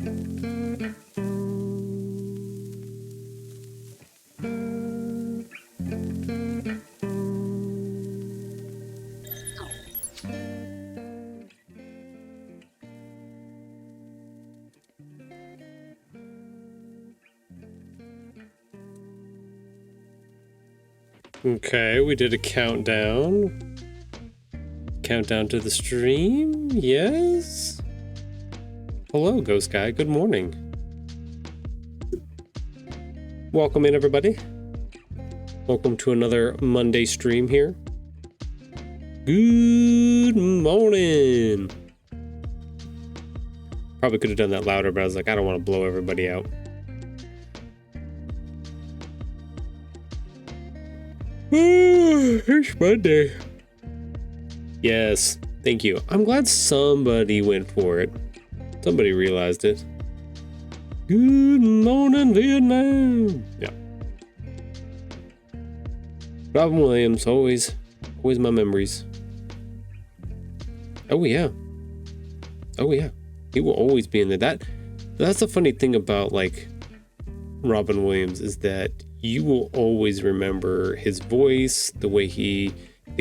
Okay, we did a countdown. Countdown to the stream, yes? Hello, Ghost Guy, good morning. Welcome in, everybody. Welcome to another Monday stream here. Good morning. Probably could have done that louder, but I was like, I don't want to blow everybody out. It's Monday. Yes, thank you. I'm glad somebody went for it. Somebody realized it. Good morning, Vietnam. Yeah. Robin Williams, always my memories. Oh yeah. Oh yeah. He will always be in there. That's the funny thing about like Robin Williams is that you will always remember his voice, the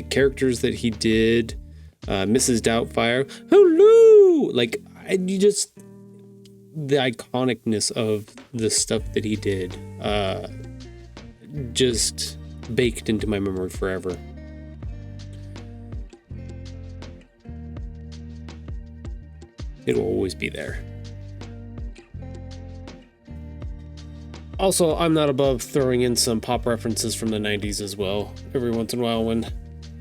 characters that he did, Mrs. Doubtfire, hello, like the iconicness of the stuff that he did, just baked into my memory forever. It'll always be there. Also, I'm not above throwing in some pop references from the 90s as well, every once in a while when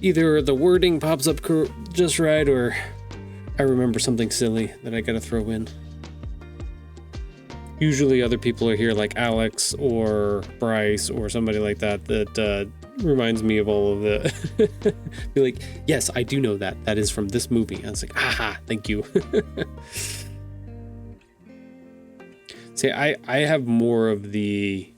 either the wording pops up just right or I remember something silly that I gotta throw in. Usually other people are here like Alex or Bryce or somebody like that reminds me of all of the... Be like, yes, I do know that. That is from this movie. I was like, aha, thank you. See, I have more of the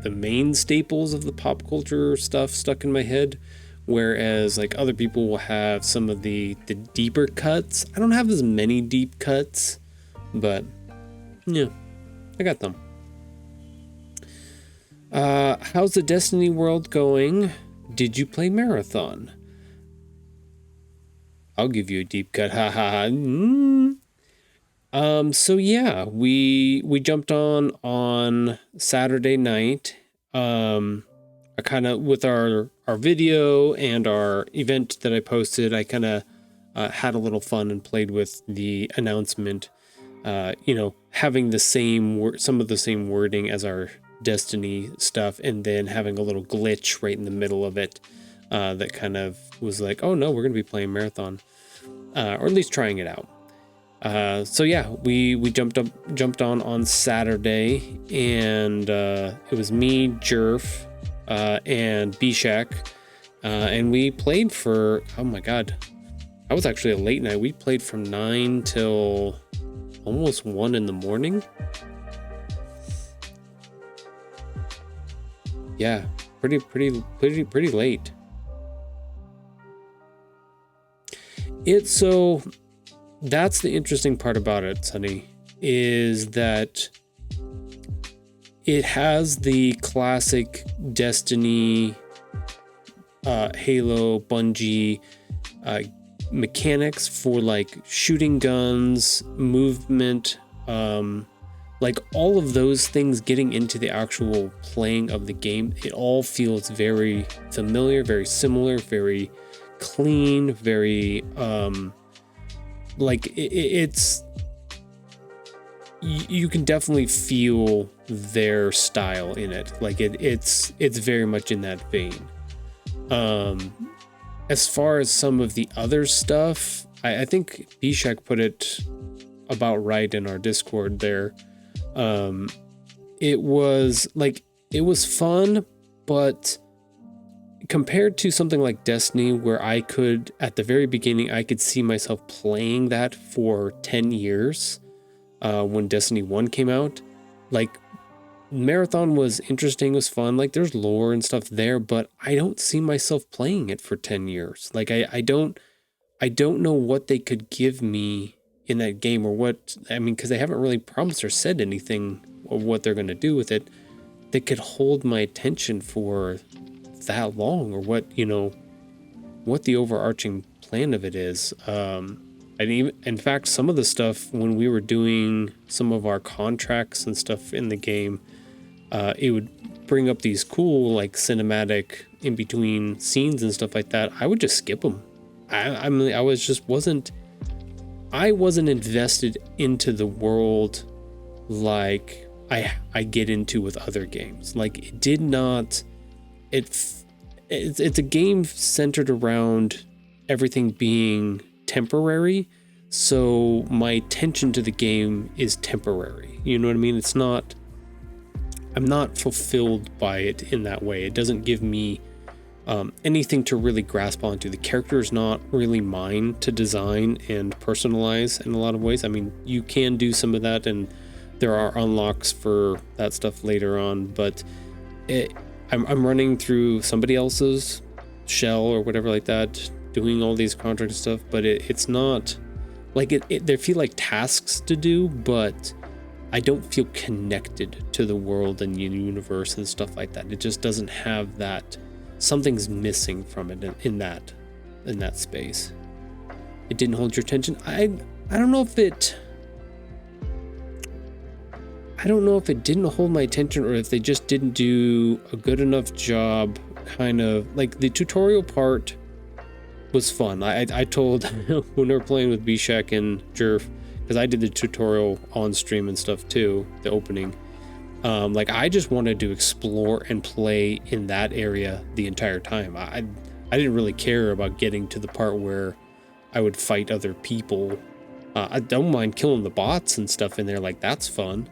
main staples of the pop culture stuff stuck in my head, whereas like other people will have some of the deeper cuts. I don't have as many deep cuts, but yeah, I got them. How's the Destiny world going? Did you play Marathon? I'll give you a deep cut. Ha ha ha. So yeah, we jumped on Saturday night. I kind of, with our video and our event that I posted, I kind of had a little fun and played with the announcement. Having some of the same wording as our Destiny stuff, and then having a little glitch right in the middle of it that kind of was like, oh no, we're gonna be playing Marathon, or at least trying it out. So yeah, we jumped on Saturday, and it was me, Jerf, and Bishak, and we played for, oh my god, that was actually a late night. We played from 9 till almost 1 in the morning. Yeah, pretty late. That's the interesting part about it, Sonny, is that it has the classic Destiny, Halo, Bungie mechanics for like shooting guns, movement, like all of those things getting into the actual playing of the game. It all feels very familiar, very similar, very clean, very... like it's you can definitely feel their style in it. Like it's very much in that vein. As far as some of the other stuff, I think Bishak put it about right in our Discord there. It was fun, but compared to something like Destiny, where I could, at the very beginning, I could see myself playing that for 10 years, when Destiny 1 came out. Like, Marathon was interesting, was fun, like, there's lore and stuff there, but I don't see myself playing it for 10 years. Like, I don't know what they could give me in that game, or what, I mean, because they haven't really promised or said anything of what they're going to do with it that could hold my attention for that long, or what, you know, what the overarching plan of it is. And even, in fact, some of the stuff when we were doing some of our contracts and stuff in the game, it would bring up these cool like cinematic in between scenes and stuff like that. I would just skip them. I mean, I wasn't invested into the world like I get into with other games. Like, it did not. It's a game centered around everything being temporary, so my attention to the game is temporary. You know what I mean? It's not. I'm not fulfilled by it in that way. It doesn't give me anything to really grasp onto. The character is not really mine to design and personalize in a lot of ways. I mean, you can do some of that, and there are unlocks for that stuff later on, but I'm running through somebody else's shell or whatever like that, doing all these contract stuff, but it's not like they feel like tasks to do, but I don't feel connected to the world and the universe and stuff like that. It just doesn't have that. Something's missing from it in that space. It didn't hold your attention. I don't know if it didn't hold my attention, or if they just didn't do a good enough job. Kind of like the tutorial part was fun. I told when we were playing with Bishak and Jerf, because I did the tutorial on stream and stuff too, the opening. Like, I just wanted to explore and play in that area the entire time. I didn't really care about getting to the part where I would fight other people. I don't mind killing the bots and stuff in there, like that's fun.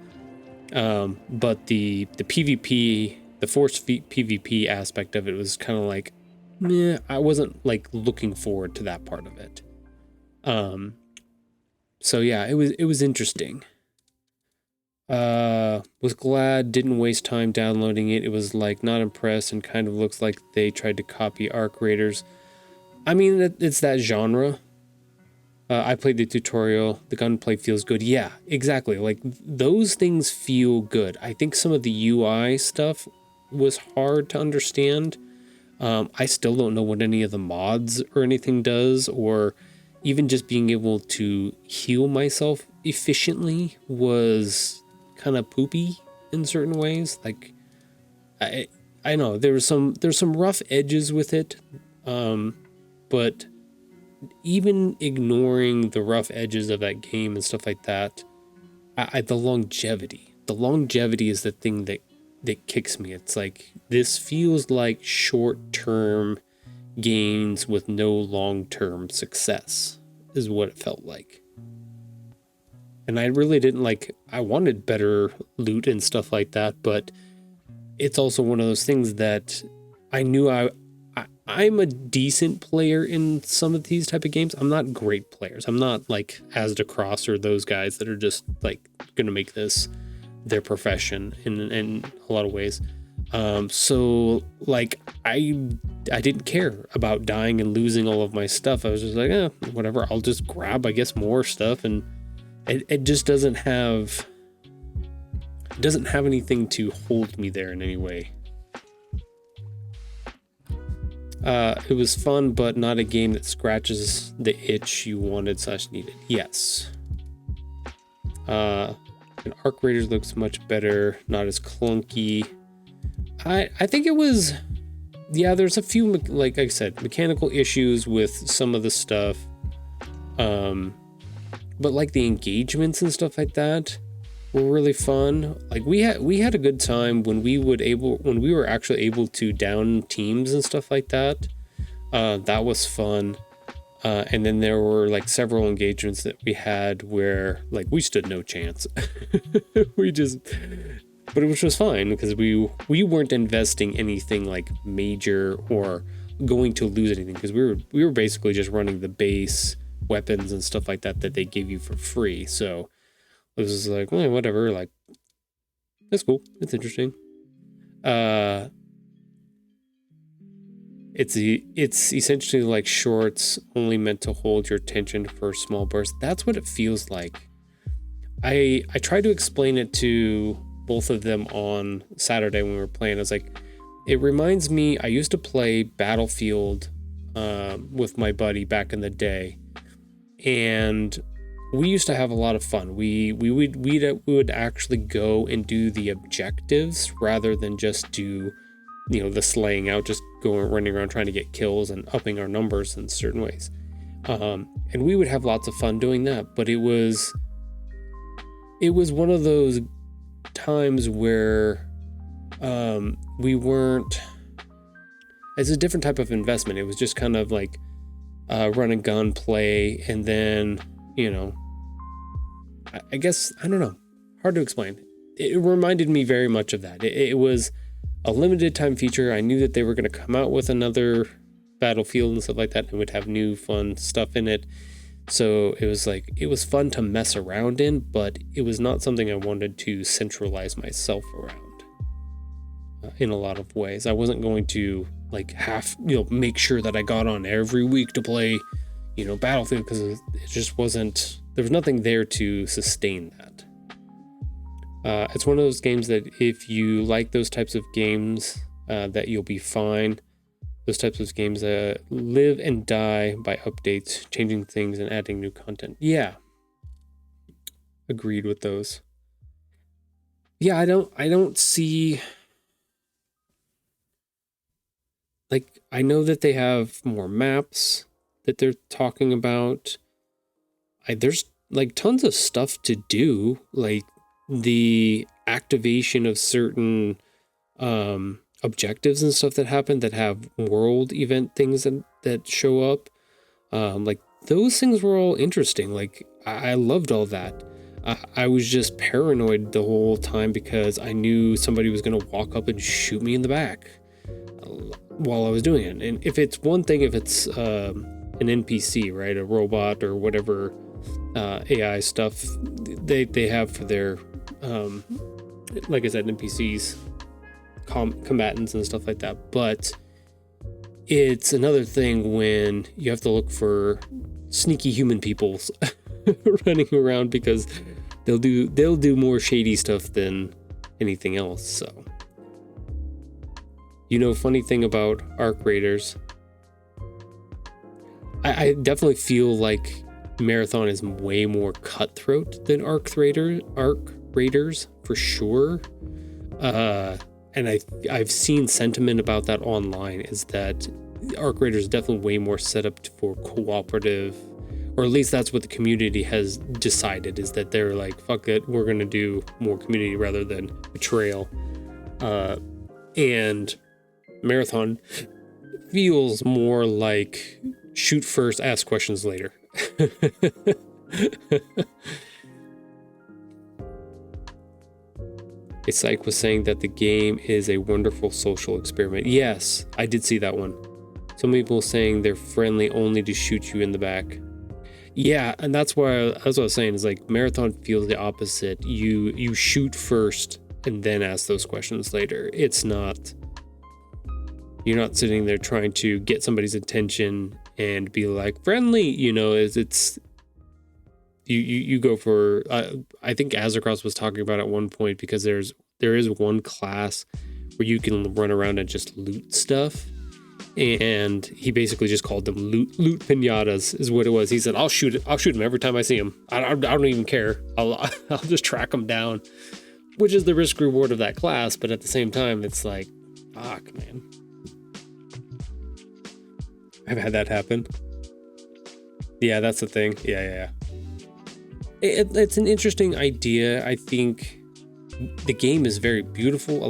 But the PvP, the forced PvP aspect of it was kind of like, meh, I wasn't like looking forward to that part of it. So yeah, it was interesting. Was glad, didn't waste time downloading it. It was like not impressed, and kind of looks like they tried to copy Arc Raiders. I mean, it's that genre. I played the tutorial. The gunplay feels good. Yeah, exactly. Like, those things feel good. I think some of the UI stuff was hard to understand. I still don't know what any of the mods or anything does, or even just being able to heal myself efficiently was kind of poopy in certain ways. Like, I know there's some rough edges with it, but even ignoring the rough edges of that game and stuff like that, the longevity is the thing that kicks me. It's like, this feels like short-term gains with no long-term success is what it felt like. And I really didn't like, I wanted better loot and stuff like that, but it's also one of those things that I knew I'm a decent player in some of these type of games. I'm not great players. I'm not like Asda Cross or those guys that are just like gonna make this their profession in a lot of ways. So like I didn't care about dying and losing all of my stuff. I was just like, whatever, I'll just grab, I guess, more stuff, and it just doesn't have anything to hold me there in any way. It was fun, but not a game that scratches the itch you wanted / needed. Yes. And Arc Raiders looks much better, not as clunky. I think it was, yeah, there's a few, like I said, mechanical issues with some of the stuff. But like the engagements and stuff like that were really fun. Like, we had a good time when we were actually able to down teams and stuff like that. That was fun. And then there were like several engagements that we had where like we stood no chance. But it was just fine because we weren't investing anything like major or going to lose anything, because we were basically just running the base weapons and stuff like that they give you for free. So it was like, well, whatever, like, that's cool, it's interesting. It's essentially like shorts only meant to hold your attention for a small burst. That's what it feels like. I tried to explain it to both of them on Saturday when we were playing. I was like, it reminds me, I used to play Battlefield with my buddy back in the day, and we used to have a lot of fun. We would actually go and do the objectives rather than just do, the slaying out, just going running around trying to get kills and upping our numbers in certain ways. And we would have lots of fun doing that, but it was one of those times where we weren't. It's a different type of investment. It was just kind of like run and gun play, and then I guess, I don't know, hard to explain. It reminded me very much of that. It was a limited time feature. I knew that they were going to come out with another Battlefield and stuff like that, and would have new fun stuff in it. So it was fun to mess around in, but it was not something I wanted to centralize myself around in a lot of ways. I wasn't going to make sure that I got on every week to play, Battlefield, because it just wasn't, there was nothing there to sustain that. It's one of those games that if you like those types of games, that you'll be fine. Those types of games that live and die by updates, changing things and adding new content. Yeah. Agreed with those. Yeah, I don't see, I know that they have more maps that they're talking about. There's tons of stuff to do, like the activation of certain objectives and stuff that happen that have world event things that show up. Those things were all interesting. I loved all that. I was just paranoid the whole time because I knew somebody was going to walk up and shoot me in the back while I was doing it. And if it's one thing, if it's an NPC, right, a robot or whatever AI stuff they have for their, like I said, NPCs, combatants and stuff like that. But it's another thing when you have to look for sneaky human peoples running around, because they'll do more shady stuff than anything else. So, funny thing about Arc Raiders, I definitely feel like Marathon is way more cutthroat than Arc Raiders for sure. And I've seen sentiment about that online, is that Arc Raiders is definitely way more set up for cooperative, or at least that's what the community has decided, is that they're like, fuck it, we're going to do more community rather than betrayal. And Marathon feels more like shoot first, ask questions later. A psych was saying that the game is a wonderful social experiment. Yes, I did see that one. Some people saying they're friendly only to shoot you in the back. Yeah, and that's what I was saying, is Marathon feels the opposite. You shoot first and then ask those questions later. It's not, you're not sitting there trying to get somebody's attention and be friendly, it's you go for, I think Azercross was talking about at one point, because there is one class where you can run around and just loot stuff, and he basically just called them loot pinatas is what it was. He said, I'll shoot him every time I see him. I don't even care. I'll just track him down, which is the risk reward of that class. But at the same time, it's fuck, man. I've had that happen. Yeah, that's the thing. Yeah. It's an interesting idea. I think the game is very beautiful.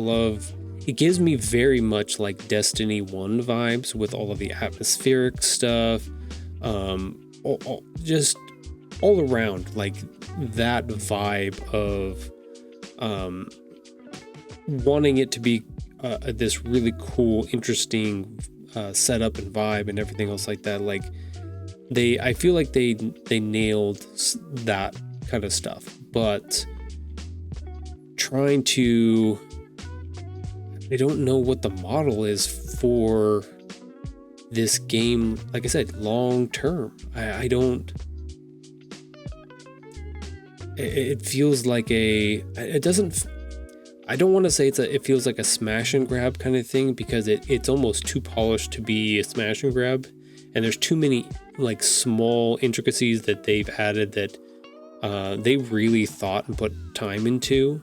It gives me very much Destiny 1 vibes with all of the atmospheric stuff. Just all around, that vibe of wanting it to be this really cool, interesting setup and vibe and everything else like that. I feel like they nailed that kind of stuff, but I don't know what the model is for this game, like I said, long term. I don't. It feels like it doesn't. I don't want to say it feels like a smash and grab kind of thing, because it's almost too polished to be a smash and grab, and there's too many like small intricacies that they've added that they really thought and put time into.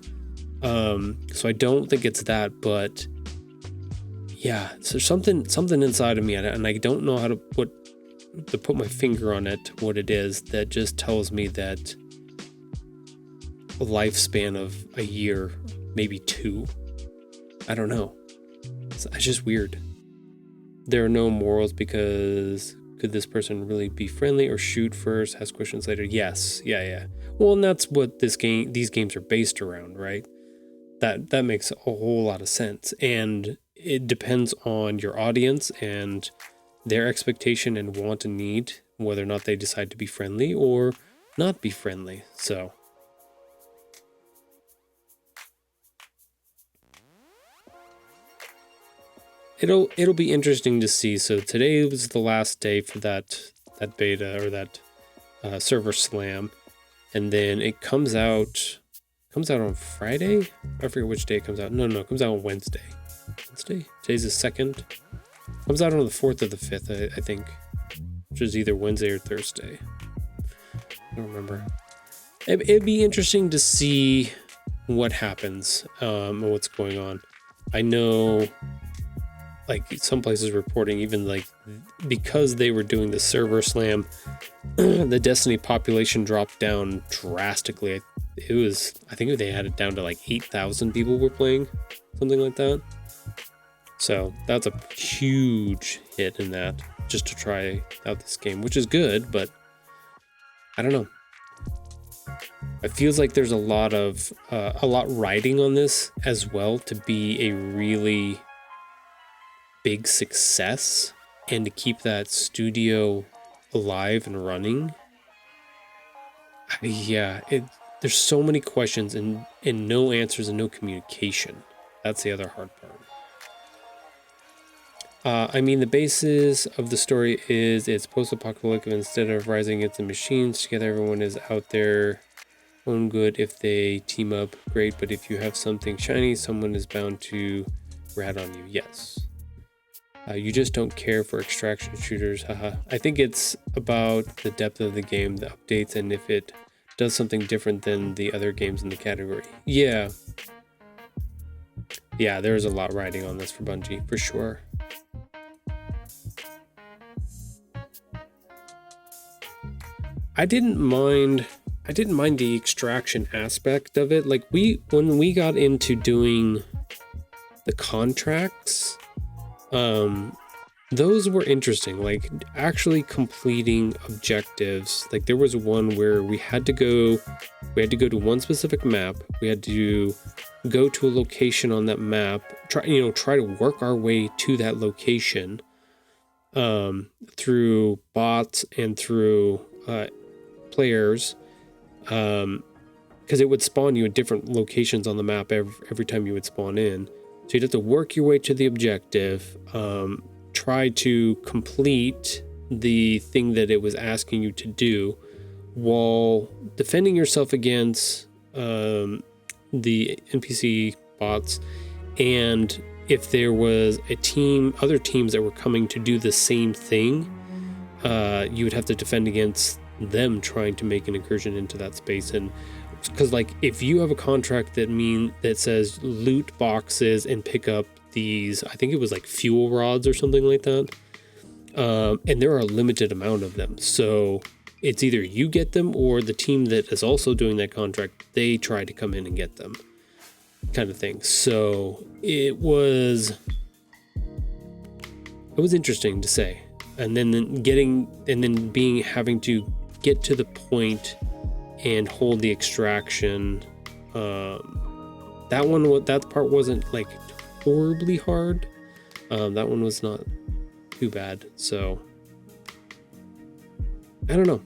So I don't think it's that, but yeah, so something inside of me, and I don't know how to put my finger on it, what it is, that just tells me that a lifespan of a year, maybe 2. I don't know. It's just weird. There are no morals, because could this person really be friendly or shoot first, ask questions later? Yes. Yeah. Well, and that's what these games are based around, right? That makes a whole lot of sense. And it depends on your audience and their expectation and want and need, whether or not they decide to be friendly or not be friendly. So it'll be interesting to see. So today was the last day for that beta, or that server slam, and then it comes out on Friday. I forget which day it comes out. No, it comes out on Wednesday. Today's the 2nd. Comes out on the 4th or the 5th, I think, which is either Wednesday or Thursday. I don't remember. It'd be interesting to see what happens, and what's going on. I know, like, some places reporting, even like, because they were doing the server slam, the Destiny population dropped down drastically. I think they had it down to like 8,000 people were playing, something like that. So that's a huge hit in that, just to try out this game, which is good, but I don't know. It feels like there's a lot riding on this as well to be a really big success, and to keep that studio alive and running. Yeah, there's so many questions and no answers and no communication. That's the other hard part. I mean, the basis of the story is it's post-apocalyptic. Instead of rising against the machines together, everyone is out there own good. If they team up, great, but if you have something shiny, someone is bound to rat on you. Yes. You just don't care for extraction shooters, haha. I think it's about the depth of the game, the updates, and if it does something different than the other games in the category. Yeah, there's a lot riding on this for Bungie, for sure. I didn't mind the extraction aspect of it. Like, when we got into doing the contracts, those were interesting, like actually completing objectives. Like, there was one where we had to go to one specific map. We had to go to a location on that map, try to work our way to that location, through bots and through players, because it would spawn you at different locations on the map every time you would spawn in. So you'd have to work your way to the objective, try to complete the thing that it was asking you to do, while defending yourself against the NPC bots. And if there was other teams that were coming to do the same thing, you would have to defend against them trying to make an incursion into that space. And because, like, if you have a contract that says loot boxes and pick up these, I think it was like fuel rods or something like that, and there are a limited amount of them, so it's either you get them or the team that is also doing that contract, they try to come in and get them, kind of thing. So it was interesting to say. And then having to get to the point and hold the extraction. That part wasn't like horribly hard. That one was not too bad. So I don't know.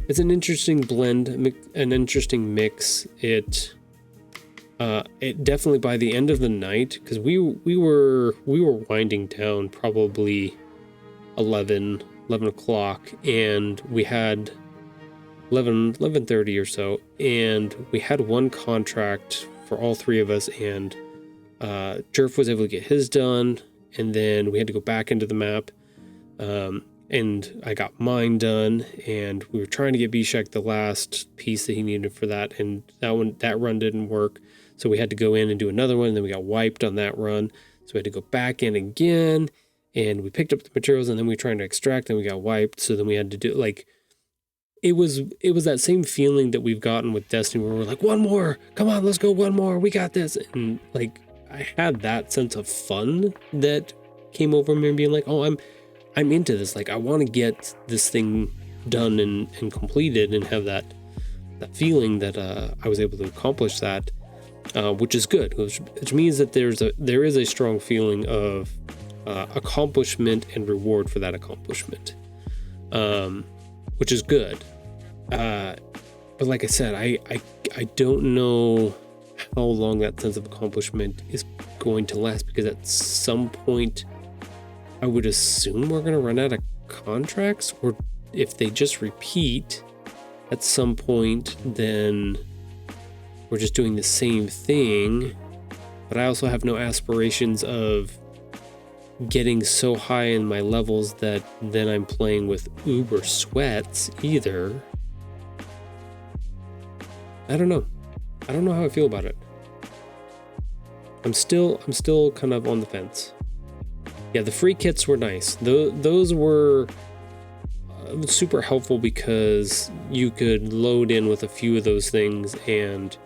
It's an interesting blend, an interesting mix. It definitely, by the end of the night, because we were winding down probably 11 o'clock, and we had 11:30 or so, and we had one contract for all three of us, and Jerf was able to get his done, and then we had to go back into the map, and I got mine done, and we were trying to get Bishak the last piece that he needed for that, and that run didn't work, so we had to go in and do another one, and then we got wiped on that run, so we had to go back in again, and we picked up the materials, and then we were trying to extract, and we got wiped, so then we had to do, like, it was that same feeling that we've gotten with Destiny, where we're like, one more, come on, let's go, one more, we got this, and, like, I had that sense of fun that came over me and being like, oh, I'm into this. Like, I want to get this thing done and completed and have that feeling that I was able to accomplish that, which is good, which means that there is a strong feeling of accomplishment and reward for that accomplishment, which is good. But like I said, I don't know how long that sense of accomplishment is going to last, because at some point I would assume we're going to run out of contracts, or if they just repeat at some point, then we're just doing the same thing. But I also have no aspirations of getting so high in my levels that then I'm playing with uber sweats either. I don't know how I feel about it. I'm still kind of on the fence. Yeah, the free kits were nice. Those were super helpful, because you could load in with a few of those things and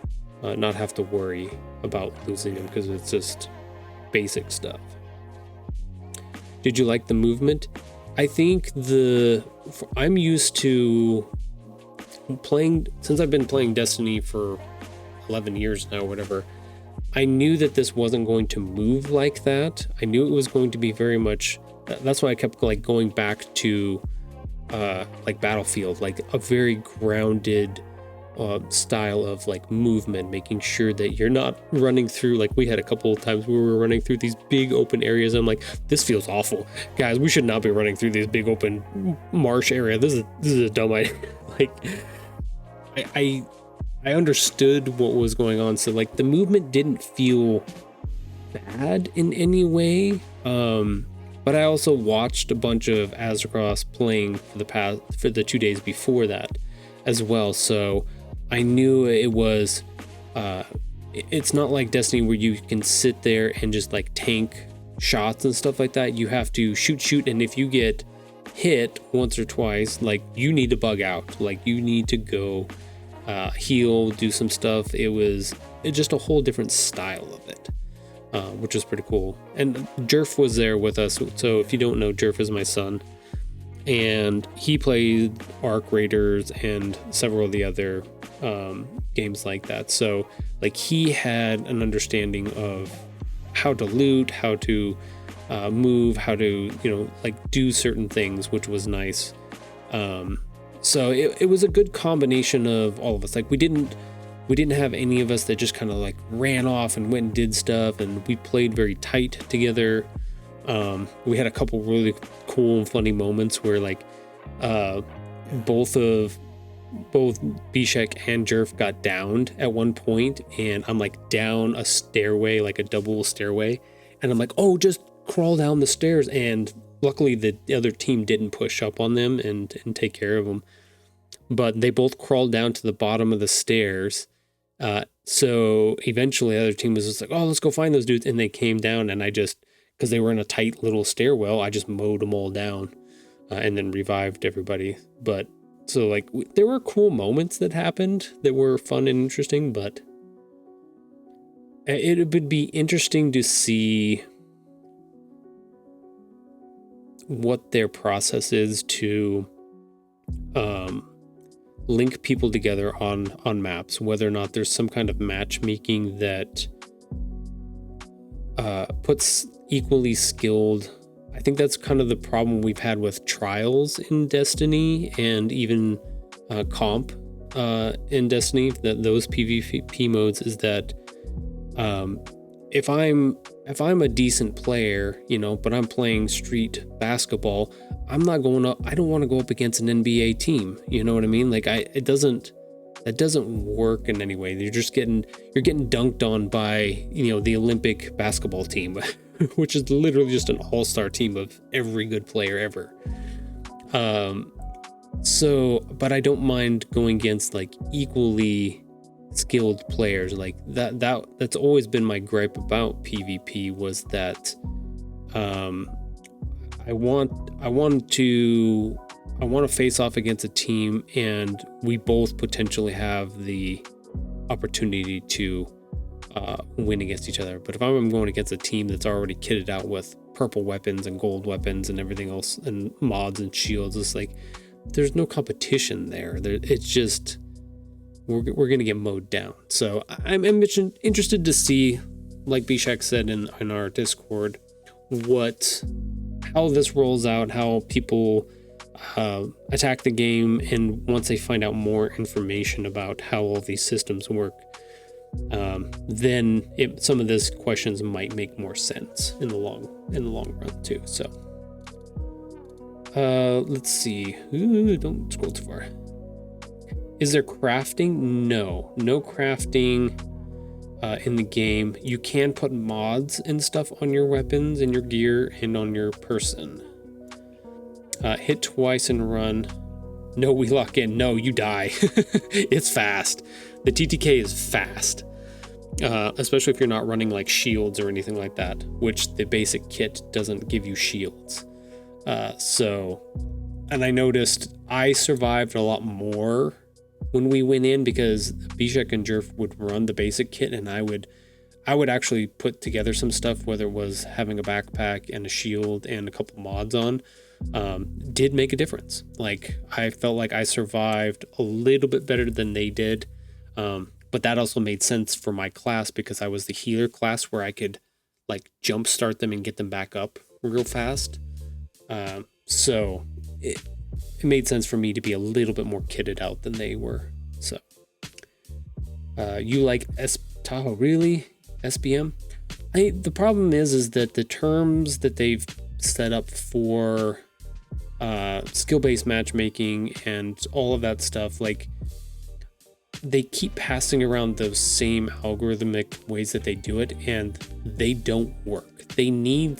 not have to worry about losing them, because it's just basic stuff. Did you like the movement? I think I'm used to playing, since I've been playing Destiny for 11 years now, whatever. I knew that this wasn't going to move like that. I knew it was going to be very much, that's why I kept like going back to like Battlefield, like a very grounded style of like movement, making sure that you're not running through, like we had a couple of times where we were running through these big open areas. I'm like, this feels awful, guys. We should not be running through these big open marsh area. This is a dumb idea. Like, I understood what was going on, so like the movement didn't feel bad in any way. But I also watched a bunch of Azracross playing for the 2 days before that as well, so I knew it was it's not like Destiny where you can sit there and just like tank shots and stuff like that. You have to shoot, and if you get hit once or twice, like, you need to bug out, like you need to go heal, do some stuff. It's just a whole different style of it, which is pretty cool. And Jerf was there with us, so if you don't know, Jerf is my son, and he played Arc Raiders and several of the other games like that, so like he had an understanding of how to loot, how to move, how to, like, do certain things, which was nice. So it was a good combination of all of us. Like, we didn't have any of us that just kind of like ran off and went and did stuff, and we played very tight together. We had a couple really cool and funny moments where like both Bishek and Jerf got downed at one point, and I'm like down a stairway, like a double stairway, and I'm like, oh, just crawl down the stairs, and luckily the other team didn't push up on them and take care of them, but they both crawled down to the bottom of the stairs. So eventually the other team was just like, oh, let's go find those dudes, and they came down, and I just, because they were in a tight little stairwell, I just mowed them all down, and then revived everybody. But so like there were cool moments that happened that were fun and interesting, but it would be interesting to see what their process is to link people together on maps, whether or not there's some kind of matchmaking that puts equally skilled. I think that's kind of the problem we've had with trials in Destiny, and even comp in Destiny, that those PvP modes, is that if I'm a decent player, but I'm playing street basketball, I'm not going up. I don't want to go up against an NBA team. You know what I mean? Like that doesn't work in any way. You're getting dunked on by, the Olympic basketball team, which is literally just an all-star team of every good player ever. But I don't mind going against like equally skilled players. Like that's always been my gripe about PvP, was that I want to face off against a team and we both potentially have the opportunity to win against each other. But if I'm going against a team that's already kitted out with purple weapons and gold weapons and everything else and mods and shields, it's like there's no competition there. It's just we're gonna get mowed down. So I'm interested to see, like Bishak said in our Discord, how this rolls out, how people attack the game, and once they find out more information about how all these systems work, then some of these questions might make more sense in the long run too. So let's see. Ooh, don't scroll too far. Is there crafting? No crafting in the game. You can put mods and stuff on your weapons and your gear and on your person. Hit twice and run. No, we lock in. No, you die. It's fast. The TTK is fast. Especially if you're not running like shields or anything like that, which the basic kit doesn't give you shields. And I noticed I survived a lot more when we went in, because Bishak and Jerf would run the basic kit, and I would actually put together some stuff, whether it was having a backpack and a shield and a couple mods on, did make a difference. Like, I felt like I survived a little bit better than they did. But that also made sense for my class, because I was the healer class where I could like jumpstart them and get them back up real fast. So it made sense for me to be a little bit more kitted out than they were. So you like Tahoe, really? SBM? The problem is that the terms that they've set up for skill-based matchmaking and all of that stuff, like, they keep passing around those same algorithmic ways that they do it, and they don't work. They need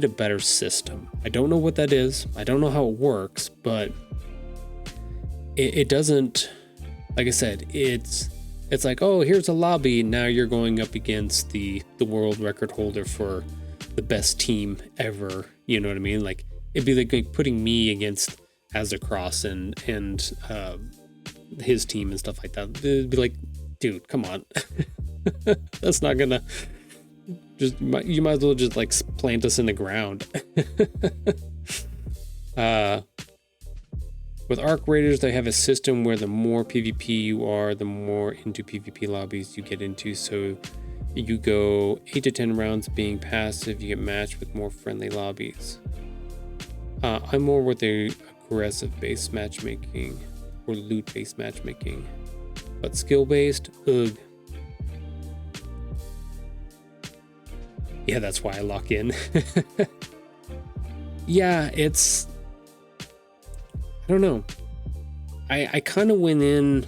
a better system. I don't know what that is. I don't know how it works, but it doesn't, like I said, it's like, oh, here's a lobby. Now you're going up against the world record holder for the best team ever. You know what I mean? Like, it'd be like putting me against Azzacross and his team and stuff like that. It'd be like, dude, come on. That's not gonna, you might as well just like plant us in the ground. With Arc Raiders, they have a system where the more PvP you are, the more into PvP lobbies you get into. So you go 8 to 10 rounds being passive, you get matched with more friendly lobbies. I'm more with the aggressive based matchmaking or loot based matchmaking, but skill based, ugh. Yeah, that's why I lock in. Yeah, it's, I don't know. I kind of went into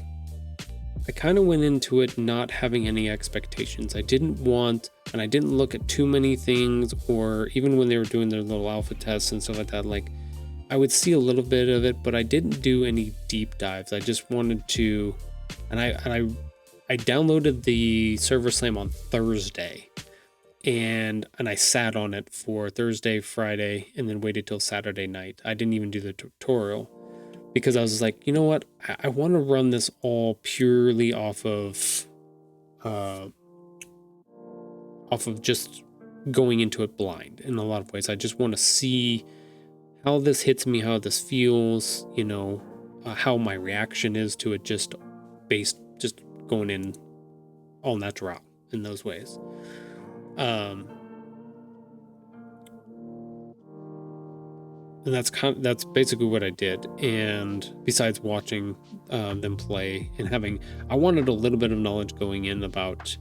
it not having any expectations. I didn't look at too many things, or even when they were doing their little alpha tests and stuff like that, like, I would see a little bit of it, but I didn't do any deep dives. I just wanted to, and I downloaded the Server Slam on Thursday, and I sat on it for Thursday, Friday, and then waited till Saturday night. I didn't even do the tutorial, because I was like, you know what? I want to run this all purely off of just going into it blind in a lot of ways. I just want to see how this hits me, how this feels, how my reaction is to it, just going in all natural in those ways. And that's basically what I did. And besides watching them play and I wanted a little bit of knowledge going in about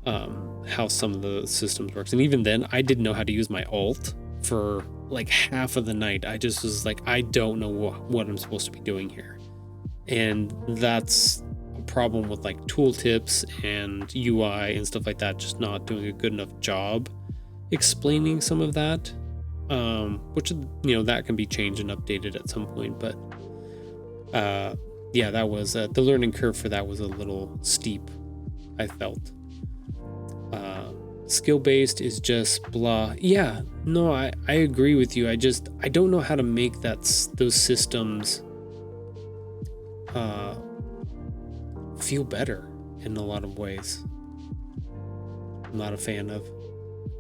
how some of the systems works. And even then, I didn't know how to use my alt for like half of the night, I just was like, I don't know what I'm supposed to be doing here. And that's a problem with like tooltips and UI and stuff like that, just not doing a good enough job explaining some of that. Which, that can be changed and updated at some point. But yeah, that was the learning curve for that was a little steep, I felt. Skill-based is just blah. Yeah, no, I agree with you. I don't know how to make those systems feel better in a lot of ways. I'm not a fan of.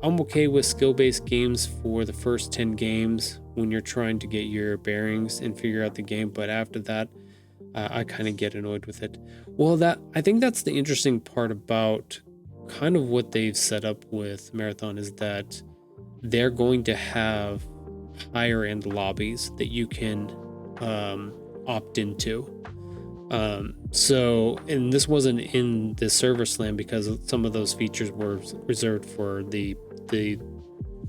I'm okay with skill-based games for the first 10 games when you're trying to get your bearings and figure out the game, but after that, I kind of get annoyed with it. Well, I think that's the interesting part about kind of what they've set up with Marathon is that they're going to have higher end lobbies that you can opt into. And this wasn't in the server slam because some of those features were reserved for the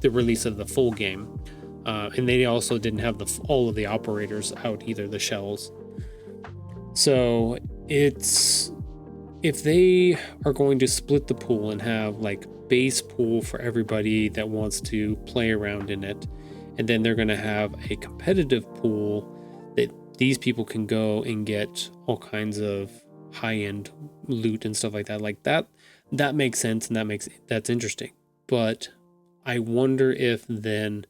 release of the full game. And they also didn't have all of the operators out either, the shells. So if they are going to split the pool and have like base pool for everybody that wants to play around in it, and then they're going to have a competitive pool that these people can go and get all kinds of high-end loot and stuff like that makes sense, and that's interesting. But I wonder if then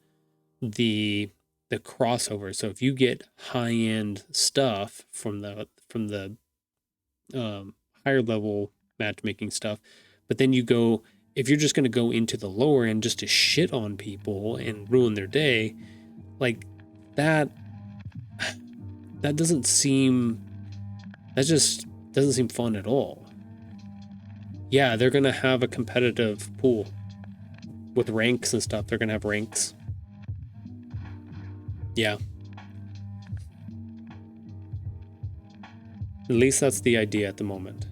the crossover, so if you get high-end stuff from the higher level matchmaking stuff, but then if you're just going to go into the lower end just to shit on people and ruin their day, like that just doesn't seem fun at all. Yeah, they're going to have a competitive pool with ranks and stuff. They're going to have ranks. Yeah. At least that's the idea at the moment.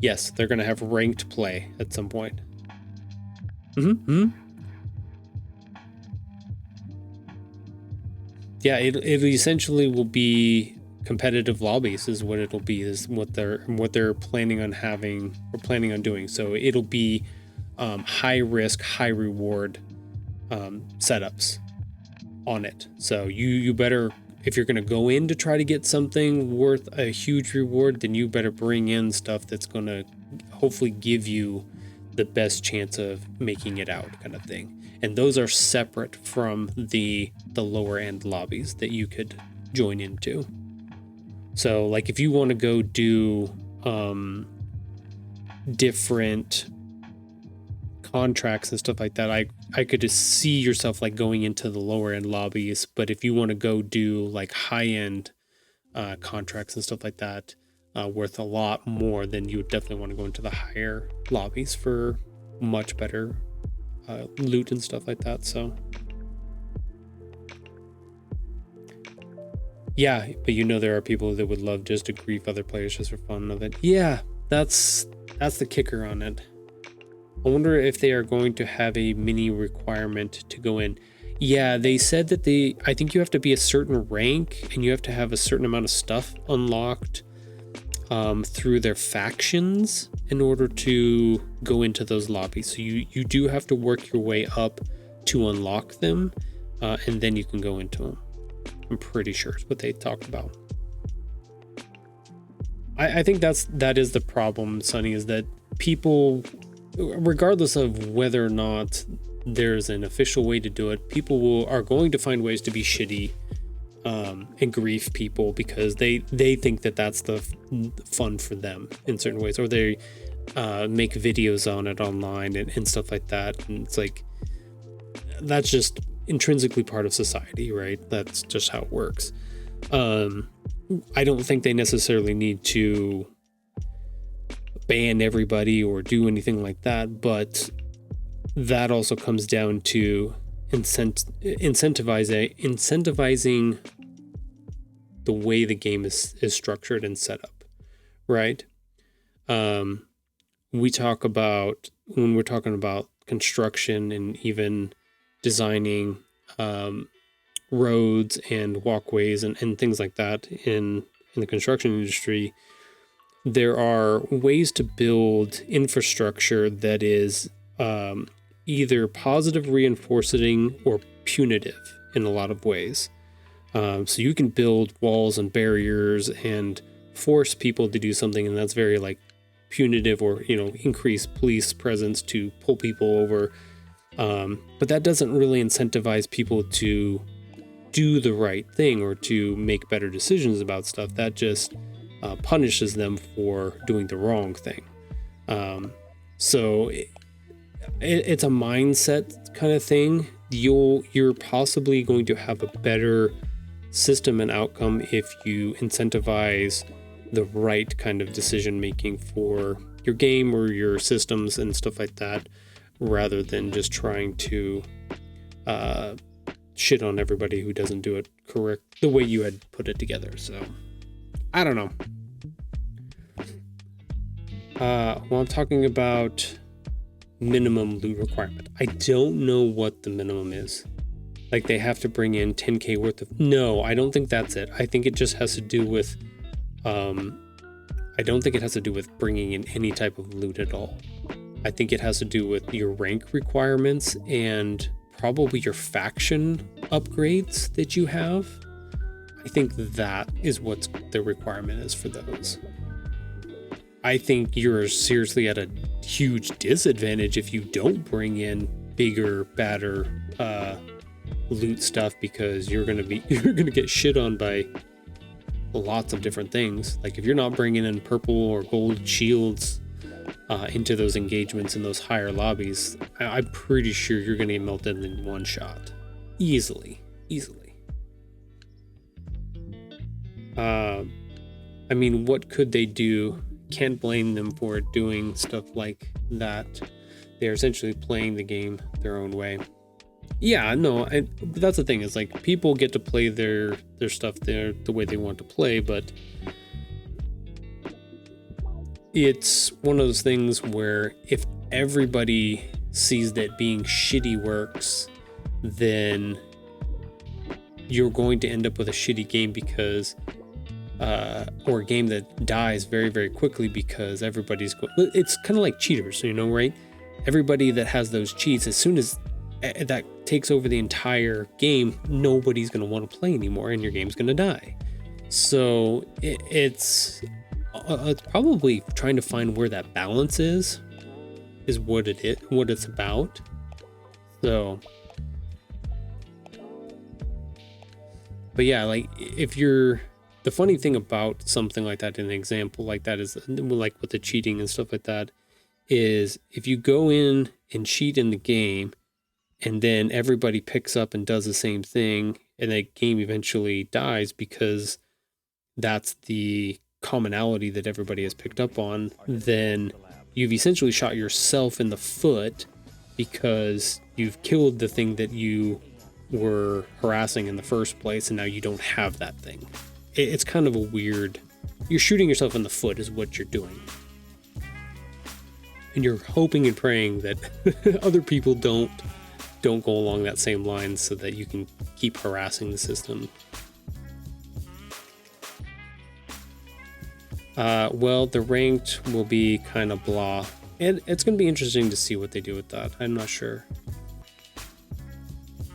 Yes, they're going to have ranked play at some point. Yeah, it essentially will be competitive lobbies is what it'll be, is what they're planning on having or planning on doing. So it'll be high risk, high reward setups on it. So you better, if you're going to go in to try to get something worth a huge reward, then you better bring in stuff that's going to hopefully give you the best chance of making it out, kind of thing. And those are separate from the lower end lobbies that you could join into. So like if you want to go do different contracts and stuff like that, I could just see yourself like going into the lower end lobbies. But if you want to go do like high end contracts and stuff like that, worth a lot more, then you would definitely want to go into the higher lobbies for much better loot and stuff like that. So yeah, but there are people that would love just to grief other players just for fun of it. Yeah, that's the kicker on it. I wonder if they are going to have a mini requirement to go in. Yeah, they said that I think you have to be a certain rank and you have to have a certain amount of stuff unlocked through their factions in order to go into those lobbies. So you do have to work your way up to unlock them, and then you can go into them. I'm pretty sure is what they talked about. I think that is the problem, Sonny, is that people, regardless of whether or not there's an official way to do it, people are going to find ways to be shitty and grief people because they think that that's the fun for them in certain ways, or they make videos on it online and stuff like that. And it's like, that's just intrinsically part of society, right? That's just how it works. I don't think they necessarily need to ban everybody or do anything like that, but that also comes down to incentivizing the way the game is structured and set up, right? When we're talking about construction and even designing roads and walkways and things like that in the construction industry, there are ways to build infrastructure that is either positive reinforcing or punitive in a lot of ways. So you can build walls and barriers and force people to do something, and that's very like punitive, or increase police presence to pull people over. But that doesn't really incentivize people to do the right thing or to make better decisions about stuff. That just punishes them for doing the wrong thing. So it's a mindset kind of thing. You're possibly going to have a better system and outcome if you incentivize the right kind of decision making for your game or your systems and stuff like that, rather than just trying to shit on everybody who doesn't do it correct the way you had put it together. So I don't know. Well, I'm talking about minimum loot requirement. I don't know what the minimum is. Like, they have to bring in 10k worth of... No, I don't think that's it. I think it just has to do with... I don't think it has to do with bringing in any type of loot at all. I think it has to do with your rank requirements and probably your faction upgrades that you have. I think that is what the requirement is for those. I think you're seriously at a huge disadvantage if you don't bring in bigger, badder loot stuff, because you're gonna get shit on by lots of different things. Like, if you're not bringing in purple or gold shields into those engagements in those higher lobbies, I'm pretty sure you're gonna get melted in one shot, easily. I mean, what could they do? Can't blame them for doing stuff like that. They're essentially playing the game their own way. Yeah, no, but that's the thing, is like, people get to play their stuff the way they want to play, but it's one of those things where if everybody sees that being shitty works, then you're going to end up with a shitty game, because or a game that dies very, very quickly, because everybody's it's kind of like cheaters, right? Everybody that has those cheats, as soon as that takes over the entire game, nobody's going to want to play anymore, and your game's going to die. So it's probably trying to find where that balance is what it's about. So, but yeah, like, if you're... The funny thing about something like that, an example like that, is like with the cheating and stuff like that, is if you go in and cheat in the game, and then everybody picks up and does the same thing, and the game eventually dies because that's the commonality that everybody has picked up on, then you've essentially shot yourself in the foot, because you've killed the thing that you were harassing in the first place, and now you don't have that thing. It's kind of a weird... You're shooting yourself in the foot is what you're doing. And you're hoping and praying that other people don't go along that same line, so that you can keep harassing the system. Well, the ranked will be kind of blah. And it's going to be interesting to see what they do with that. I'm not sure.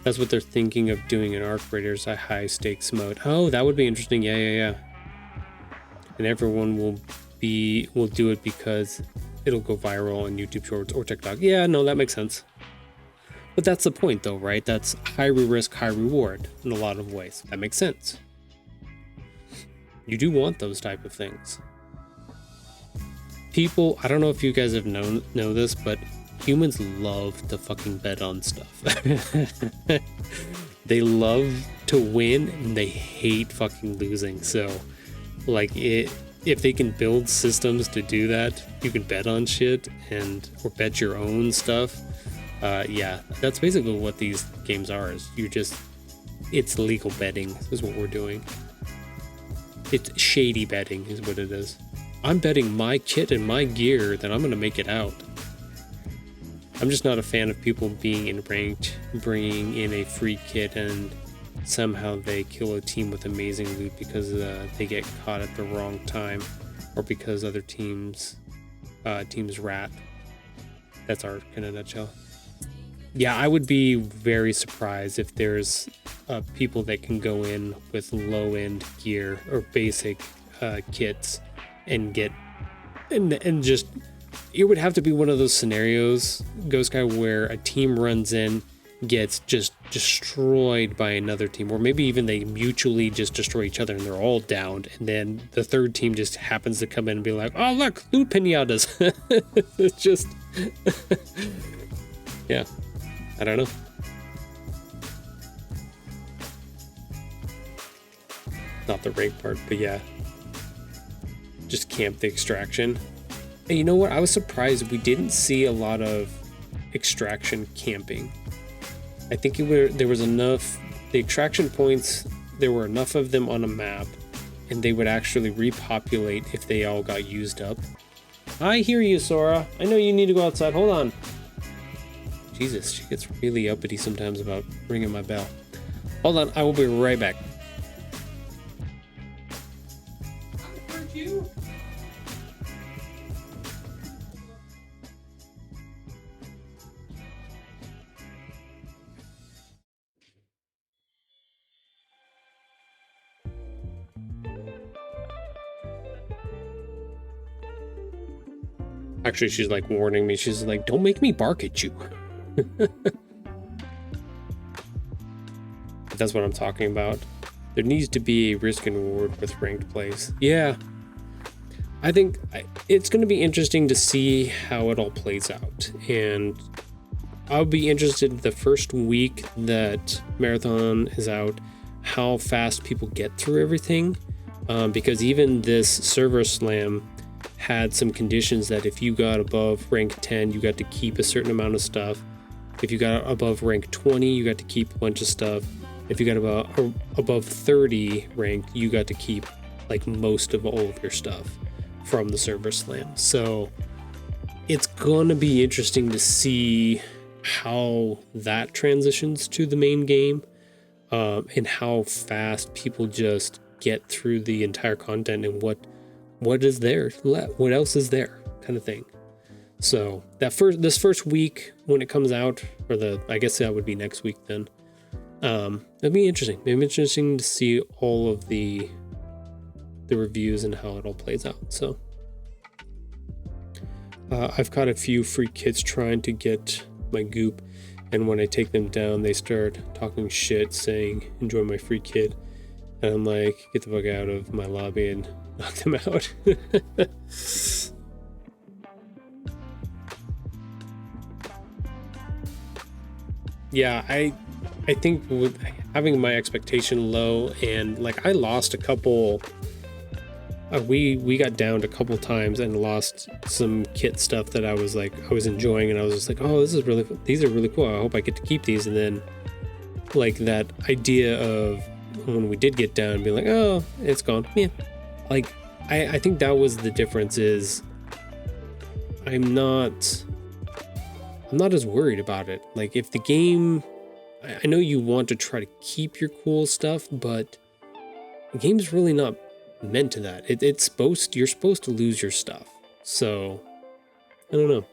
That's what they're thinking of doing in Arc Raiders, a high stakes mode. Oh, that would be interesting. Yeah. And everyone will do it because it'll go viral on YouTube Shorts or TikTok. Yeah, no, that makes sense. But that's the point, though, right? That's high risk, high reward in a lot of ways. That makes sense. You do want those type of things. People, I don't know if you guys have know this, but humans love to fucking bet on stuff. They love to win, and they hate fucking losing. So, like, if they can build systems to do that, you can bet on shit or bet your own stuff. Yeah, that's basically what these games are. It's legal betting is what we're doing. It's shady betting is what it is. I'm betting my kit and my gear that I'm going to make it out. I'm just not a fan of people being in ranked, bringing in a free kit, and somehow they kill a team with amazing loot because they get caught at the wrong time, or because other teams rat. That's Ark in a nutshell. Yeah, I would be very surprised if there's people that can go in with low-end gear or basic kits and get and just, it would have to be one of those scenarios, Ghost Guy, where a team runs in, gets just destroyed by another team, or maybe even they mutually just destroy each other and they're all downed, and then the third team just happens to come in and be like, oh look, loot pinatas. It's just yeah, I don't know. Not the rank part, but yeah, just camp the extraction. And you know what, I was surprised we didn't see a lot of extraction camping. I think there was enough, the extraction points, there were enough of them on a map, and they would actually repopulate if they all got used up. I hear you, Sora. I know you need to go outside. Hold on. Jesus, she gets really uppity sometimes about ringing my bell. Hold on, I will be right back. I heard you. Actually, she's like warning me. She's like, don't make me bark at you. That's what I'm talking about. There needs to be a risk and reward with ranked plays. Yeah. I think it's going to be interesting to see how it all plays out. And I'll be interested the first week that Marathon is out, how fast people get through everything. Because even this server slam had some conditions that if you got above rank 10, you got to keep a certain amount of stuff. If you got above rank 20, you got to keep a bunch of stuff. If you got above 30 rank, you got to keep like most of all of your stuff from the server slam. So it's going to be interesting to see how that transitions to the main game, and how fast people just get through the entire content and what is there, what else is there, kind of thing. So this first week when it comes out, or I guess that would be next week then. It'd be interesting. It'd be interesting to see all of the reviews and how it all plays out. So I've caught a few free kids trying to get my goop, and when I take them down, they start talking shit, saying, enjoy my free kid. And I'm like, get the fuck out of my lobby and knock them out. Yeah, I think with having my expectation low, and like I lost a couple, we got downed a couple times and lost some kit stuff that I was enjoying, and I was just like, oh, these are really cool. I hope I get to keep these. And then like that idea of when we did get down, be like, oh, it's gone. Yeah, like I think that was the difference. Is I'm not as worried about it. Like if the game, I know you want to try to keep your cool stuff, but the game's really not meant to that. You're supposed to lose your stuff. So I don't know.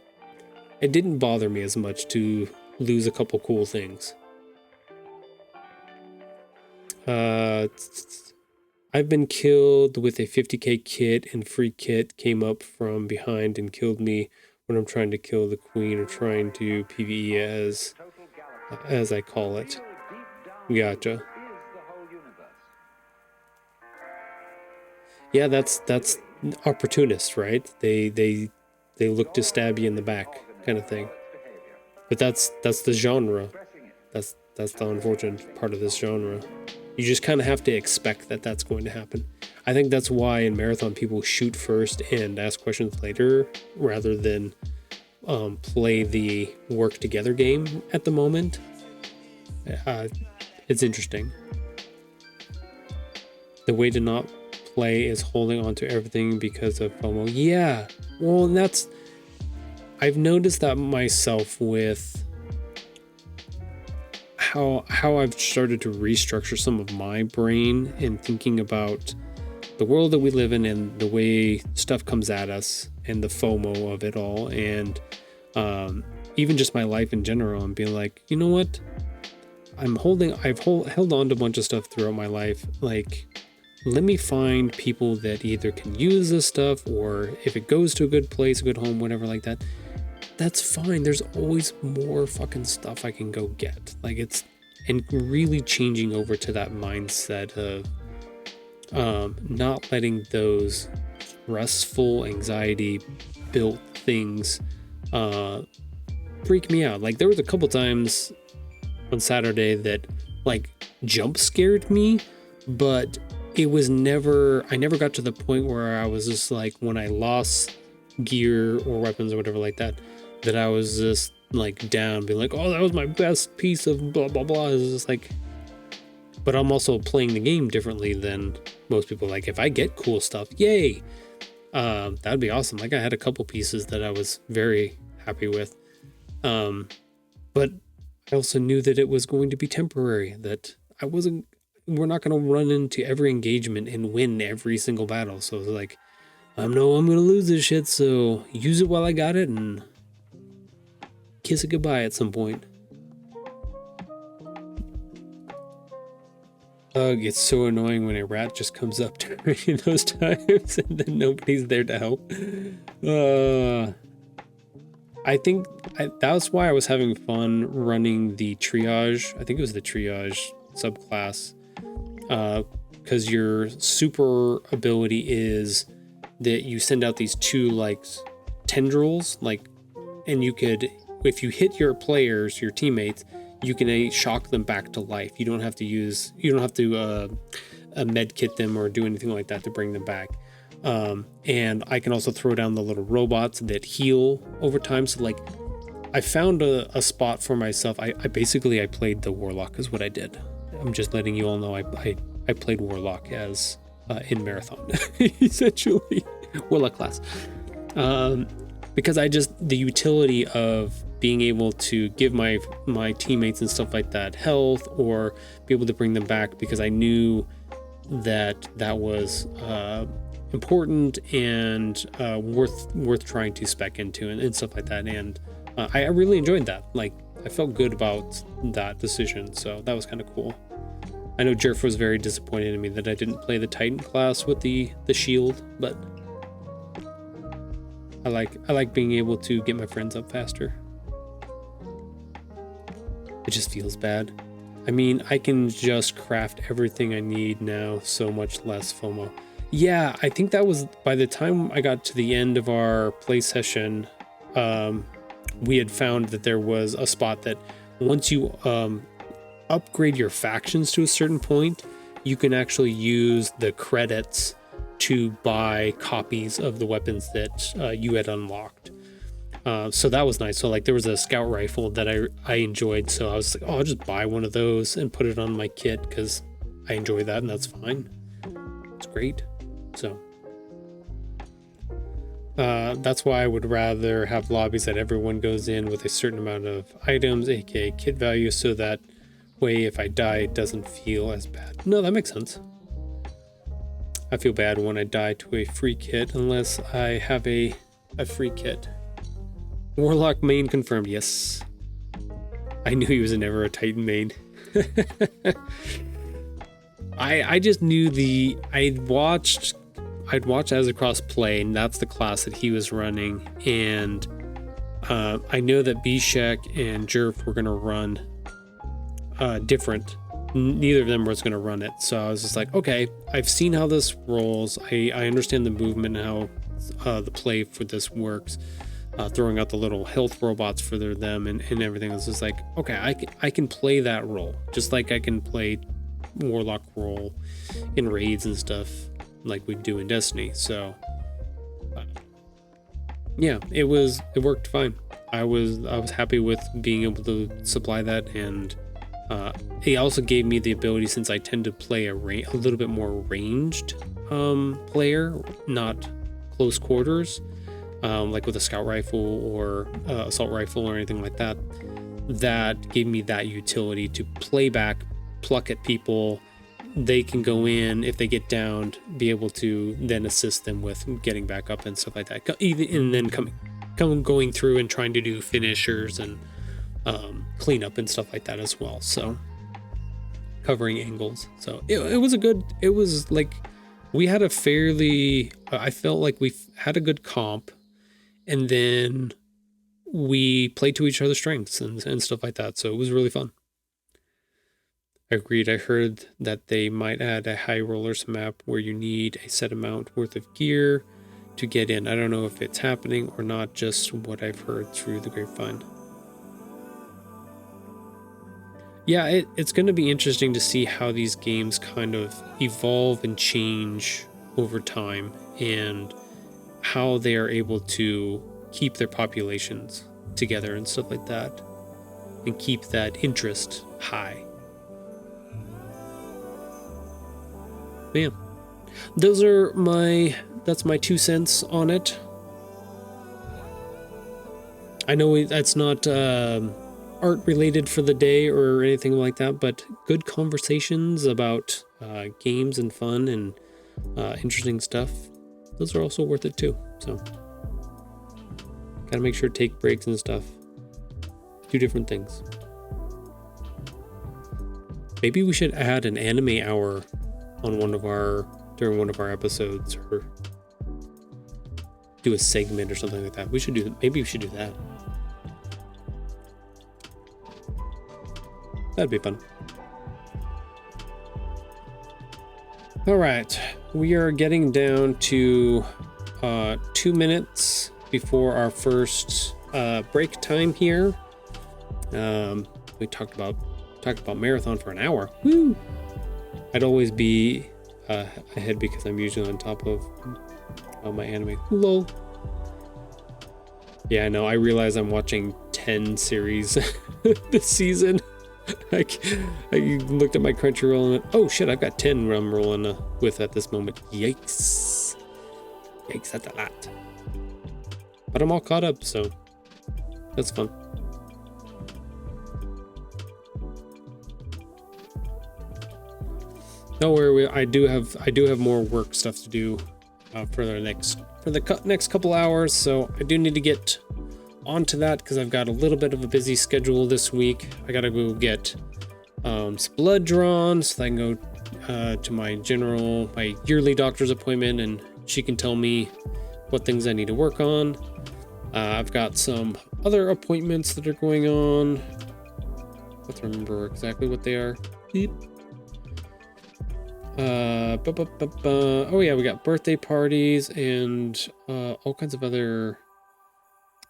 It didn't bother me as much to lose a couple cool things. I've been killed with a 50k kit, and free kit came up from behind and killed me when I'm trying to kill the queen, or trying to PvE as I call it. Gotcha. Yeah, that's opportunists, right? They look to stab you in the back, kind of thing. But that's the genre. That's the unfortunate part of this genre. You just kind of have to expect that that's going to happen. I think that's why in Marathon people shoot first and ask questions later, rather than play the work together game at the moment. It's interesting. The way to not play is holding on to everything because of FOMO. Yeah, well, I've noticed that myself with how I've started to restructure some of my brain and thinking about the world that we live in and the way stuff comes at us and the FOMO of it all, and even just my life in general, and being like, you know what, I've held on to a bunch of stuff throughout my life. Like, let me find people that either can use this stuff, or if it goes to a good place, a good home, whatever like that, that's fine. There's always more fucking stuff I can go get. Like, it's, and really changing over to that mindset of not letting those stressful, anxiety built things freak me out. Like, there was a couple times on Saturday that like jump scared me, but it was never, I never got to the point where I was just like, when I lost gear or weapons or whatever like that, that I was just like down, being like, oh, that was my best piece of blah blah blah. It was just like, but I'm also playing the game differently than most people. Like, if I get cool stuff, yay, that'd be awesome. Like, I had a couple pieces that I was very happy with, but I also knew that it was going to be temporary, that we're not going to run into every engagement and win every single battle. So it's like, I know I'm going to lose this shit, so use it while I got it and kiss it goodbye at some point. Ugh, it's so annoying when a rat just comes up during those times and then nobody's there to help. I think that's why I was having fun running the triage. I think it was the triage subclass. Because your super ability is that you send out these two like tendrils, like, and you could, if you hit your players, your teammates, you can shock them back to life. You don't have to med kit them or do anything like that to bring them back. And I can also throw down the little robots that heal over time. So like, I found a spot for myself. I played the Warlock is what I did. I'm just letting you all know I played Warlock as in Marathon, essentially. Warlock class. Because the utility of being able to give my teammates and stuff like that health, or be able to bring them back, because I knew that was important and worth trying to spec into and stuff like that. And I really enjoyed that. Like, I felt good about that decision, so that was kind of cool. I know Jerf was very disappointed in me that I didn't play the Titan class with the shield, but I like being able to get my friends up faster. It just feels bad. I mean, I can just craft everything I need now, so much less FOMO. Yeah, I think that was, by the time I got to the end of our play session, we had found that there was a spot that once you upgrade your factions to a certain point, you can actually use the credits to buy copies of the weapons that you had unlocked. So that was nice. So like, there was a scout rifle that I enjoyed, so I was like, oh, I'll just buy one of those and put it on my kit because I enjoy that, and that's fine. It's great. So that's why I would rather have lobbies that everyone goes in with a certain amount of items, aka kit value, so that way if I die it doesn't feel as bad. No, that makes sense. I feel bad when I die to a free kit unless I have a free kit. Warlock main confirmed. Yes, I knew he was never a Titan main. I just knew I'd watched Azzacross play, and that's the class that he was running, and I know that Bishek and Jerf were gonna run different. Neither of them was gonna run it, so I was just like, okay, I've seen how this rolls. I understand the movement and how the play for this works. Throwing out the little health robots for them and everything. It's just like, okay, I can play that role, just like I can play Warlock role in raids and stuff like we do in Destiny. So yeah, it worked fine. I was happy with being able to supply that, and it also gave me the ability, since I tend to play a little bit more ranged player, not close quarters. like with a scout rifle or assault rifle or anything like that, that gave me that utility to play back, pluck at people. They can go in, if they get downed, be able to then assist them with getting back up and stuff like that. And then going through and trying to do finishers and cleanup and stuff like that as well. So covering angles. So it was like we had a fairly, I felt like we had a good comp, and then we played to each other's strengths and stuff like that. So it was really fun. Agreed. I heard that they might add a high rollers map where you need a set amount worth of gear to get in. I don't know if it's happening or not, just what I've heard through the grapevine. Yeah, it's going to be interesting to see how these games kind of evolve and change over time, and how they are able to keep their populations together and stuff like that, and keep that interest high. Yeah, that's my 2 cents on it. I know that's not art related for the day or anything like that, but good conversations about games and fun and interesting stuff, those are also worth it too. So gotta make sure to take breaks and stuff, do different things. Maybe we should add an anime hour on during one of our episodes, or do a segment or something like that. Maybe we should do that. That'd be fun. All right, we are getting down to 2 minutes before our first break time here. We talked about marathon for an hour. Woo! I'd always be ahead because I'm usually on top of my anime. Lol. Yeah, I know. I realize I'm watching 10 series this season. I looked at my Crunchyroll and went, oh shit, I've got 10 I'm rolling with at this moment. Yikes. Yikes, that's a lot. But I'm all caught up, so that's fun. Don't worry, I do have more work stuff to do for the next couple hours, so I do need to get onto that because I've got a little bit of a busy schedule this week. I gotta go get some blood drawn so that I can go to my yearly doctor's appointment, and she can tell me what things I need to work on. I've got some other appointments that are going on. I have to remember exactly what they are. Beep. Oh yeah, we got birthday parties and all kinds of other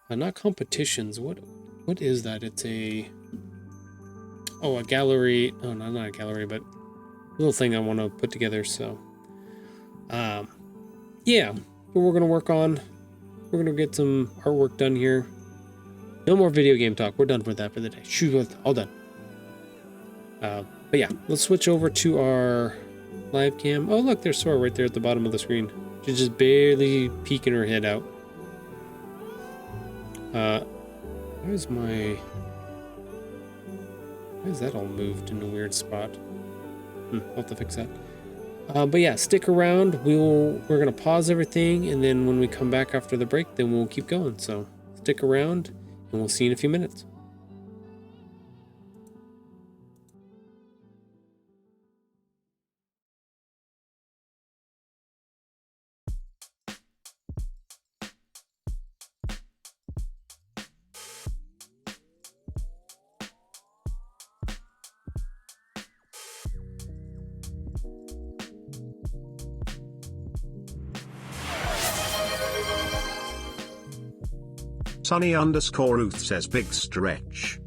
not competitions. What is that? It's a gallery. Oh no, not a gallery, but a little thing I want to put together. So yeah, but we're gonna work on. We're gonna get some artwork done here. No more video game talk. We're done with that for the day. Shoot, all done. But yeah, let's switch over to our live cam. Oh look, there's Sora right there at the bottom of the screen. She's just barely peeking her head out. Why is that all moved in a weird spot? I'll have to fix that. But yeah, stick around. We're gonna pause everything, and then when we come back after the break, then we'll keep going. So stick around, and we'll see you in a few minutes. Sunny_Ruth says big stretch.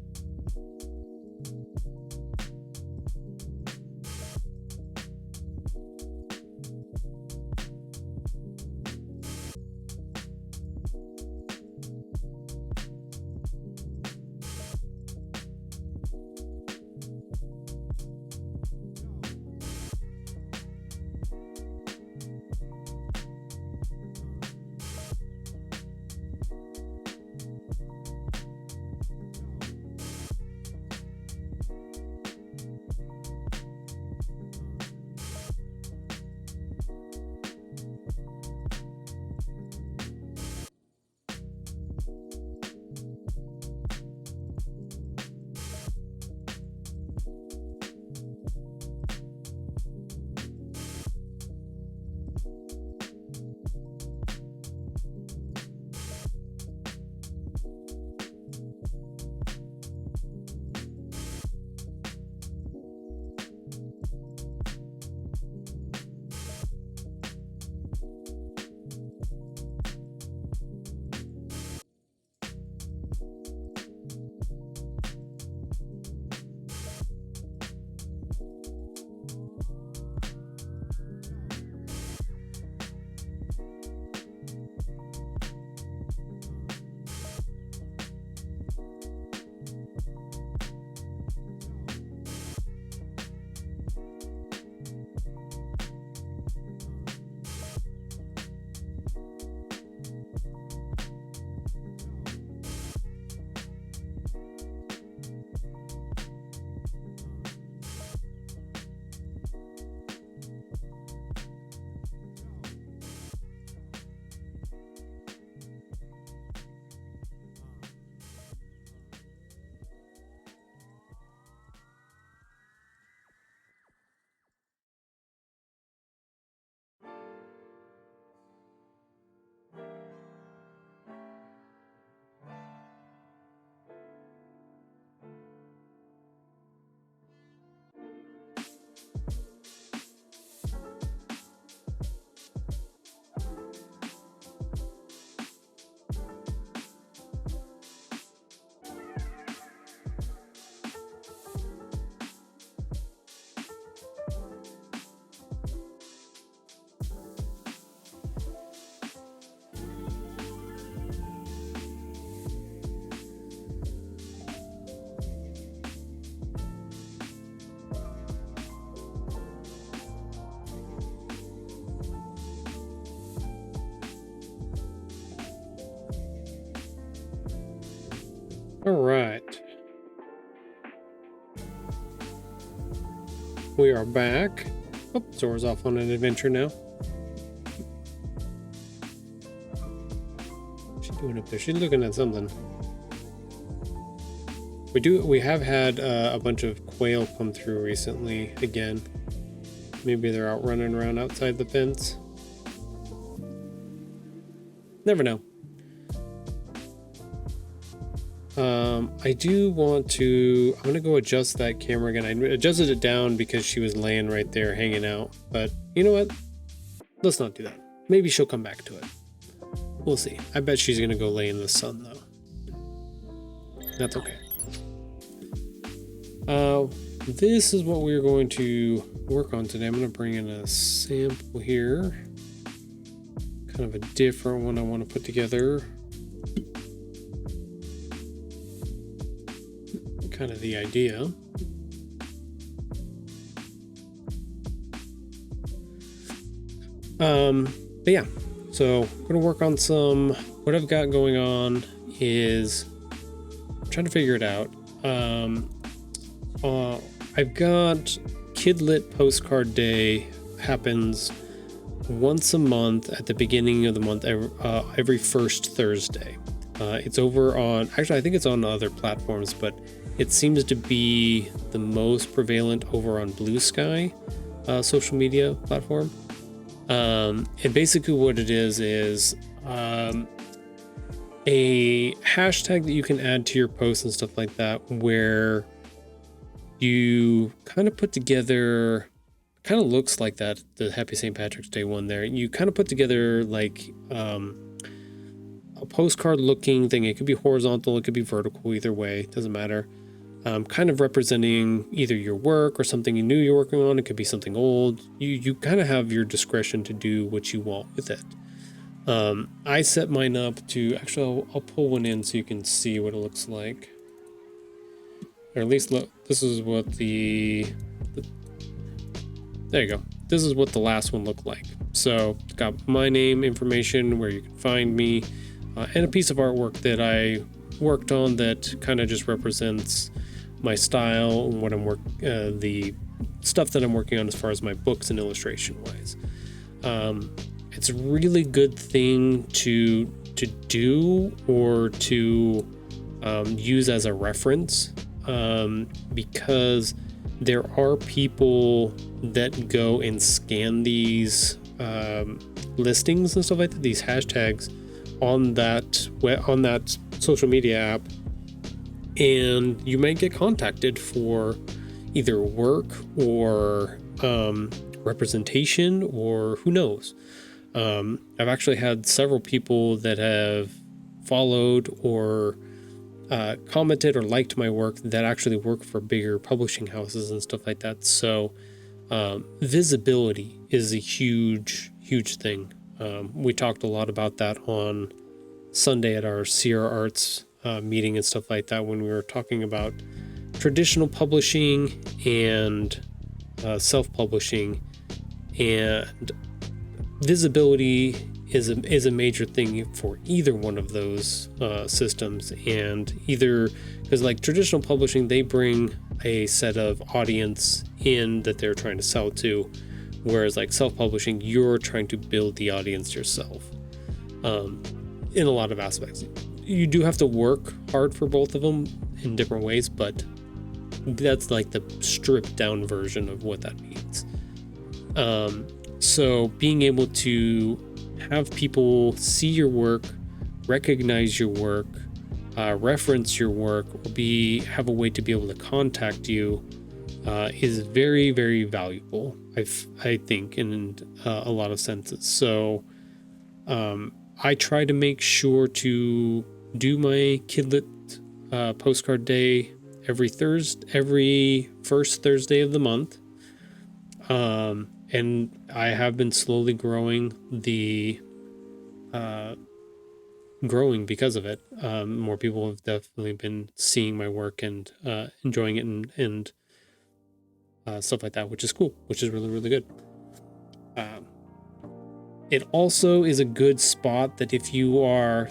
All right. We are back. Oh, Zora's off on an adventure now. What's she doing up there? She's looking at something. We have had a bunch of quail come through recently again. Maybe they're out running around outside the fence. Never know. I do want to... I'm going to go adjust that camera again. I adjusted it down because she was laying right there hanging out. But you know what? Let's not do that. Maybe she'll come back to it. We'll see. I bet she's going to go lay in the sun, though. That's okay. This is what we're going to work on today. I'm going to bring in a sample here. Kind of a different one I want to put together. Kind of the idea. But yeah, so I'm gonna work on some. What I've got going on is I'm trying to figure it out. I've got Kidlit Postcard Day happens once a month at the beginning of the month, every first Thursday. It's over on, actually I think it's on other platforms, but it seems to be the most prevalent over on Blue Sky social media platform. And basically what it is a hashtag that you can add to your posts and stuff like that, where you kind of put together, kind of looks like that, the Happy St. Patrick's Day one there. You kind of put together like a postcard looking thing. It could be horizontal, it could be vertical, either way, doesn't matter. Kind of representing either your work or something you knew you're working on. It could be something old. You kind of have your discretion to do what you want with it. I set mine up to, actually I'll pull one in so you can see what it looks like. Or at least look, this is what there you go. This is what the last one looked like. So it's got my name, information, where you can find me, and a piece of artwork that I worked on that kind of just represents my style and what the stuff that I'm working on as far as my books and illustration wise. It's a really good thing to do or to use as a reference, because there are people that go and scan these listings and stuff like that, these hashtags on that social media app, and you might get contacted for either work or representation, or who knows. I've actually had several people that have followed or commented or liked my work that actually work for bigger publishing houses and stuff like that. So visibility is a huge thing. We talked a lot about that on Sunday at our Sierra Arts meeting and stuff like that, when we were talking about traditional publishing and self-publishing, and visibility is a major thing for either one of those systems. And either, because like traditional publishing, they bring a set of audience in that they're trying to sell to, whereas like self-publishing, you're trying to build the audience yourself. In a lot of aspects, you do have to work hard for both of them in different ways, but that's like the stripped down version of what that means. So being able to have people see your work, recognize your work, reference your work, or have a way to be able to contact you is very valuable, I think, in a lot of senses. So I try to make sure to do my Kidlit postcard day every first Thursday of the month. And I have been slowly growing because of it. More people have definitely been seeing my work and enjoying it and stuff like that, which is cool, which is really good. It also is a good spot that if you are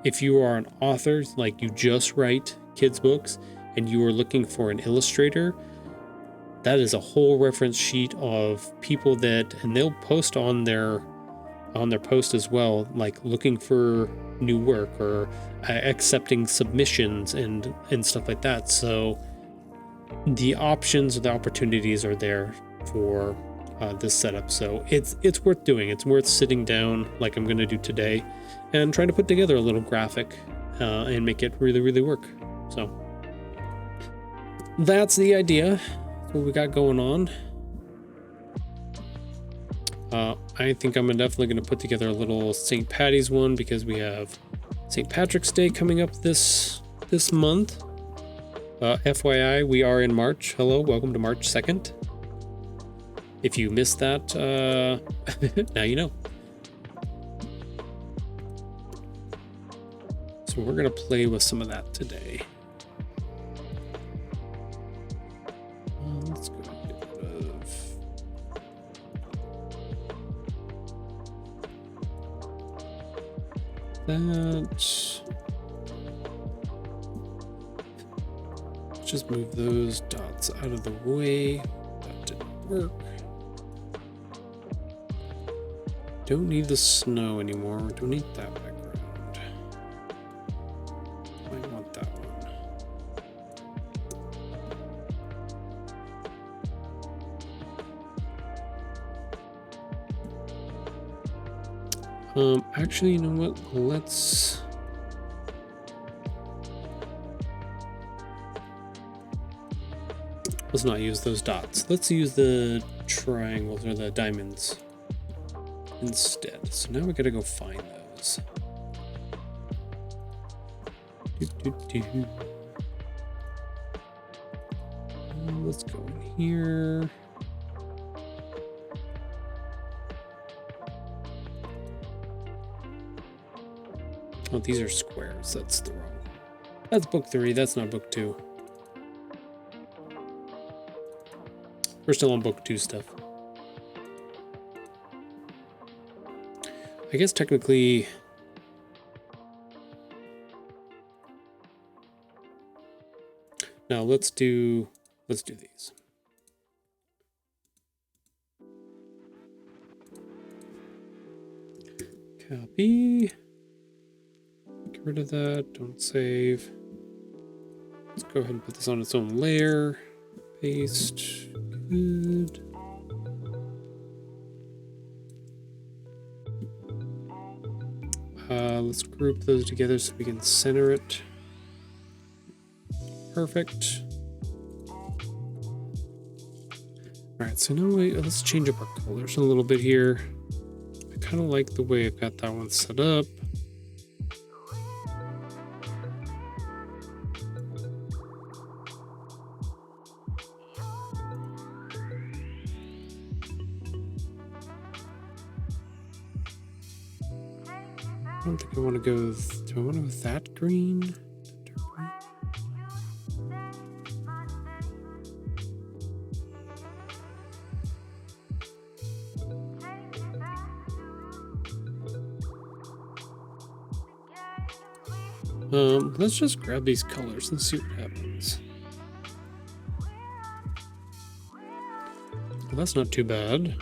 if you are an author, like you just write kids books and you are looking for an illustrator, that is a whole reference sheet of people that, and they'll post on their post as well, like looking for new work or accepting submissions and stuff like that. So the options, the opportunities are there for this setup. So it's worth doing. It's worth sitting down like I'm going to do today and trying to put together a little graphic and make it really, really work. So that's the idea. That's what we got going on. I think I'm definitely going to put together a little St. Patty's one because we have St. Patrick's Day coming up this month. FYI, we are in March. Hello, welcome to March 2nd. If you missed that, now you know. So we're going to play with some of that today. Let's go get rid of... that. Let's just move those dots out of the way. That didn't work. Don't need the snow anymore. Don't need that background. I want that one. Actually, you know what? Let's not use those dots. Let's use the triangles or the diamonds instead. So now we gotta go find those. Let's go in here. Oh, these are squares. That's the wrong. That's book 3. That's not book 2. We're still on book 2 stuff. I guess technically... no, let's do these. Copy. Get rid of that. Don't save. Let's go ahead and put this on its own layer. Paste. Good. Let's group those together so we can center it. Perfect. Alright, so now let's change up our colors a little bit here. I kind of like the way I've got that one set up. I don't think I want to go with, do I want to go with that green? Let's just grab these colors and see what happens. Well, that's not too bad.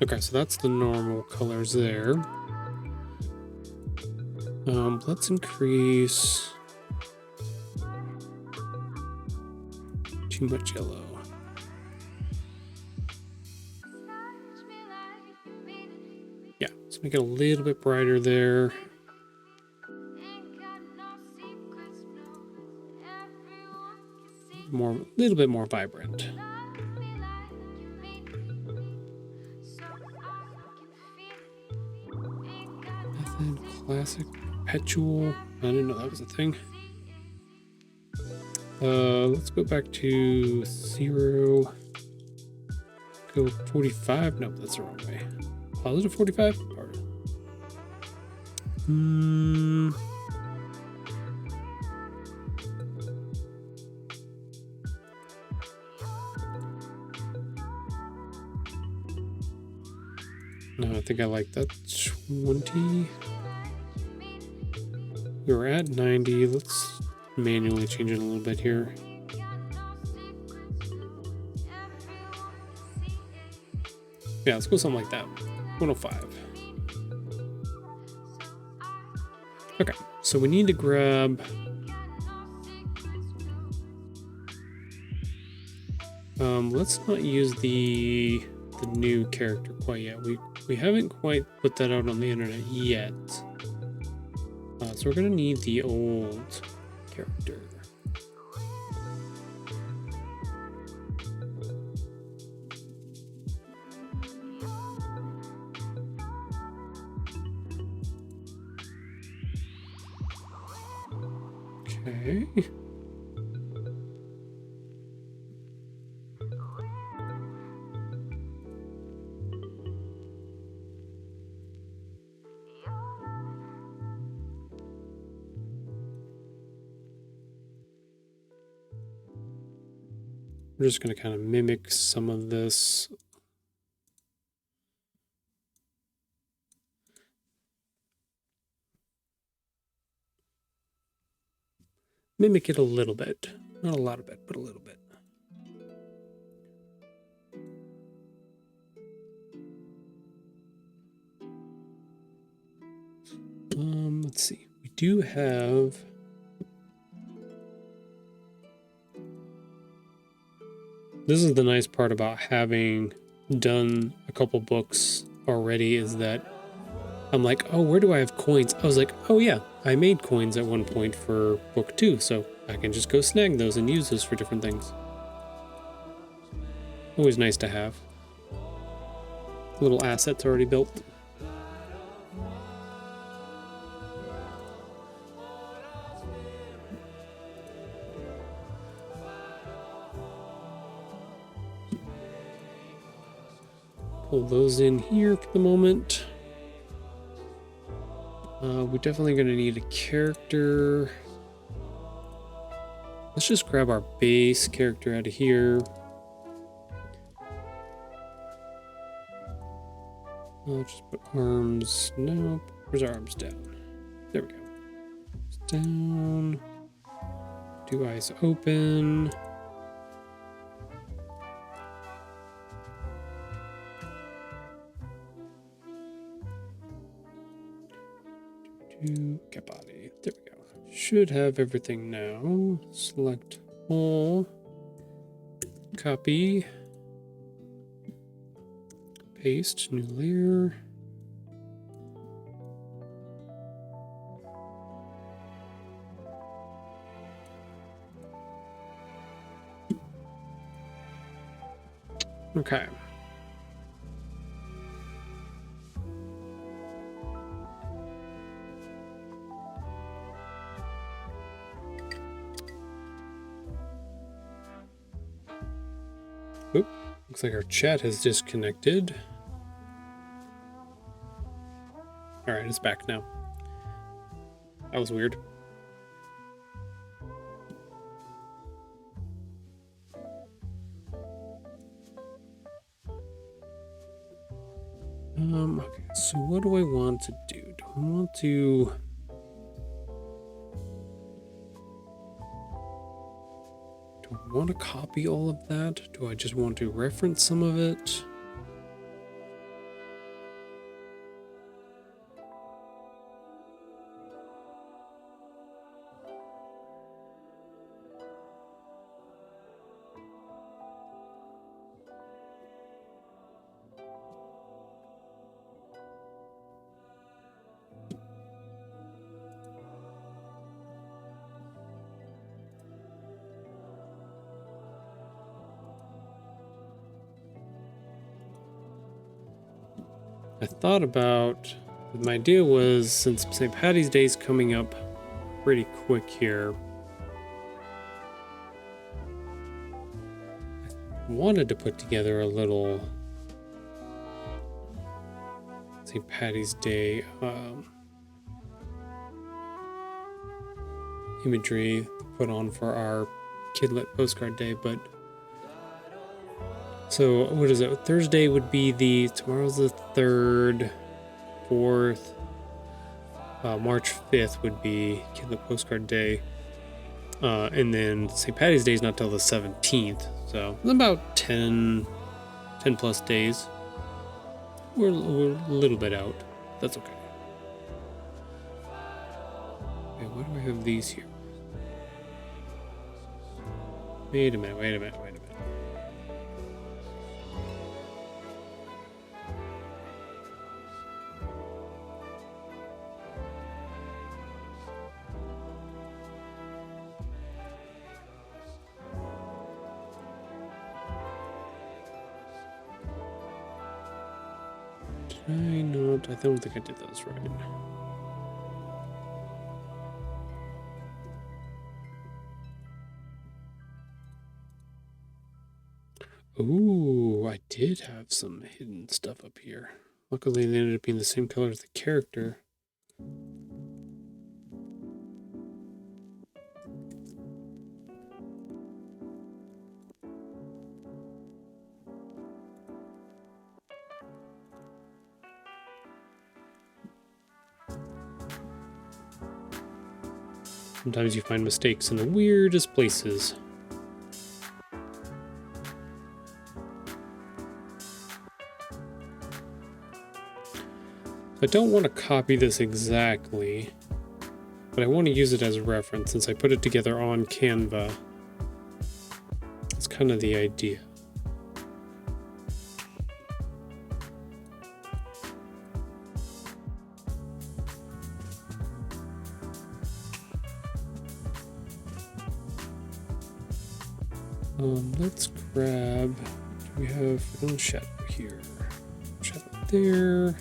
Okay, so that's the normal colors there. Let's increase too much yellow. Yeah, let's make it a little bit brighter there. A little bit more vibrant. Method, classic, perpetual. I didn't know that was a thing. Let's go back to 0. Go 45. Nope, that's the wrong way. Positive 45? No, I think I like that 20. We were at 90. Let's manually change it a little bit here. Yeah, let's go something like that. 105. Okay, so we need to grab... let's not use the new character quite yet. We haven't quite put that out on the internet yet. So we're gonna need the old character. Okay. We're just going to kind of mimic some of this. Mimic it a little bit. Not a lot of it, but a little bit. Let's see. We do have... This is the nice part about having done a couple books already, is that I'm like, oh, where do I have coins? I was like, oh yeah, I made coins at one point for book 2, so I can just go snag those and use those for different things. Always nice to have. Little assets already built. Pull those in here for the moment. We're definitely going to need a character. Let's just grab our base character out of here. I'll just put arms. Nope. Where's our arms down? There we go. It's down. 2 eyes open. Get body. There we go. Should have everything now. Select all. Copy. Paste. New layer. Okay. Oop, looks like our chat has disconnected. All right, it's back now. That was weird. Okay, so what do I want to do? Do I want to... Do I want to copy all of that? Do I just want to reference some of it? I thought about, my idea was, since St. Patty's Day is coming up pretty quick here, I wanted to put together a little St. Patty's Day imagery to put on for our Kidlit postcard day, but So what is it? Thursday would be tomorrow's the 3rd, 4th. March 5th would be the postcard day. And then St. Patty's Day is not till the 17th. So about 10 plus days. We're a little bit out. That's okay. Okay, why do I have these here? Wait a minute. Did I not? I don't think I did those right. Ooh, I did have some hidden stuff up here. Luckily, they ended up being the same color as the character. Sometimes you find mistakes in the weirdest places. I don't want to copy this exactly, but I want to use it as a reference since I put it together on Canva. That's kind of the idea. Let's grab, we have one shadow here, shadow there.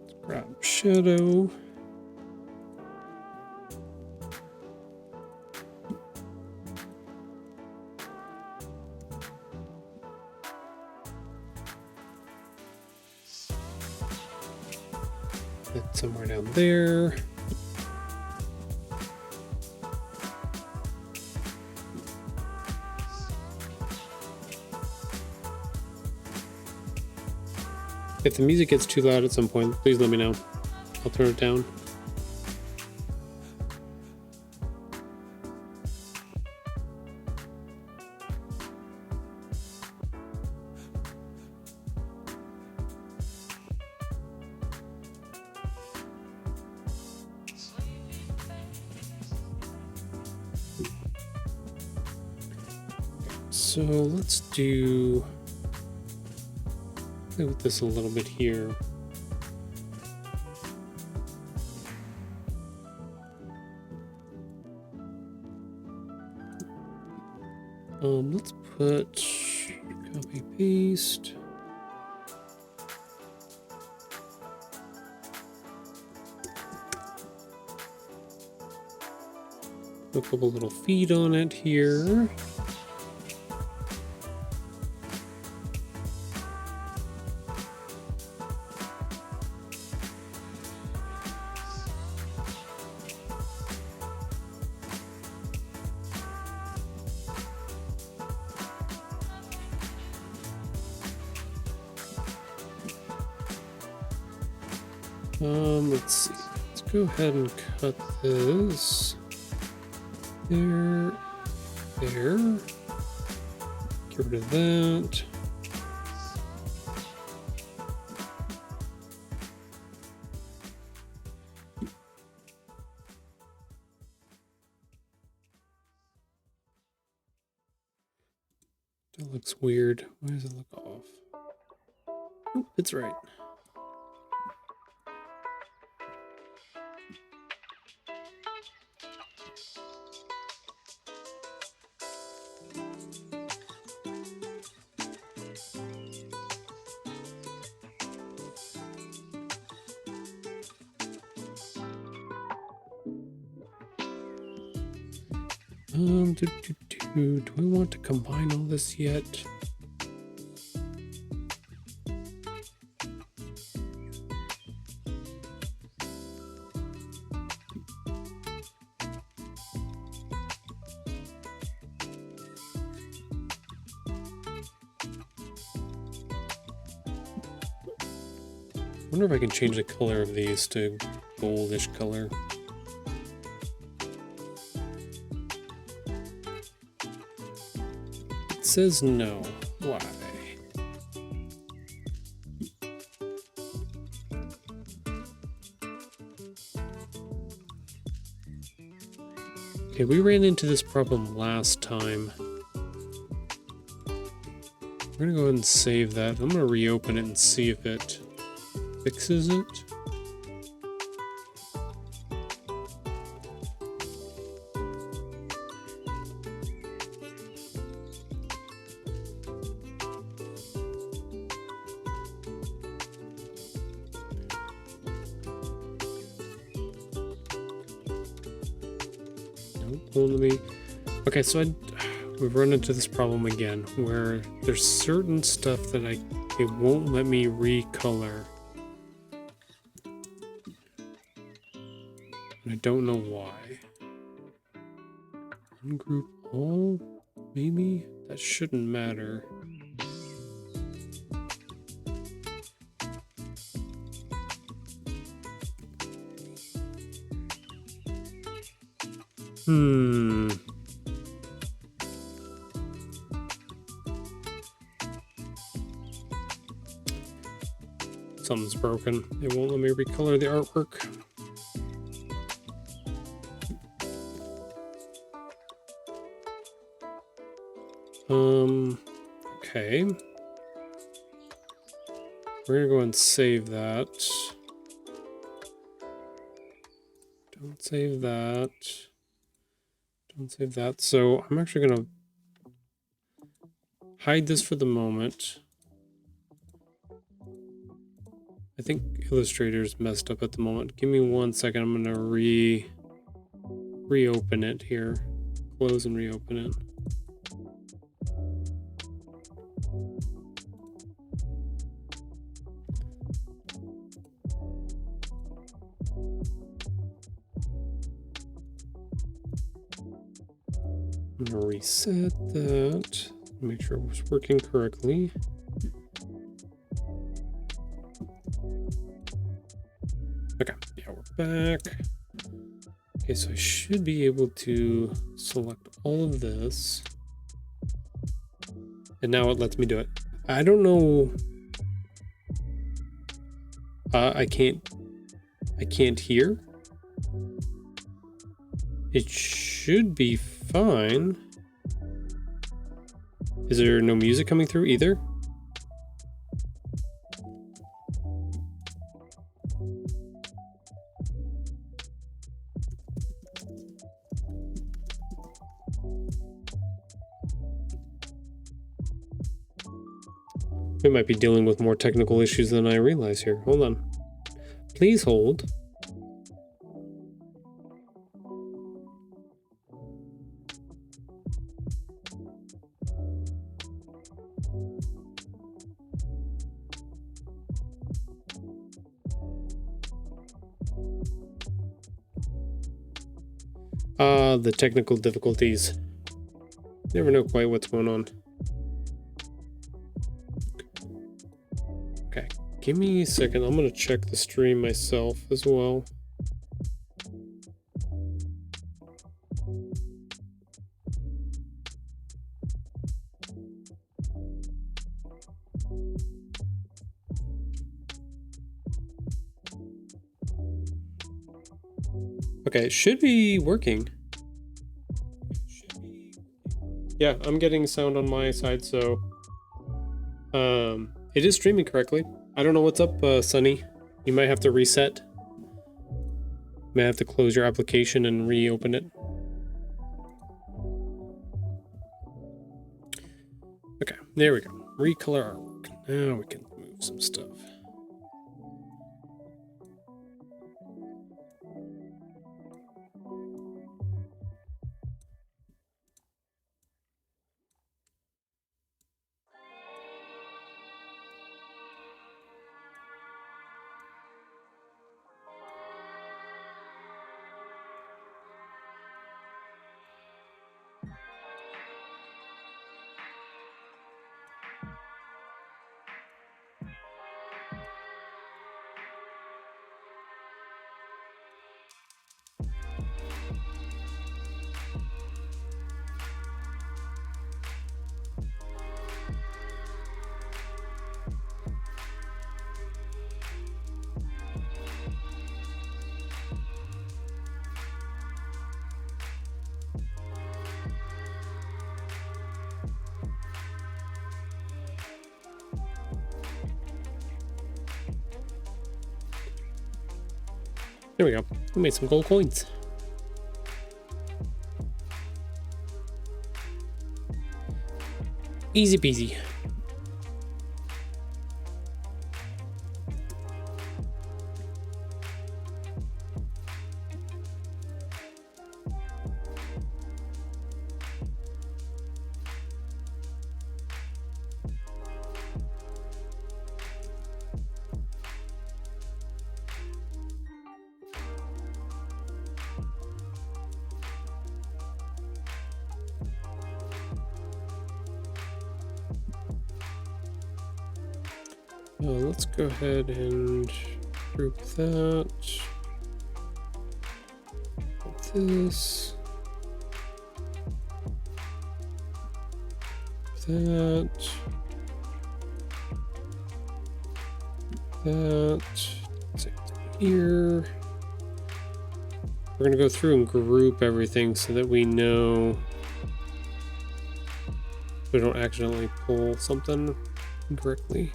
Let's grab shadow. That's somewhere down there. If the music gets too loud at some point, please let me know. I'll turn it down. So let's do, play with this a little bit here. Let's put copy paste. Put a couple little feet on it here. Let's see. Let's go ahead and cut this. There. Get rid of that. That looks weird. Why does it look off? Oh, it's right. Do I want to combine all this yet? wonder if I can change the color of these to goldish color. It says no. Why? Okay, we ran into this problem last time. We're gonna go ahead and save that. I'm gonna reopen it and see if it fixes it. Let me. Okay, so we've run into this problem again where there's certain stuff that it won't let me recolor. And I don't know why. Ungroup all? Maybe? That shouldn't matter. Something's broken. It won't let me recolor the artwork. Okay. We're gonna go and save that. Don't save that. Don't save that. So I'm actually gonna hide this for the moment. I think Illustrator's messed up at the moment. Give me 1 second. I'm gonna reopen it here. Close and reopen it. I'm gonna reset that. Make sure it was working correctly. Okay, yeah, we're back. Okay, so I should be able to select all of this. And now it lets me do it. I don't know. I can't hear. It should be fine. Is there no music coming through either? We might be dealing with more technical issues than I realize here. Hold on. Please hold. The technical difficulties. Never know quite what's going on. Okay, give me a second. I'm gonna check the stream myself as well. Okay, it should be working. Yeah, I'm getting sound on my side, so it is streaming correctly. I don't know what's up, Sunny. You might have to reset. May have to close your application and reopen it. Okay, there we go. Recolor artwork. Now we can move some stuff. There we go. We made some gold coins. Easy peasy. Let's go ahead and group that. This. That. That. Same thing here. We're going to go through and group everything so that we know we don't accidentally pull something incorrectly.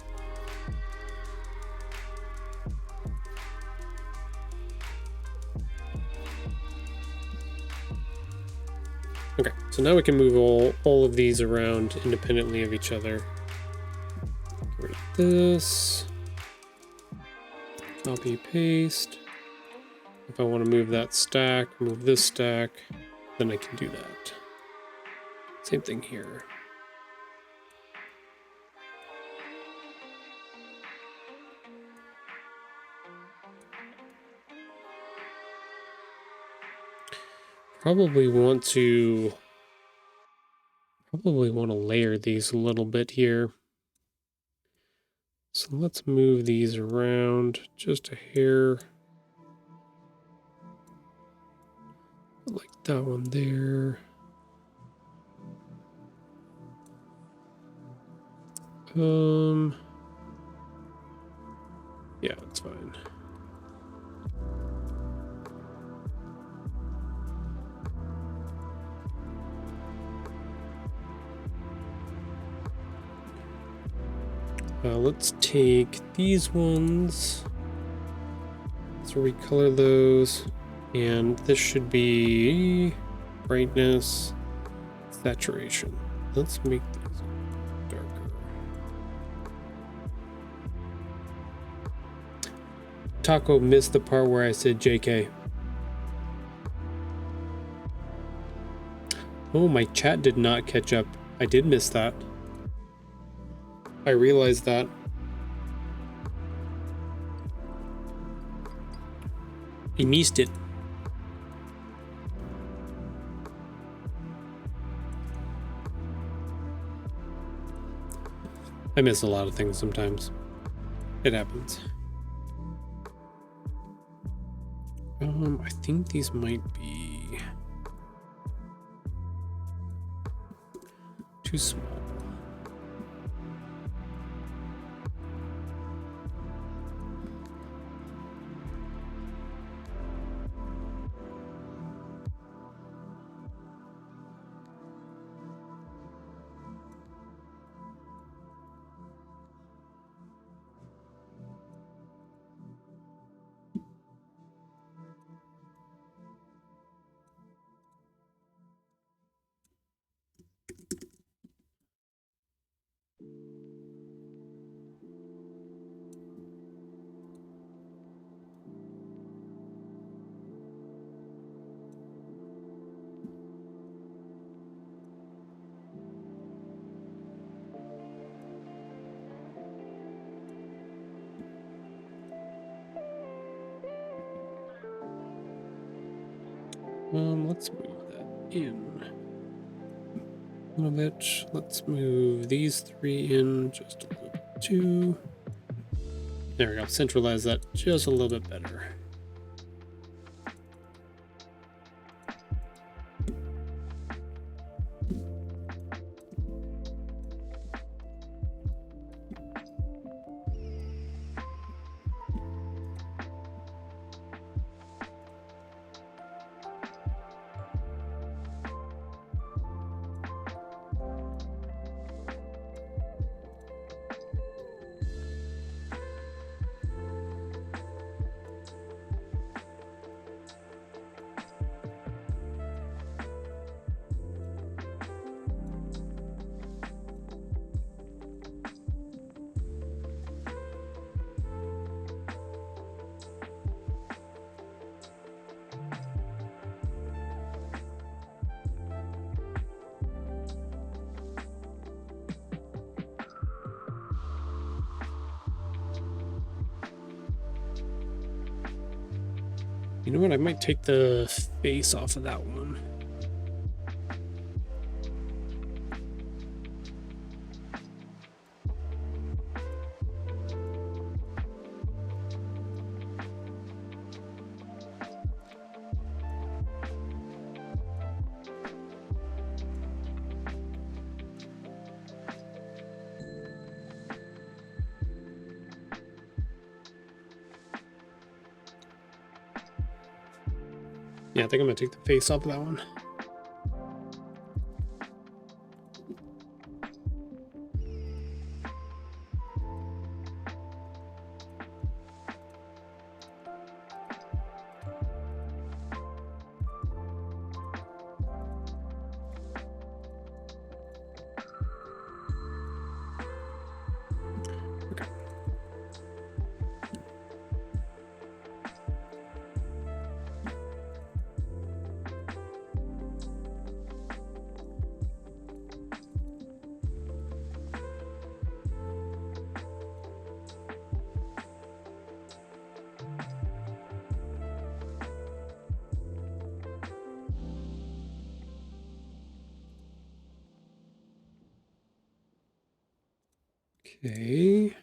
Okay, so now we can move all of these around independently of each other. Get rid of this. Copy, paste. If I want to move that stack, move this stack, then I can do that. Same thing here. Probably want to layer these a little bit here. So let's move these around just a hair. Like that one there. Yeah, it's fine. Let's take these ones. Let's recolor those. And this should be brightness, saturation. Let's make these darker. Taco missed the part where I said JK. Oh, my chat did not catch up. I did miss that. I realized that. I missed it. I miss a lot of things sometimes. It happens. I think these might be too small. Let's move that in a little bit. Let's move these three in just a little bit too. There we go. Centralize that just a little bit better. You know what? I might take the face off of that one. Yeah, I think I'm gonna take the face off of that one. Okay. Okay.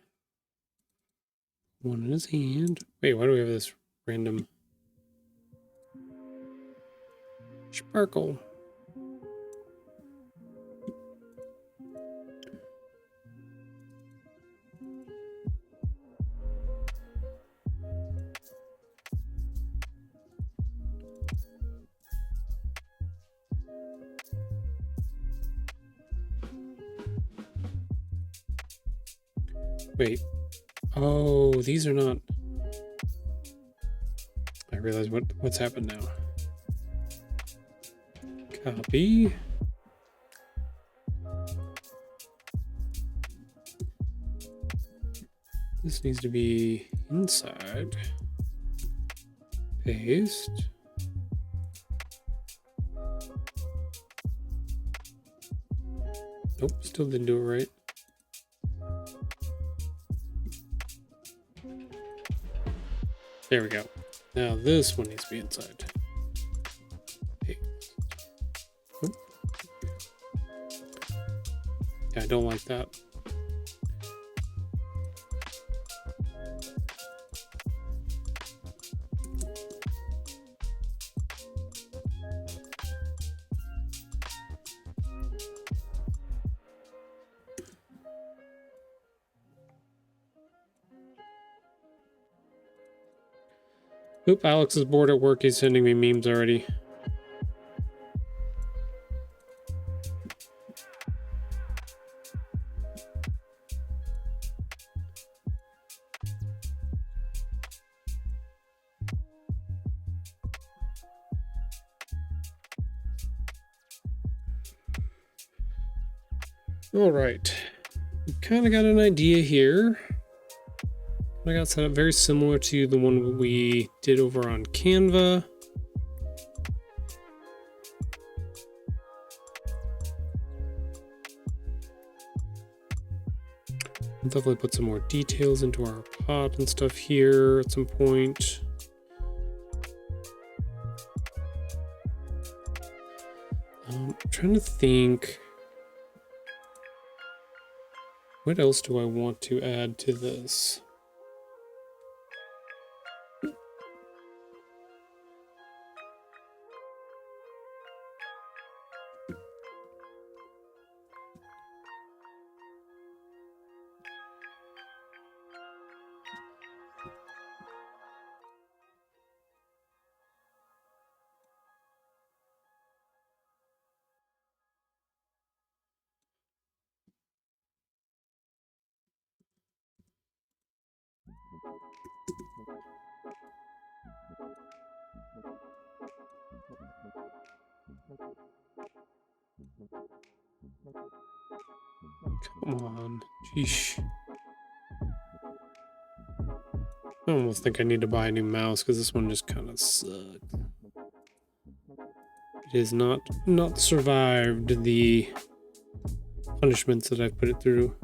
One in his hand. Wait, why do we have this random sparkle? Wait. Oh, these are not. I realize what's happened now. Copy. This needs to be inside. Paste. Nope, still didn't do it right. There we go. Now this one needs to be inside. Paste. Oop. Yeah, I don't like that. Oop, Alex is bored at work. He's sending me memes already. All right. We've kind of got an idea here. I got set up very similar to the one we did over on Canva. I'll definitely put some more details into our pot and stuff here at some point. I'm trying to think. What else do I want to add to this? Come on. Sheesh. I almost think I need to buy a new mouse because this one just kind of sucked. It has not survived the punishments that I've put it through.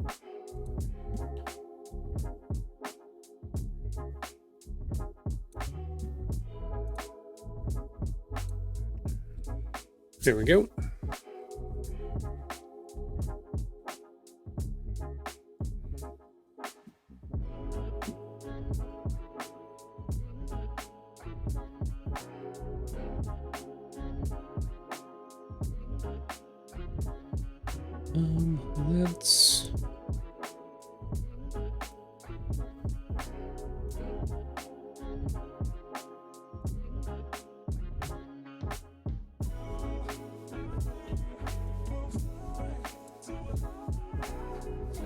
There we go. Let's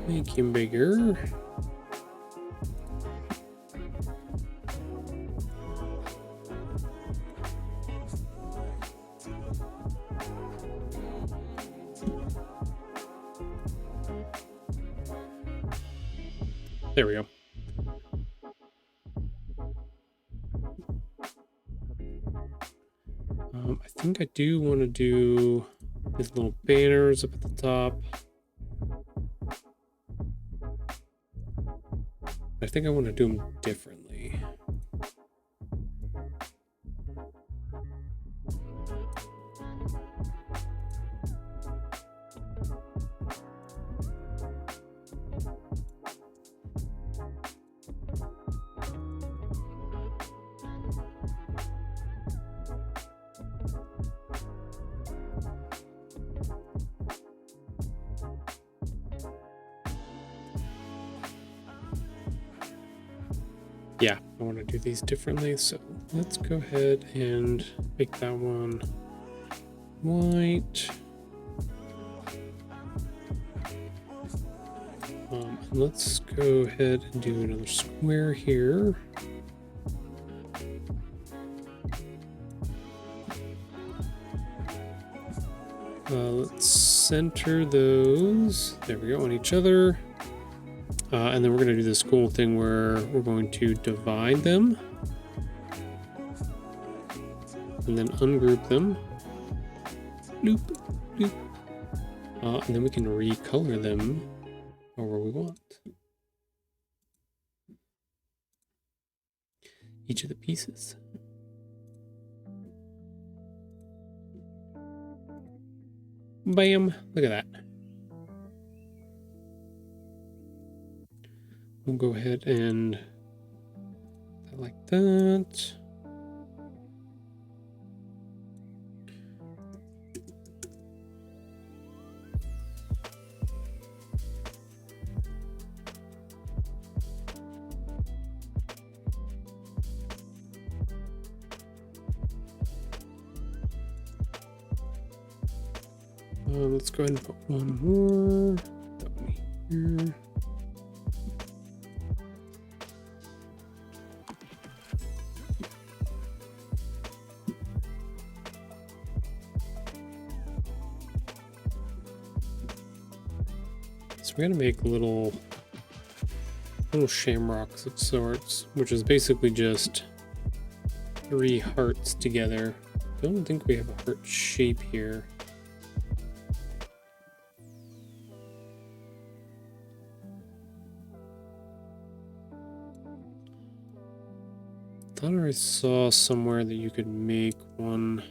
make him bigger. There we go. I think I do want to do these little banners up at the top. I think I want to do them differently. Yeah, I want to do these differently, so let's go ahead and make that one white. Let's go ahead and do another square here. Let's center those. There we go, on each other. And then we're going to do this cool thing where we're going to divide them and then ungroup them. Bloop, bloop. And then we can recolor them however we want. Each of the pieces. Bam! Look at that. We'll go ahead and like that. Let's go ahead and put one more. That one here. So we're gonna make little shamrocks of sorts, which is basically just 3 hearts together. I don't think we have a heart shape here. I thought I saw somewhere that you could make one.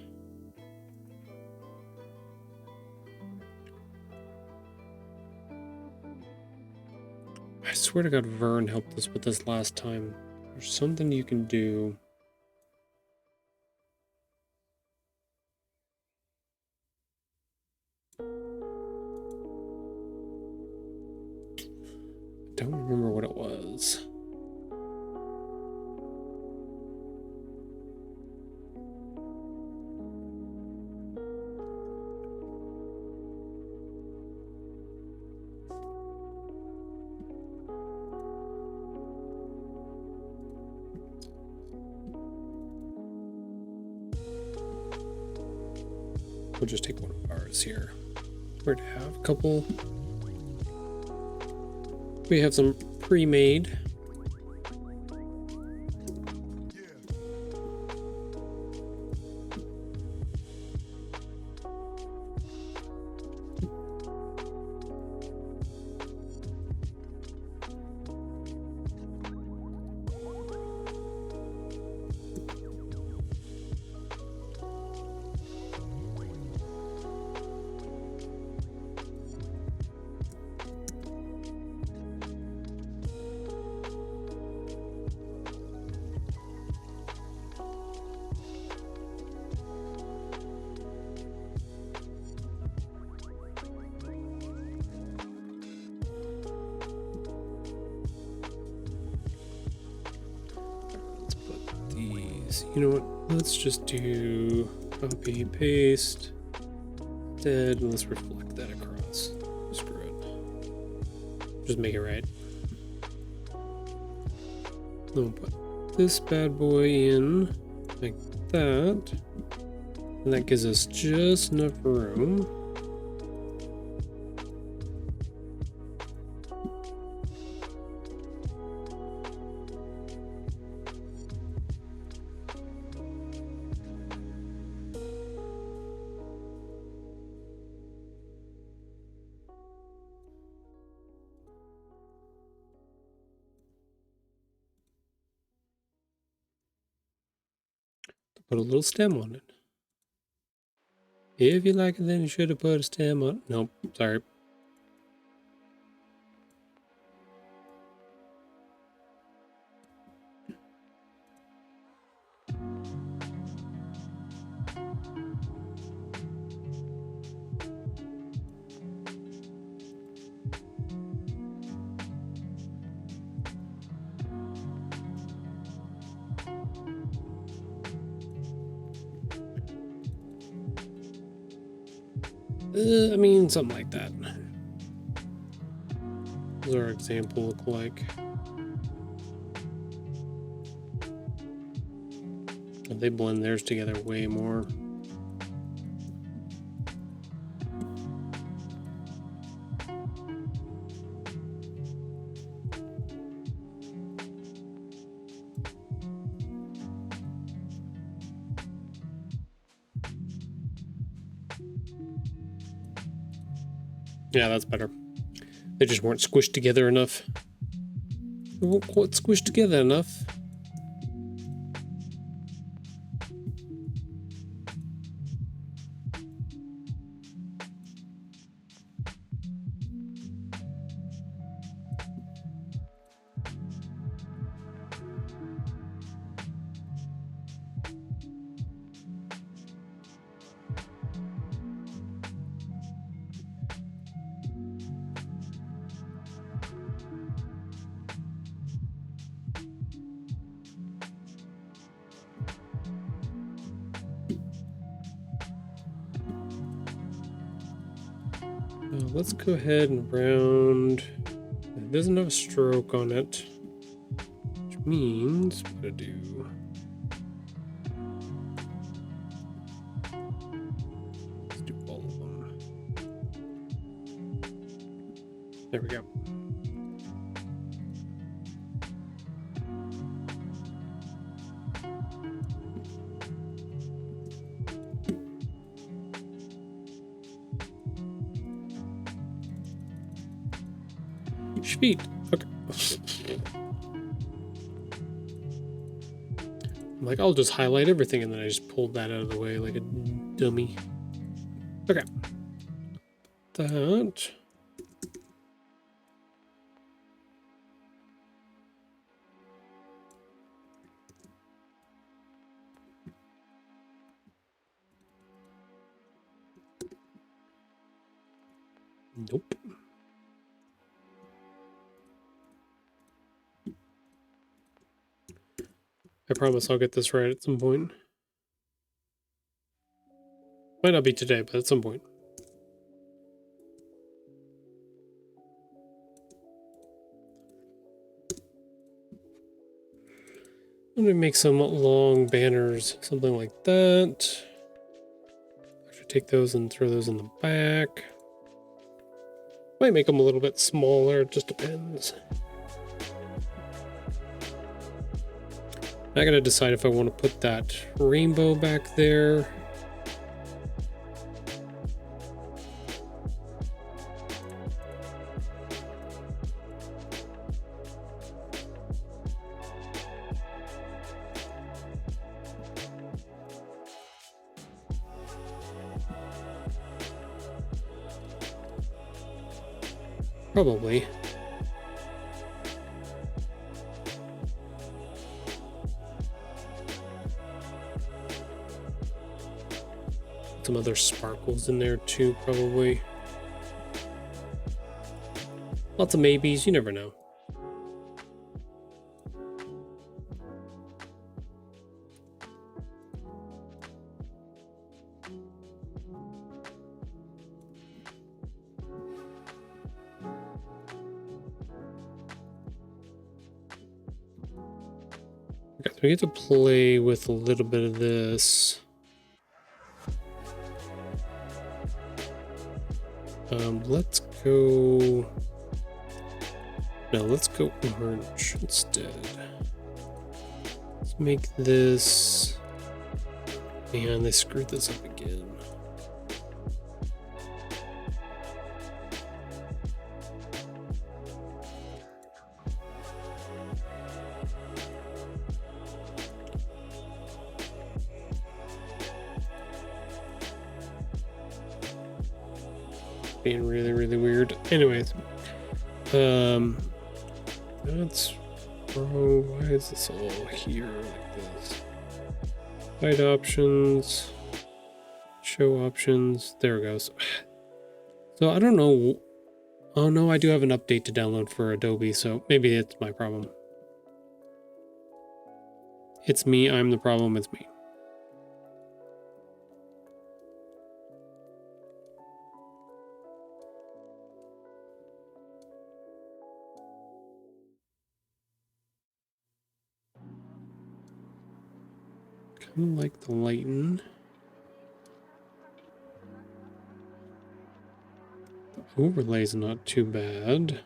I swear to God, Vern helped us with this last time. There's something you can do. I don't remember what it was. We'll just take one of ours here. We're to have a couple. We have some pre-made. So you know what? Let's just do copy, paste, dead, and let's reflect that across. Screw it. Just make it right. Then we'll put this bad boy in like that. And that gives us just enough room. Put a little stem on it. If you like it, then you should have put a stem on it. Nope, sorry. I mean, something like that. What does our example look like? They blend theirs together way more. Yeah, that's better. They just weren't squished together enough. They weren't quite squished together enough. Let's go ahead and round. It doesn't have a stroke on it, which means what to do. Let's do all of them. There we go. Sweet. Okay. I'm like, I'll just highlight everything, and then I just pulled that out of the way like a dummy. Okay. That. Nope. I promise I'll get this right at some point. Might not be today, but at some point. I'm gonna make some long banners, something like that. Actually, take those and throw those in the back. Might make them a little bit smaller, it just depends. I gotta decide if I want to put that rainbow back there. Probably. Some other sparkles in there too, probably. Lots of maybes, you never know. I get to play with a little bit of this. Let's go. No, let's go orange instead. Let's make this. Man, they screwed this up again. Being really, really weird. Anyways, that's wrong. Why is this all here like this? Hide options, show options. There it goes. So I don't know. Oh no, I do have an update to download for Adobe, so maybe it's my problem. It's me. I'm the problem. It's me. Kind of like the lighten. The overlay's not too bad.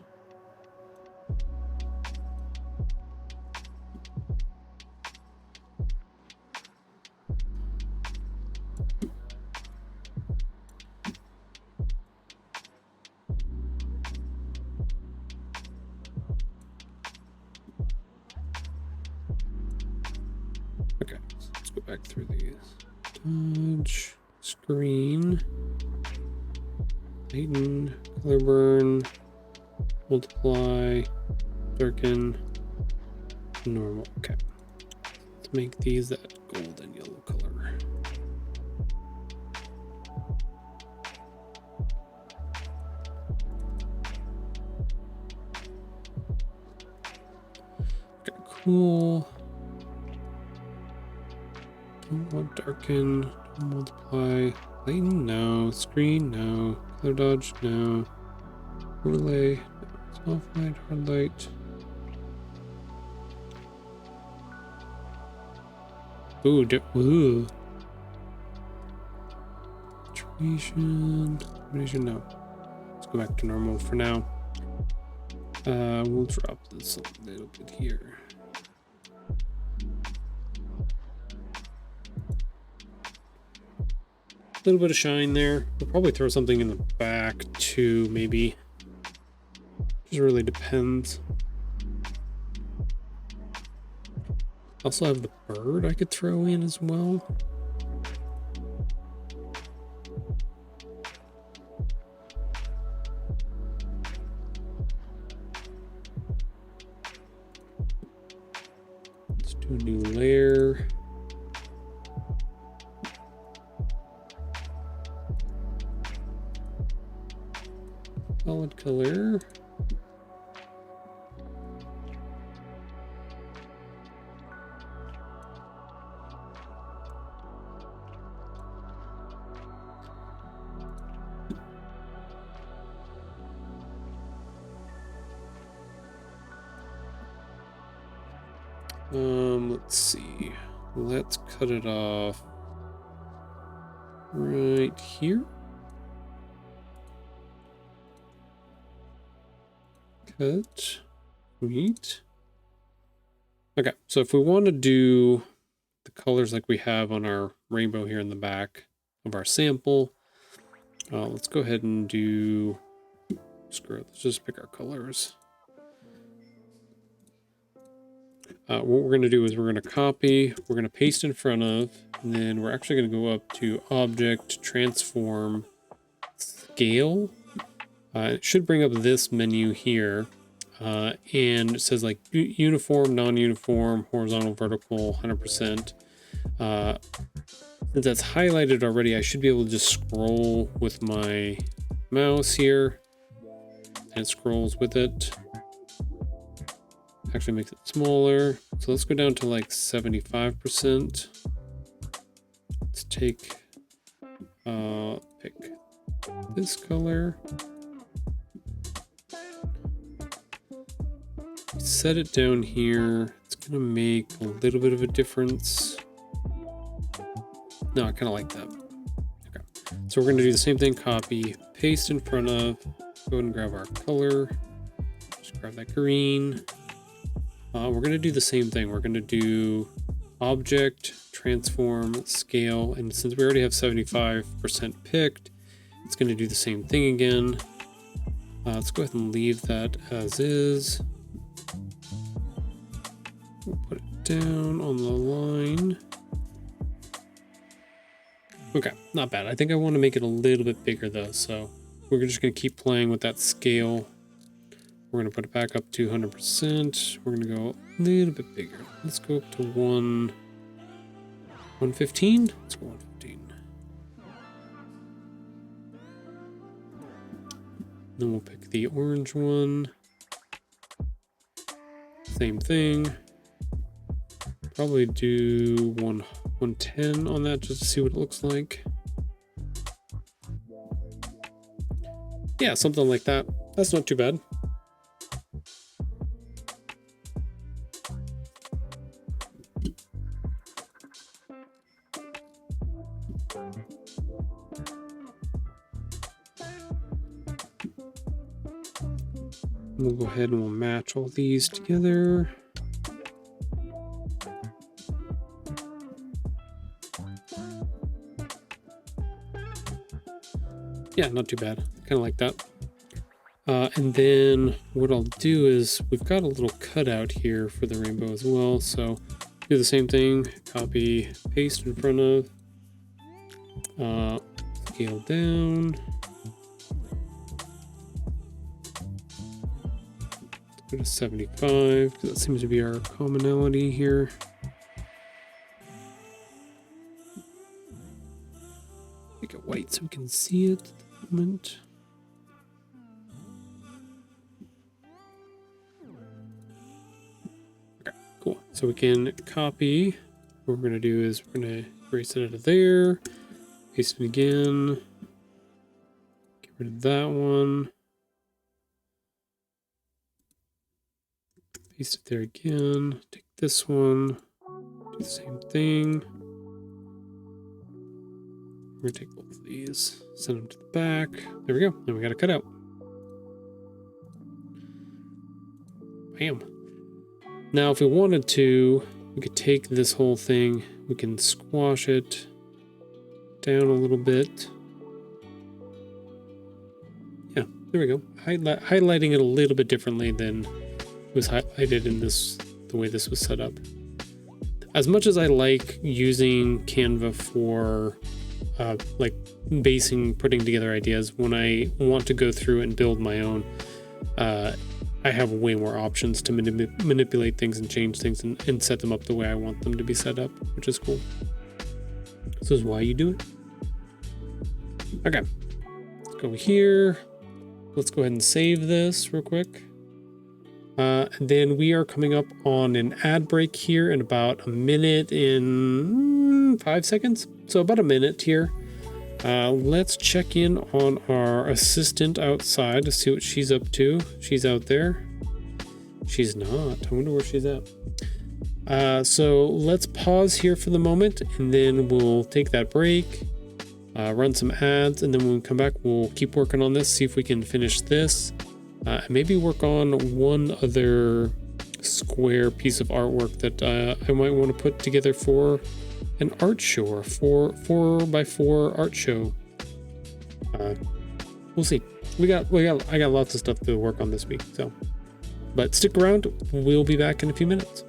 Okay, so let's go back through these. Dodge, screen, lighten, color burn, multiply, darken, normal. Okay, let's make these that gold and yellow color. Okay, cool. Don't want darken, don't multiply, lighten, no, screen, no, color dodge, no, overlay, soft light, hard light. Ooh, ooh. Illumination, no. Let's go back to normal for now. We'll drop this a little bit here. A little bit of shine there. We'll probably throw something in the back too, maybe. Just really depends. Also have the bird I could throw in as well. Let's do a new layer. Solid color. Let's see. Let's cut it off right here. Cut. Sweet. Okay, so if we want to do the colors like we have on our rainbow here in the back of our sample, let's go ahead and do, screw it, let's just pick our colors. What we're going to do is we're going to copy, we're going to paste in front of, and then we're actually going to go up to Object, Transform, Scale. It should bring up this menu here, and it says like uniform, non-uniform, horizontal, vertical, 100%. Since that's highlighted already, I should be able to just scroll with my mouse here, and it scrolls with it. Actually makes it smaller. So let's go down to like 75%. Let's take, pick this color. Set it down here. It's gonna make a little bit of a difference. No, I kind of like that. Okay, so we're gonna do the same thing. Copy, paste in front of. Go ahead and grab our color. Just grab that green. We're gonna do the same thing. We're gonna do object, transform, scale, and since we already have 75% picked, it's gonna do the same thing again. Let's go ahead and leave that as is. We'll put it down on the line. Okay, not bad. I think I want to make it a little bit bigger though, so we're just going to keep playing with that scale. We're going to put it back up to 100%. We're going to go a little bit bigger. Let's go up to 115. Let's go 115. Then we'll pick the orange one. Same thing. Probably do 110 on that just to see what it looks like. Yeah, something like that. That's not too bad. We'll go ahead and we'll match all these together. Yeah, not too bad. Kind of like that. And then what I'll do is we've got a little cutout here for the rainbow as well. So do the same thing, copy, paste in front of, scale down. Let's go to 75, because that seems to be our commonality here. Make it white so we can see it at the moment. Okay, cool. So we can copy. What we're going to do is we're going to erase it out of there, paste it again, get rid of that one, paste it there again, take this one, do the same thing. We're gonna take both of these, send them to the back. There we go. Then we got a cutout. Bam. Now, if we wanted to, we could take this whole thing, we can squash it down a little bit. Yeah, there we go. Highlighting it a little bit differently than it was highlighted in this, the way this was set up. As much as I like using Canva for like putting together ideas, when I want to go through and build my own, I have way more options to manipulate things and change things and set them up the way I want them to be set up, which is cool. This is why you do it. Okay, let's go here. Let's go ahead and save this real quick. And then we are coming up on an ad break here in about a minute in 5 seconds. So about a minute here. Let's check in on our assistant outside to see what she's up to. She's out there. She's not. I wonder where she's at. So let's pause here for the moment, and then we'll take that break, run some ads, and then when we come back, we'll keep working on this, see if we can finish this. Maybe work on one other square piece of artwork that I might want to put together for an art show, or 4x4 art show. We'll see. I got lots of stuff to work on this week. So, but stick around. We'll be back in a few minutes.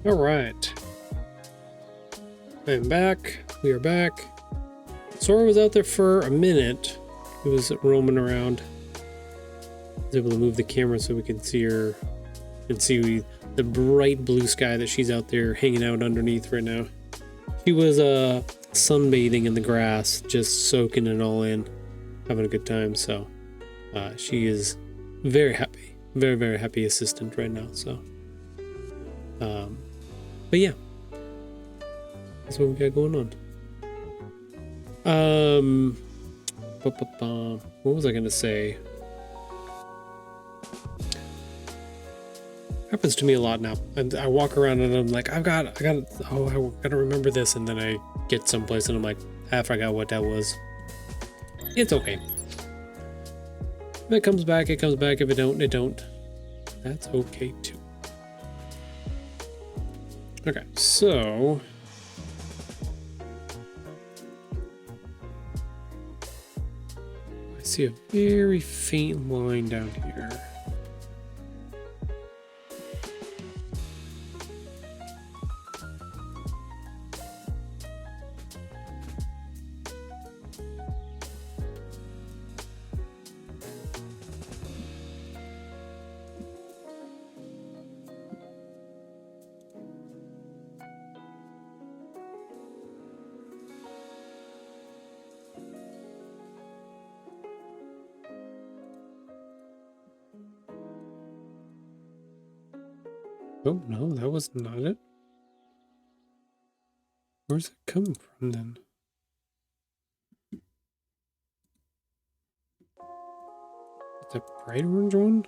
All right. I am back. We are back. Sora was out there for a minute. He was roaming around. I was able to move the camera so we could see her and see the bright blue sky that she's out there hanging out underneath right now. She was sunbathing in the grass, just soaking it all in, having a good time. So she is very happy, very, very happy assistant right now. So, but yeah, that's what we got going on. What was I gonna say? Happens to me a lot now. And I walk around and I'm like, I gotta remember this, and then I get someplace and I'm like, I forgot what that was. It's okay. If it comes back, it comes back. If it don't, it don't. That's okay too. Okay, so I see a very faint line down here. Oh, no, that was not it. Where's it coming from then? The bright orange one?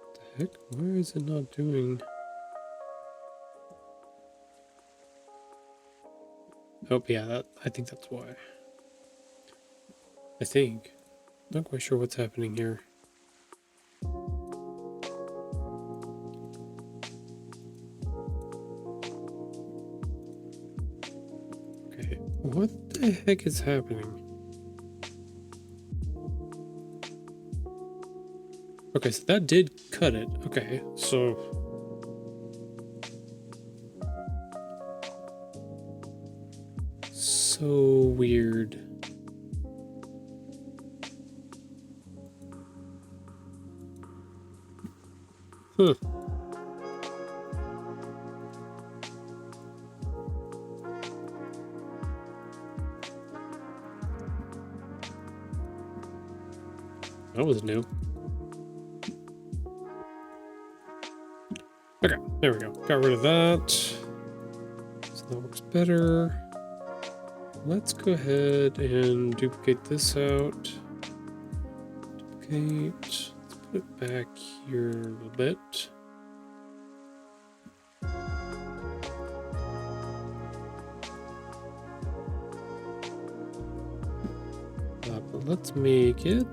What the heck? Why is it not doing? Oh, yeah, I think that's why. I think. Not quite sure what's happening here. what the heck is happening? Okay, so that did cut it. Okay, so... So weird. Huh. That was new. Okay, there we go. Got rid of that. So that works better. Let's go ahead and duplicate this out. Duplicate. Let's put it back here a little bit. But let's make it.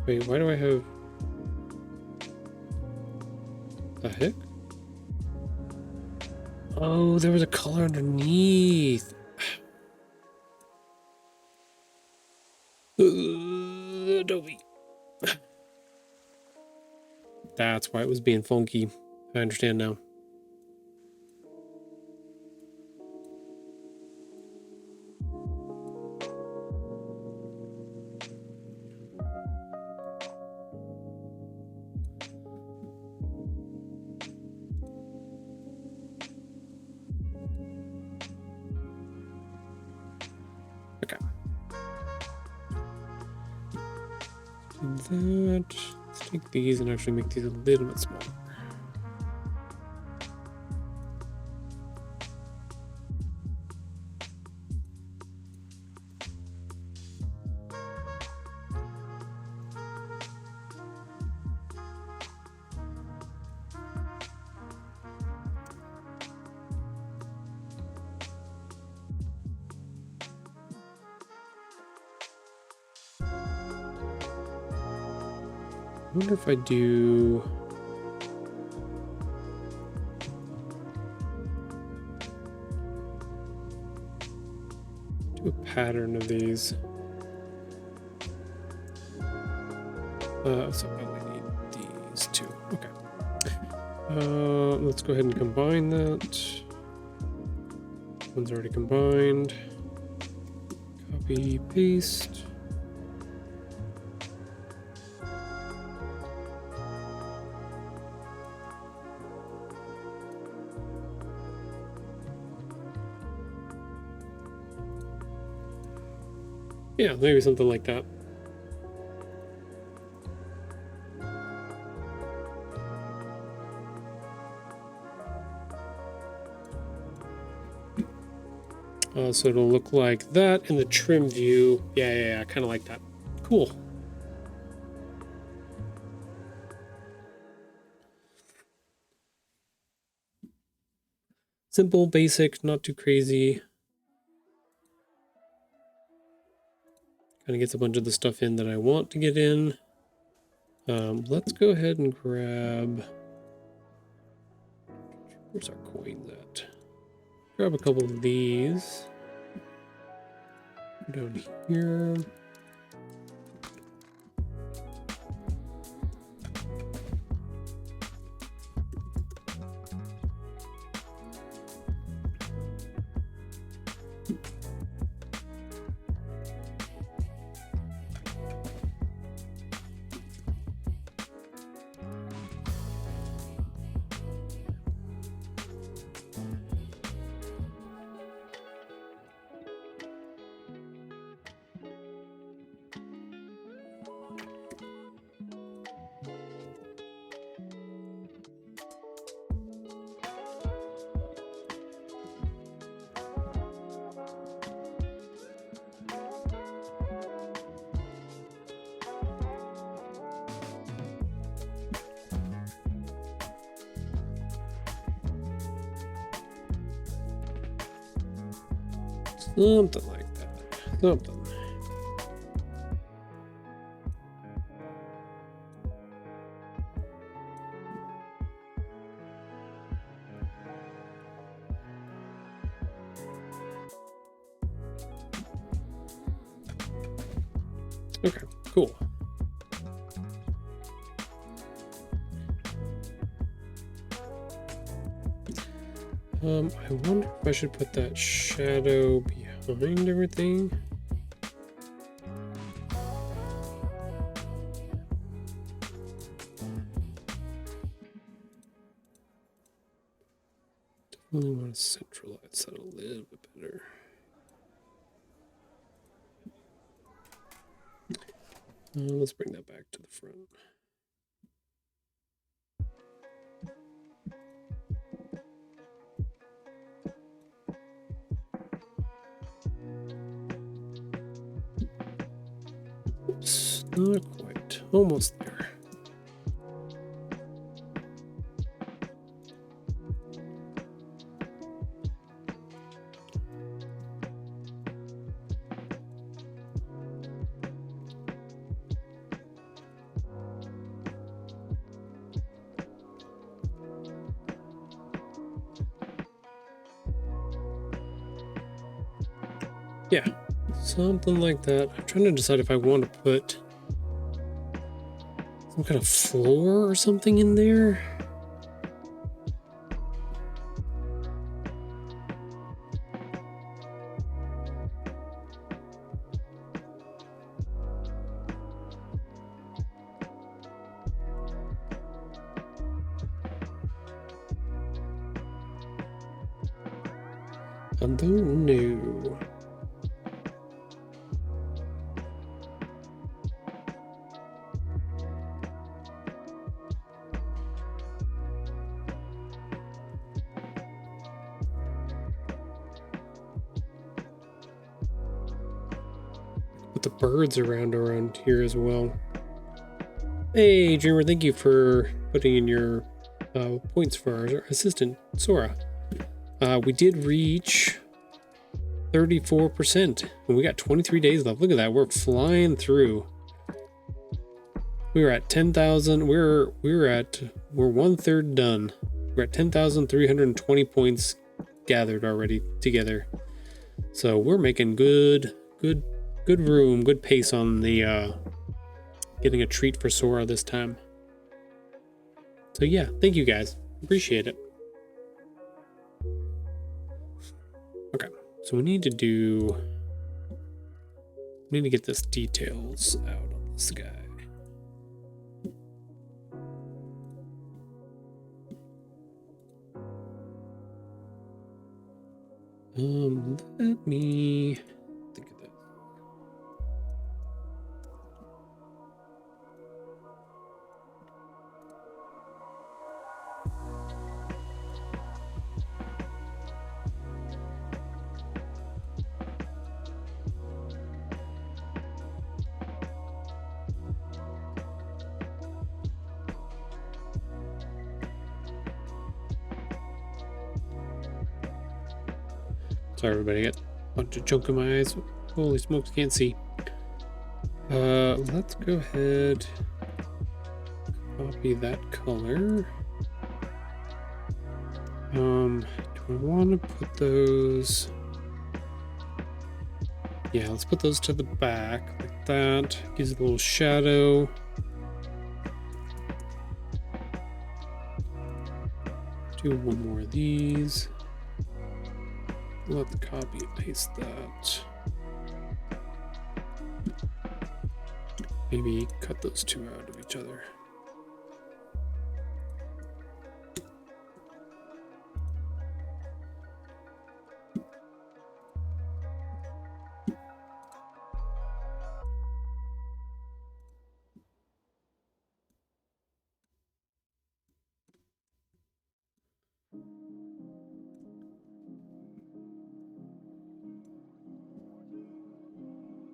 Wait, why do I have... The heck? Oh, there was a color underneath. Adobe. That's why it was being funky. I understand now. Okay. Do that. Let's take these and actually make these a little bit smaller. I wonder if I do... do a pattern of these. So I only need these two. Okay. Let's go ahead and combine that. One's already combined. Copy, paste. Yeah, maybe something like that. So it'll look like that in the trim view. Yeah, I kind of like that. Cool. Simple, basic, not too crazy. Kind of gets a bunch of the stuff in that I want to get in. Let's go ahead and grab... Where's our coins at? Grab a couple of these. Down here. Something like that. Something. Okay, cool. I wonder if I should put that shadow behind everything. Definitely want to centralize that a little bit better. Let's bring that back to the front. Oops, not quite. Almost there. Yeah, something like that. I'm trying to decide if I want to put some kind of floor or something in there. I don't know. Put the birds around here as well. Hey, Dreamer, thank you for putting in your points for our assistant, Sora. We did reach 34%, and we got 23 days left. Look at that, we're flying through. We were at 10,000. We're 1/3 done. We're at 10,320 points gathered already together. So we're making good room, good pace on the getting a treat for Sora this time. So yeah, thank you guys. Appreciate it. Okay, so we need to get this details out on this guy. Let me think of that. Sorry, everybody, I got a bunch of junk in my eyes. Holy smokes, can't see. Let's go ahead, copy that color. Do I want to put those? Yeah, let's put those to the back like that. Gives it a little shadow. Do one more of these. We'll have to copy and paste that. Maybe cut those two out of each other.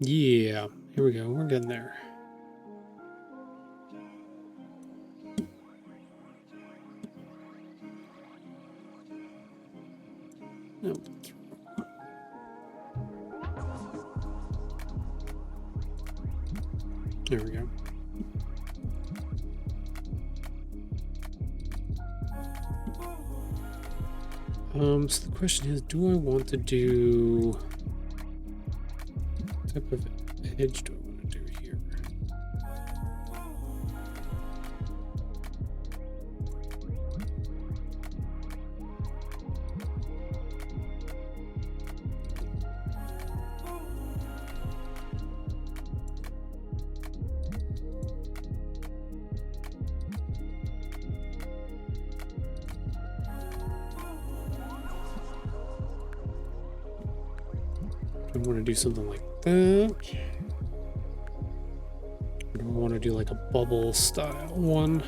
Yeah, here we go. We're getting there. Oh. There we go. So the question is, do I want to do what type of edge do I want to do here? I want to do something like that. I want to do like a bubble style one.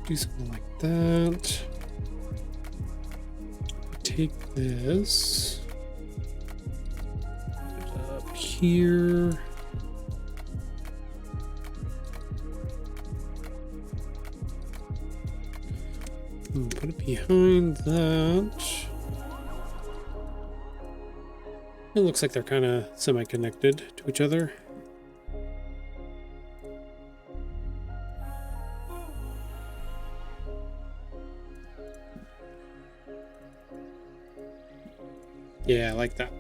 Do something like that. Take this. Put it up here. And put it behind that. It looks like they're kind of semi-connected to each other. Yeah, I like that.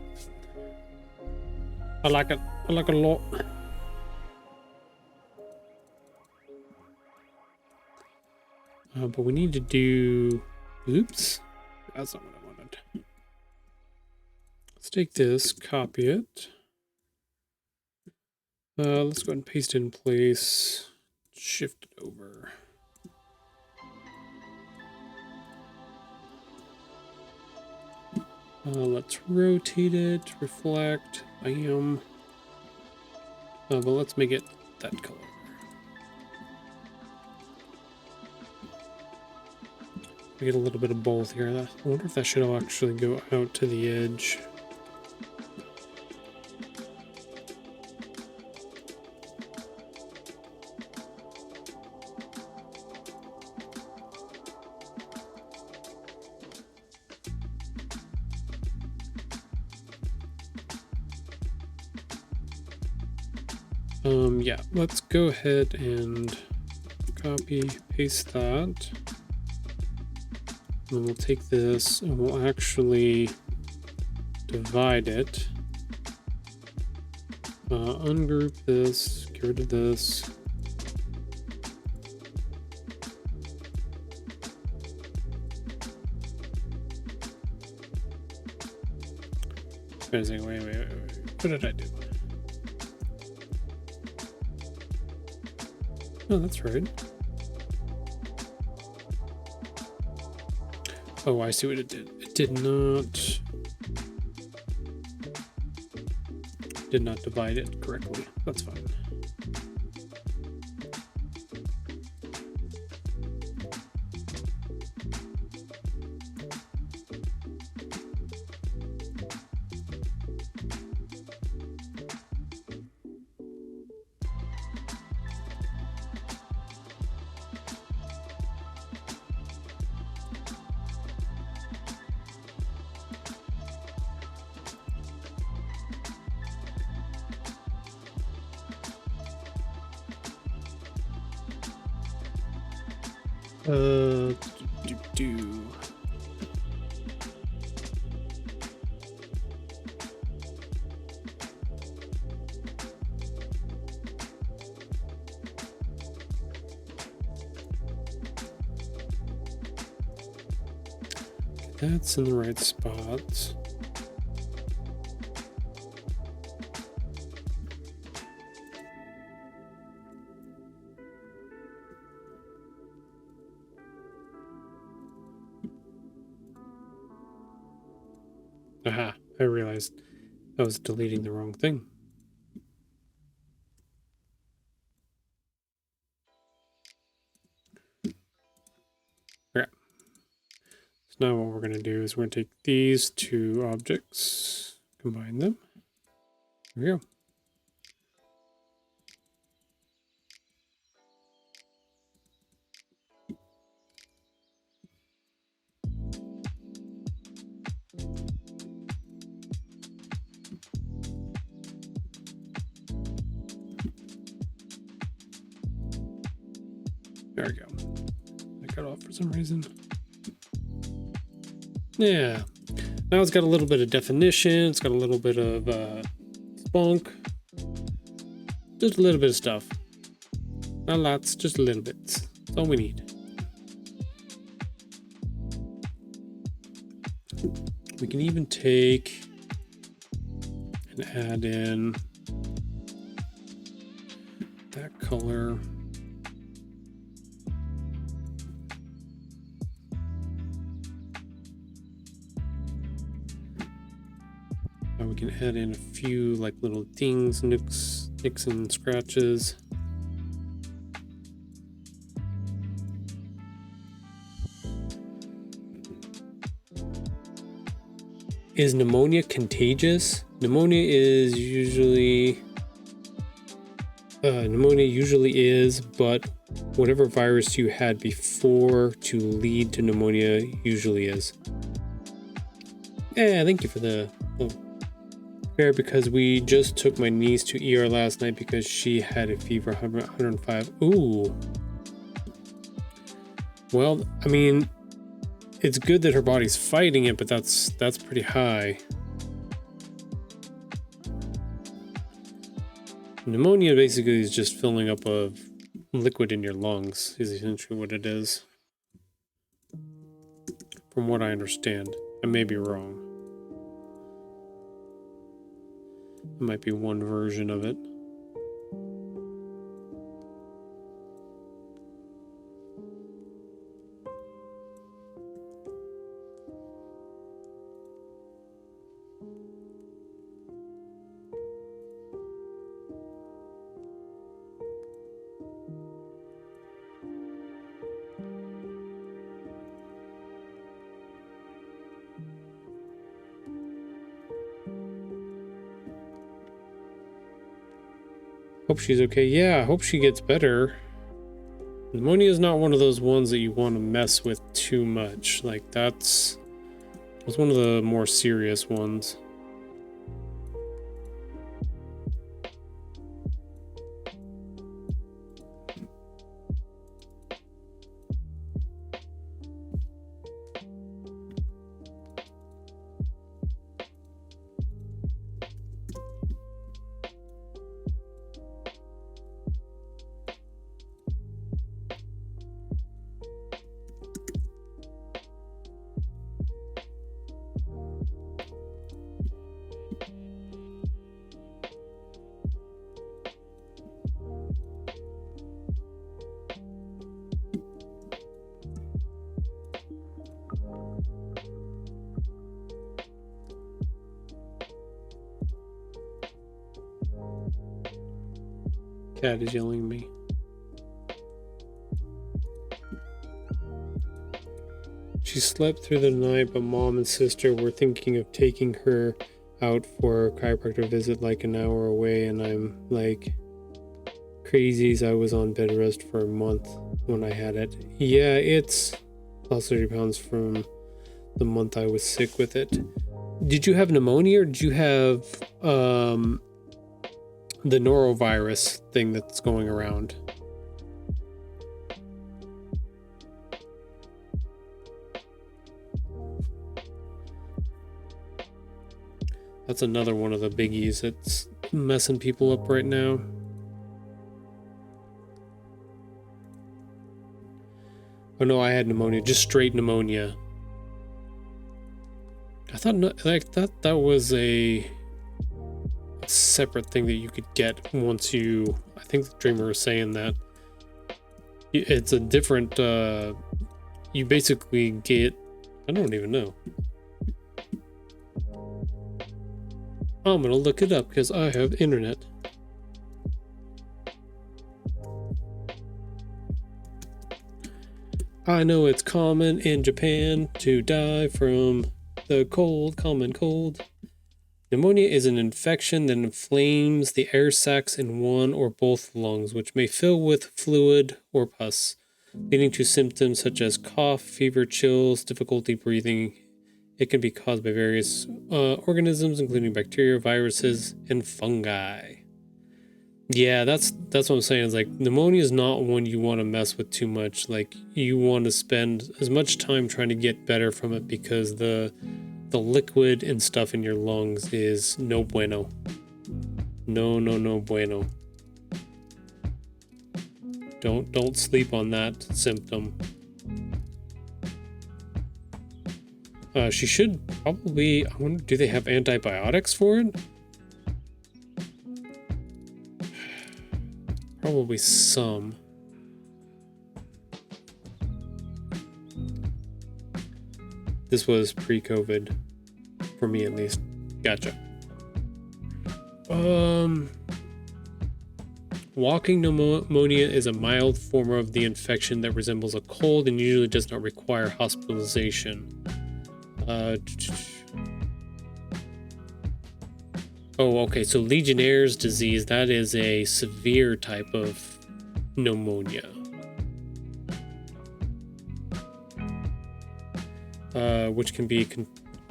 I like it. I like it a lot. But we need to do... Oops. That's not what I wanted. Let's take this, copy it. Let's go ahead and paste it in place. Shift it over. Let's rotate it, reflect, bam. But let's make it that color. We get a little bit of both here. I wonder if that should actually go out to the edge. Yeah, let's go ahead and copy, paste that. And then we'll take this and we'll actually divide it. Ungroup this, get rid of this. Wait, what did I do? Oh, that's right. Oh, I see what it did. It did not divide it correctly. That's fine. Do, do, do. That's in the right spot. Aha, I realized I was deleting the wrong thing. Okay. So now what we're going to do is we're going to take these two objects, combine them. There we go. There we go. I cut off for some reason. Yeah. Now it's got a little bit of definition. It's got a little bit of spunk. Just a little bit of stuff. Not lots, just a little bit. That's all we need. We can even take and add in that color. And we can add in a few like little dings, nicks and scratches. Is pneumonia contagious? Pneumonia usually is, but whatever virus you had before to lead to pneumonia usually is. Yeah, thank you for the fair, because we just took my niece to ER last night because she had a fever 105. Ooh. Well, I mean, it's good that her body's fighting it, but that's pretty high. Pneumonia basically is just filling up of liquid in your lungs, is essentially what it is. From what I understand. I may be wrong. It might be one version of it. Hope she's okay. Yeah, I hope she gets better. Pneumonia is not one of those ones that you want to mess with too much. Like, that's one of the more serious ones. Cat is yelling at me. She slept through the night, but mom and sister were thinking of taking her out for a chiropractor visit like an hour away, and I'm like crazies. I was on bed rest for a month when I had it. Yeah, it's lost 30 pounds from the month I was sick with it. Did you have pneumonia, or did you have the norovirus thing that's going around? That's another one of the biggies that's messing people up right now. Oh no, I had pneumonia, just straight pneumonia. I thought that was a separate thing that you could get once you, I think the dreamer was saying that it's a different you basically get, I don't even know. I'm gonna look it up because I have internet. I know it's common in Japan to die from the common cold. Pneumonia is an infection that inflames the air sacs in one or both lungs, which may fill with fluid or pus, leading to symptoms such as cough, fever, chills, difficulty breathing. It can be caused by various organisms, including bacteria, viruses, and fungi. Yeah, that's what I'm saying. It's like pneumonia is not one you want to mess with too much. Like you want to spend as much time trying to get better from it because the liquid and stuff in your lungs is no bueno. No, no, no bueno. Don't sleep on that symptom. She should probably. I wonder, do they have antibiotics for it? Probably some. This was pre-COVID, for me at least. Gotcha. Walking pneumonia is a mild form of the infection that resembles a cold and usually does not require hospitalization. Oh, okay, so Legionnaire's disease, that is a severe type of pneumonia. Which can be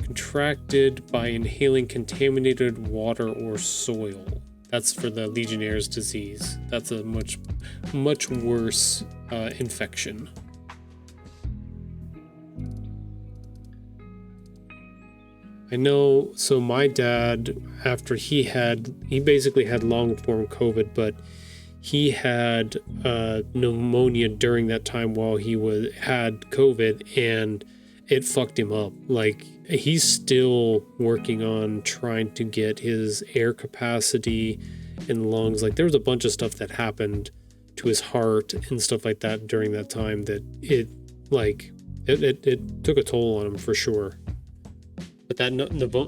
contracted by inhaling contaminated water or soil. That's for the Legionnaire's disease. That's a much worse infection. I know, so my dad, after he basically had long form COVID, but he had pneumonia during that time while he had COVID, and it fucked him up. Like, he's still working on trying to get his air capacity and lungs. Like, there was a bunch of stuff that happened to his heart and stuff like that during that time that it took a toll on him for sure. But that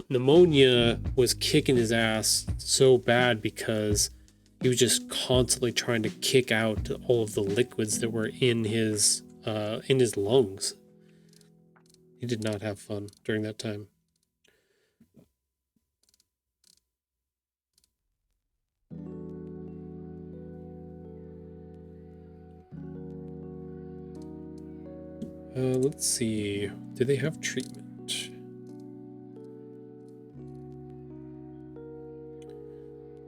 pneumonia was kicking his ass so bad because he was just constantly trying to kick out all of the liquids that were in his lungs. He did not have fun during that time. Let's see. Do they have treatment?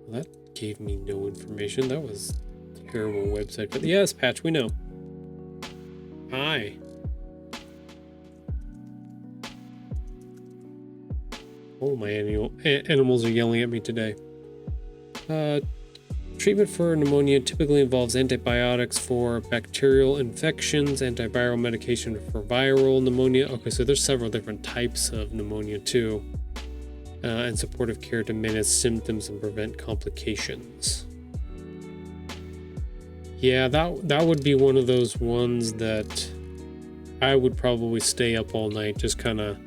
Well, that gave me no information. That was a terrible website. But yes, Patch, we know. Hi. Oh, my animals are yelling at me today. Treatment for pneumonia typically involves antibiotics for bacterial infections, antiviral medication for viral pneumonia. Okay, so there's several different types of pneumonia too. And supportive care to manage symptoms and prevent complications. Yeah, that would be one of those ones that I would probably stay up all night just kind of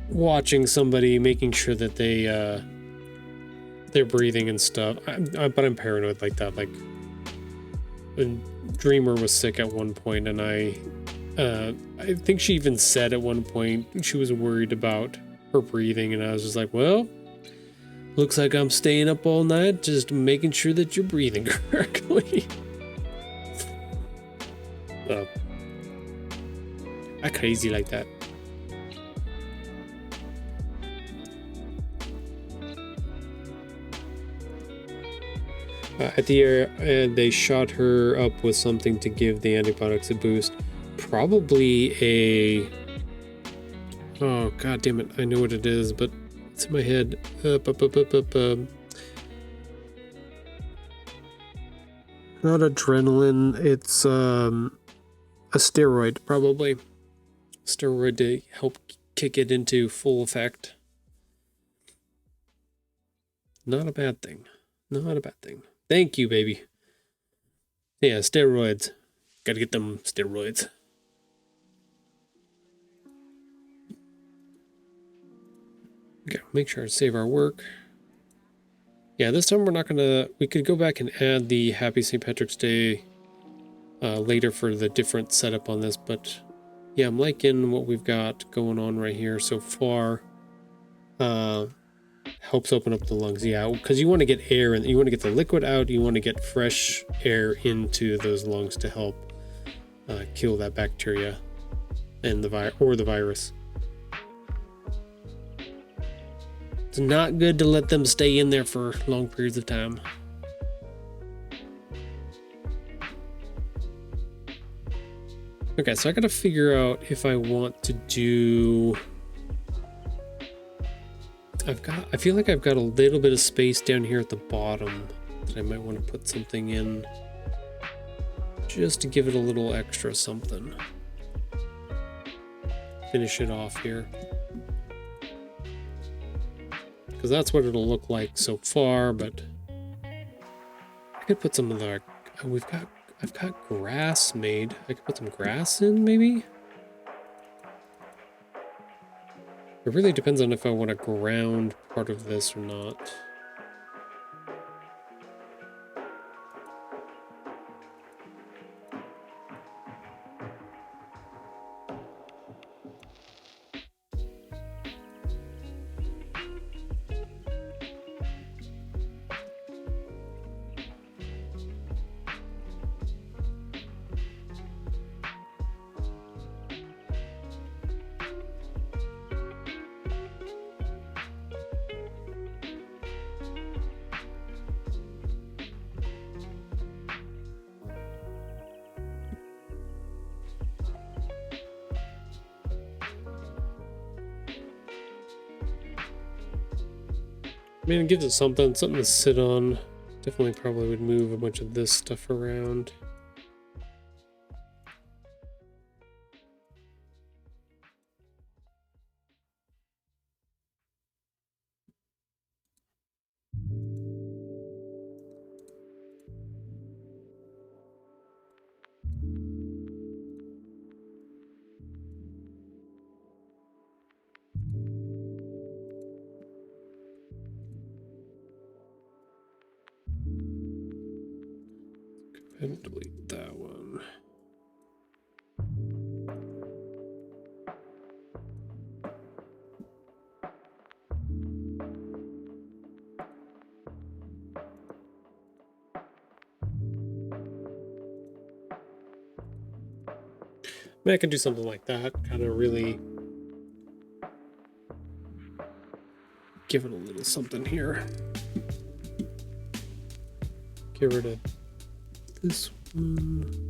watching somebody, making sure that they're breathing and stuff. But I'm paranoid like that. Like, when Dreamer was sick at one point, and I think she even said at one point she was worried about her breathing, and I was just like, well, looks like I'm staying up all night just making sure that you're breathing correctly. I'm crazy like that. At the end, they shot her up with something to give the antibiotics a boost. Probably a... Oh, god damn it. I know what it is, but it's in my head. Not adrenaline. It's a steroid, probably. Steroid to help kick it into full effect. Not a bad thing. Not a bad thing. Thank you, baby. Yeah, steroids. Gotta get them steroids. Okay, make sure to save our work. Yeah, this time we're not gonna... We could go back and add the Happy St. Patrick's Day later for the different setup on this, but yeah, I'm liking what we've got going on right here so far. Helps open up the lungs, yeah, because you want to get air and you want to get the liquid out, you want to get fresh air into those lungs to help kill that bacteria and the virus. It's not good to let them stay in there for long periods of time. Okay, so I gotta figure out if I want to do... I feel like I've got a little bit of space down here at the bottom that I might want to put something in just to give it a little extra something. Finish it off here. Because that's what it'll look like so far, but I could put some of the... I've got grass made. I could put some grass in, maybe? It really depends on if I want to ground part of this or not. I mean, it gives it something to sit on. Definitely probably would move a bunch of this stuff around. And delete that one. I mean, I can do something like that, kind of really give it a little something here. Get rid of this one.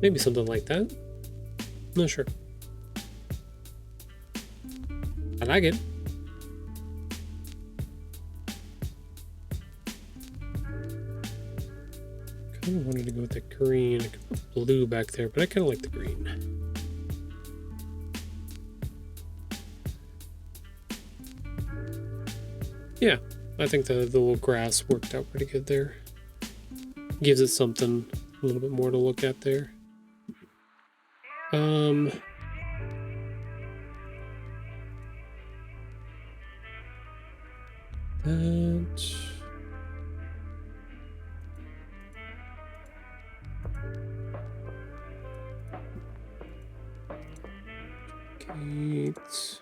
Maybe something like that. Not sure. I like it. Kind of wanted to go with the green. I could put blue back there, but I kind of like the green. Yeah, I think the little grass worked out pretty good there. Gives it something a little bit more to look at there. That... Gates...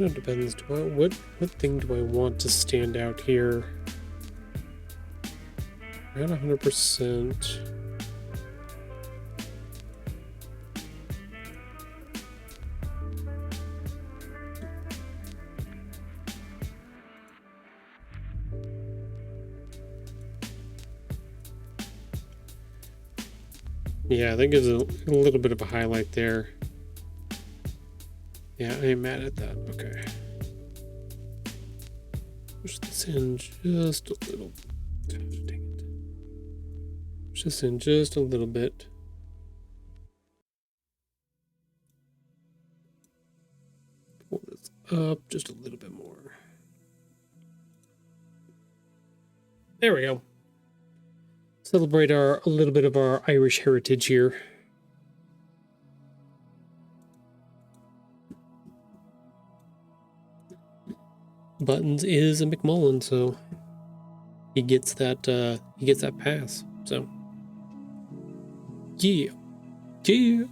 It depends. What thing do I want to stand out here? We're at 100%. Yeah, that gives a little bit of a highlight there. Yeah, I ain't mad at that. Okay. Push this in just a little. Gosh, dang it. Push this in just a little bit. Pull this up just a little bit more. There we go. Celebrate a little bit of our Irish heritage here. Buttons is a McMullen, so he gets that pass. So yeah. Yeah.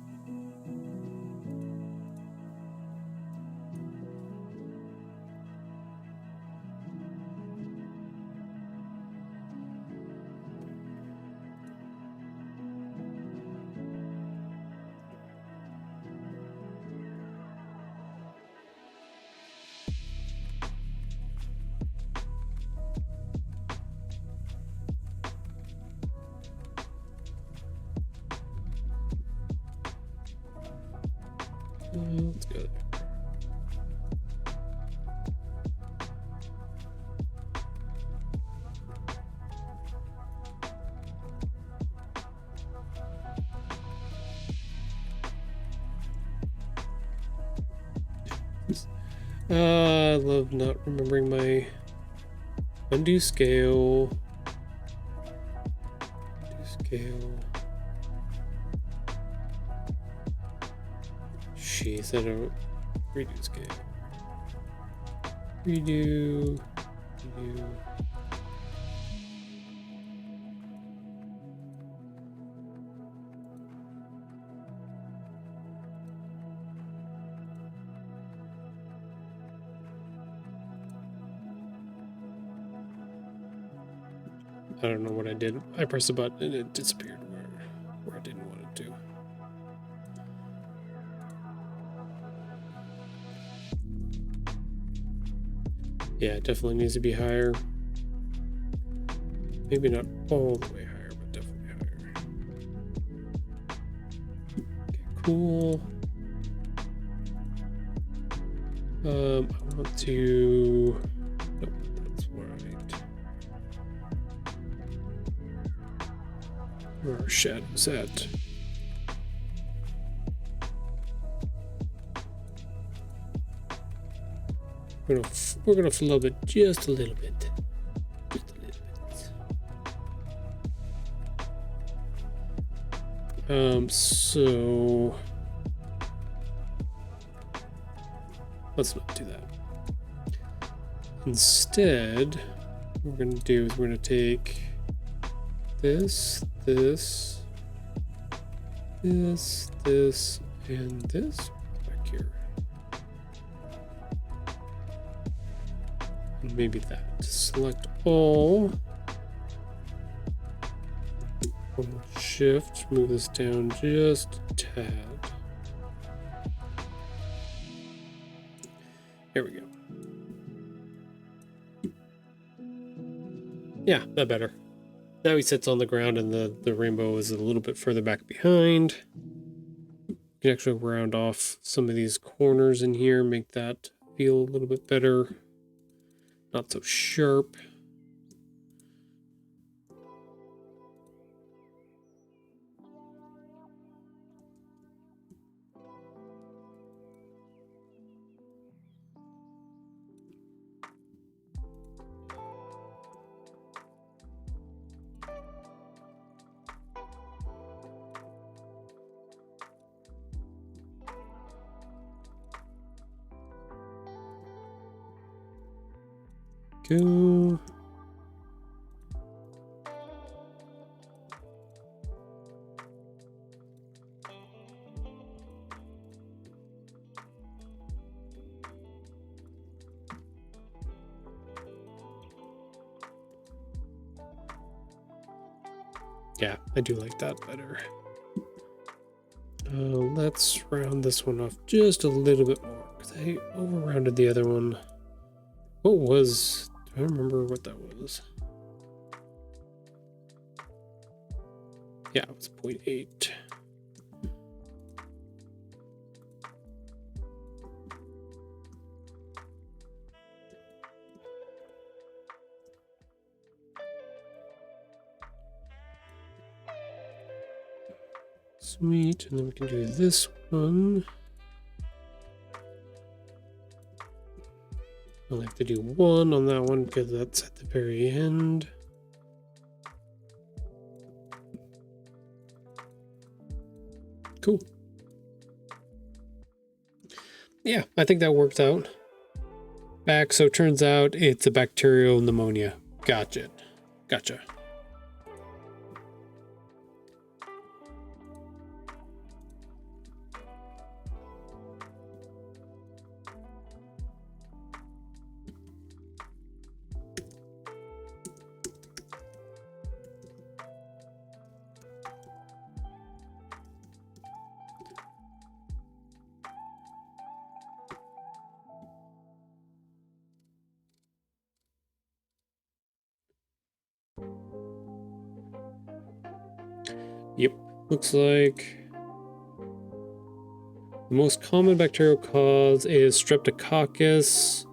Let's go there. I love not remembering my undo scale. Scale. Jeez, I don't redo scale. Redo. I don't know what I did. I pressed the button and it disappeared where I didn't want it to. Yeah, it definitely needs to be higher. Maybe not all the way higher, but definitely higher. Okay, cool. I want to... Nope, that's right. Where our shadow's at. We're gonna flub it just a little bit. Just a little bit. So let's not do that. Instead, what we're gonna do is we're gonna take this, this, this, this, and this back here. And maybe that. Select all. Hold Shift, move this down just a tad. Here we go. Yeah, that better. Now he sits on the ground and the rainbow is a little bit further back behind. You can actually round off some of these corners in here, make that feel a little bit better. Not so sharp. Go. Yeah, I do like that better. Let's round this one off just a little bit more because I over-rounded the other one. What was... Do I remember what that was? Yeah, it was 0.8. Sweet, and then we can do this one. I'll have to do one on that one because that's at the very end. Cool. Yeah, I think that worked out. Back, so it turns out it's a bacterial pneumonia. Gotcha. Gotcha. Yep, looks like the most common bacterial cause is streptococcus,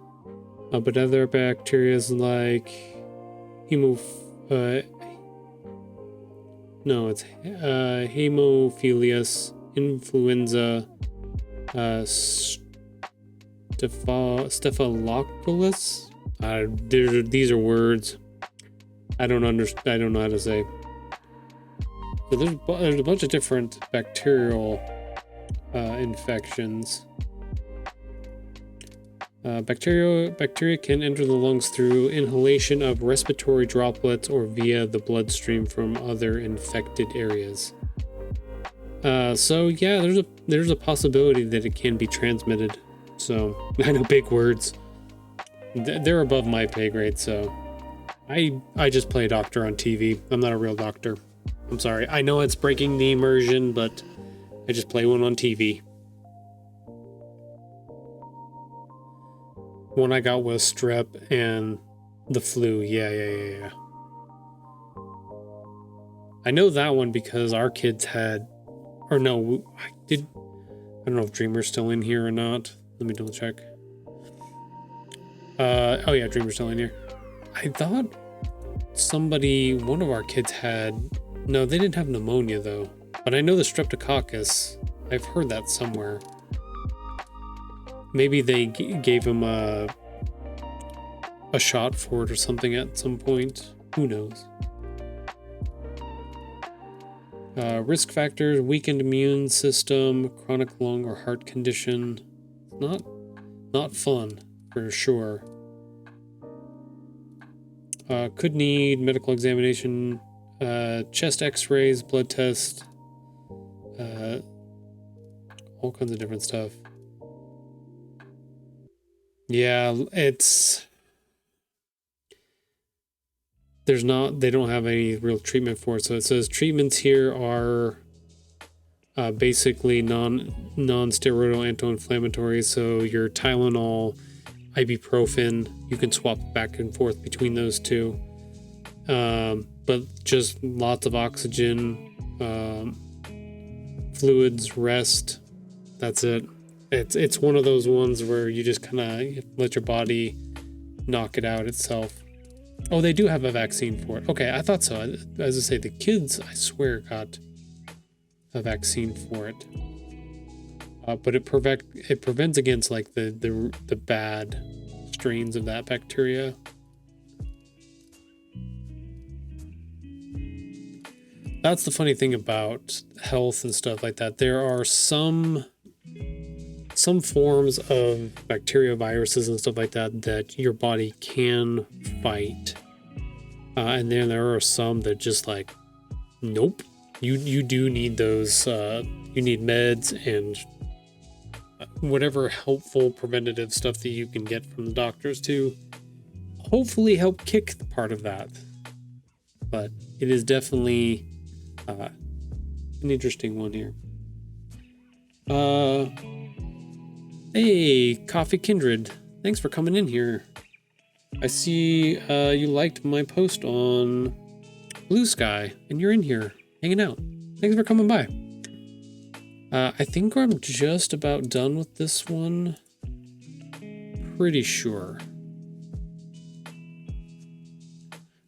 but other bacteria like Haemophilus, influenza, Staphylococcus. These are words I don't understand. I don't know how to say. So there's a bunch of different bacterial infections. Bacteria can enter the lungs through inhalation of respiratory droplets or via the bloodstream from other infected areas. So yeah, there's a possibility that it can be transmitted. So I know, big words. They're above my pay grade, so I just play a doctor on TV. I'm not a real doctor. I'm sorry. I know it's breaking the immersion, but I just play one on TV. One I got was strep and the flu. Yeah. I know that one because our kids had, or no, I don't know if Dreamer's still in here or not. Let me double check. Oh yeah, Dreamer's still in here. I thought one of our kids had, no, they didn't have pneumonia though. But I know the streptococcus. I've heard that somewhere. Maybe they gave him a shot for it or something at some point. Who knows? Risk factors: weakened immune system, chronic lung or heart condition. Not fun for sure. Could need medical examination, chest X-rays, blood test, all kinds of different stuff. Yeah, they don't have any real treatment for it. So it says treatments here are basically non-steroidal anti-inflammatories. So your Tylenol, ibuprofen, you can swap back and forth between those two. But just lots of oxygen, fluids, rest. That's it. It's one of those ones where you just kind of let your body knock it out itself. Oh, they do have a vaccine for it. Okay, I thought so. As I say, the kids, I swear, got a vaccine for it. But it prevents against like the bad strains of that bacteria. That's the funny thing about health and stuff like that. There are some forms of bacteria, viruses, and stuff like that your body can fight. And then there are some that just like, nope. You do need those. You need meds and whatever helpful preventative stuff that you can get from the doctors to hopefully help kick the part of that. But it is definitely an interesting one here. Hey, Coffee Kindred. Thanks for coming in here. I see you liked my post on Blue Sky, and you're in here hanging out. Thanks for coming by. I think I'm just about done with this one. Pretty sure.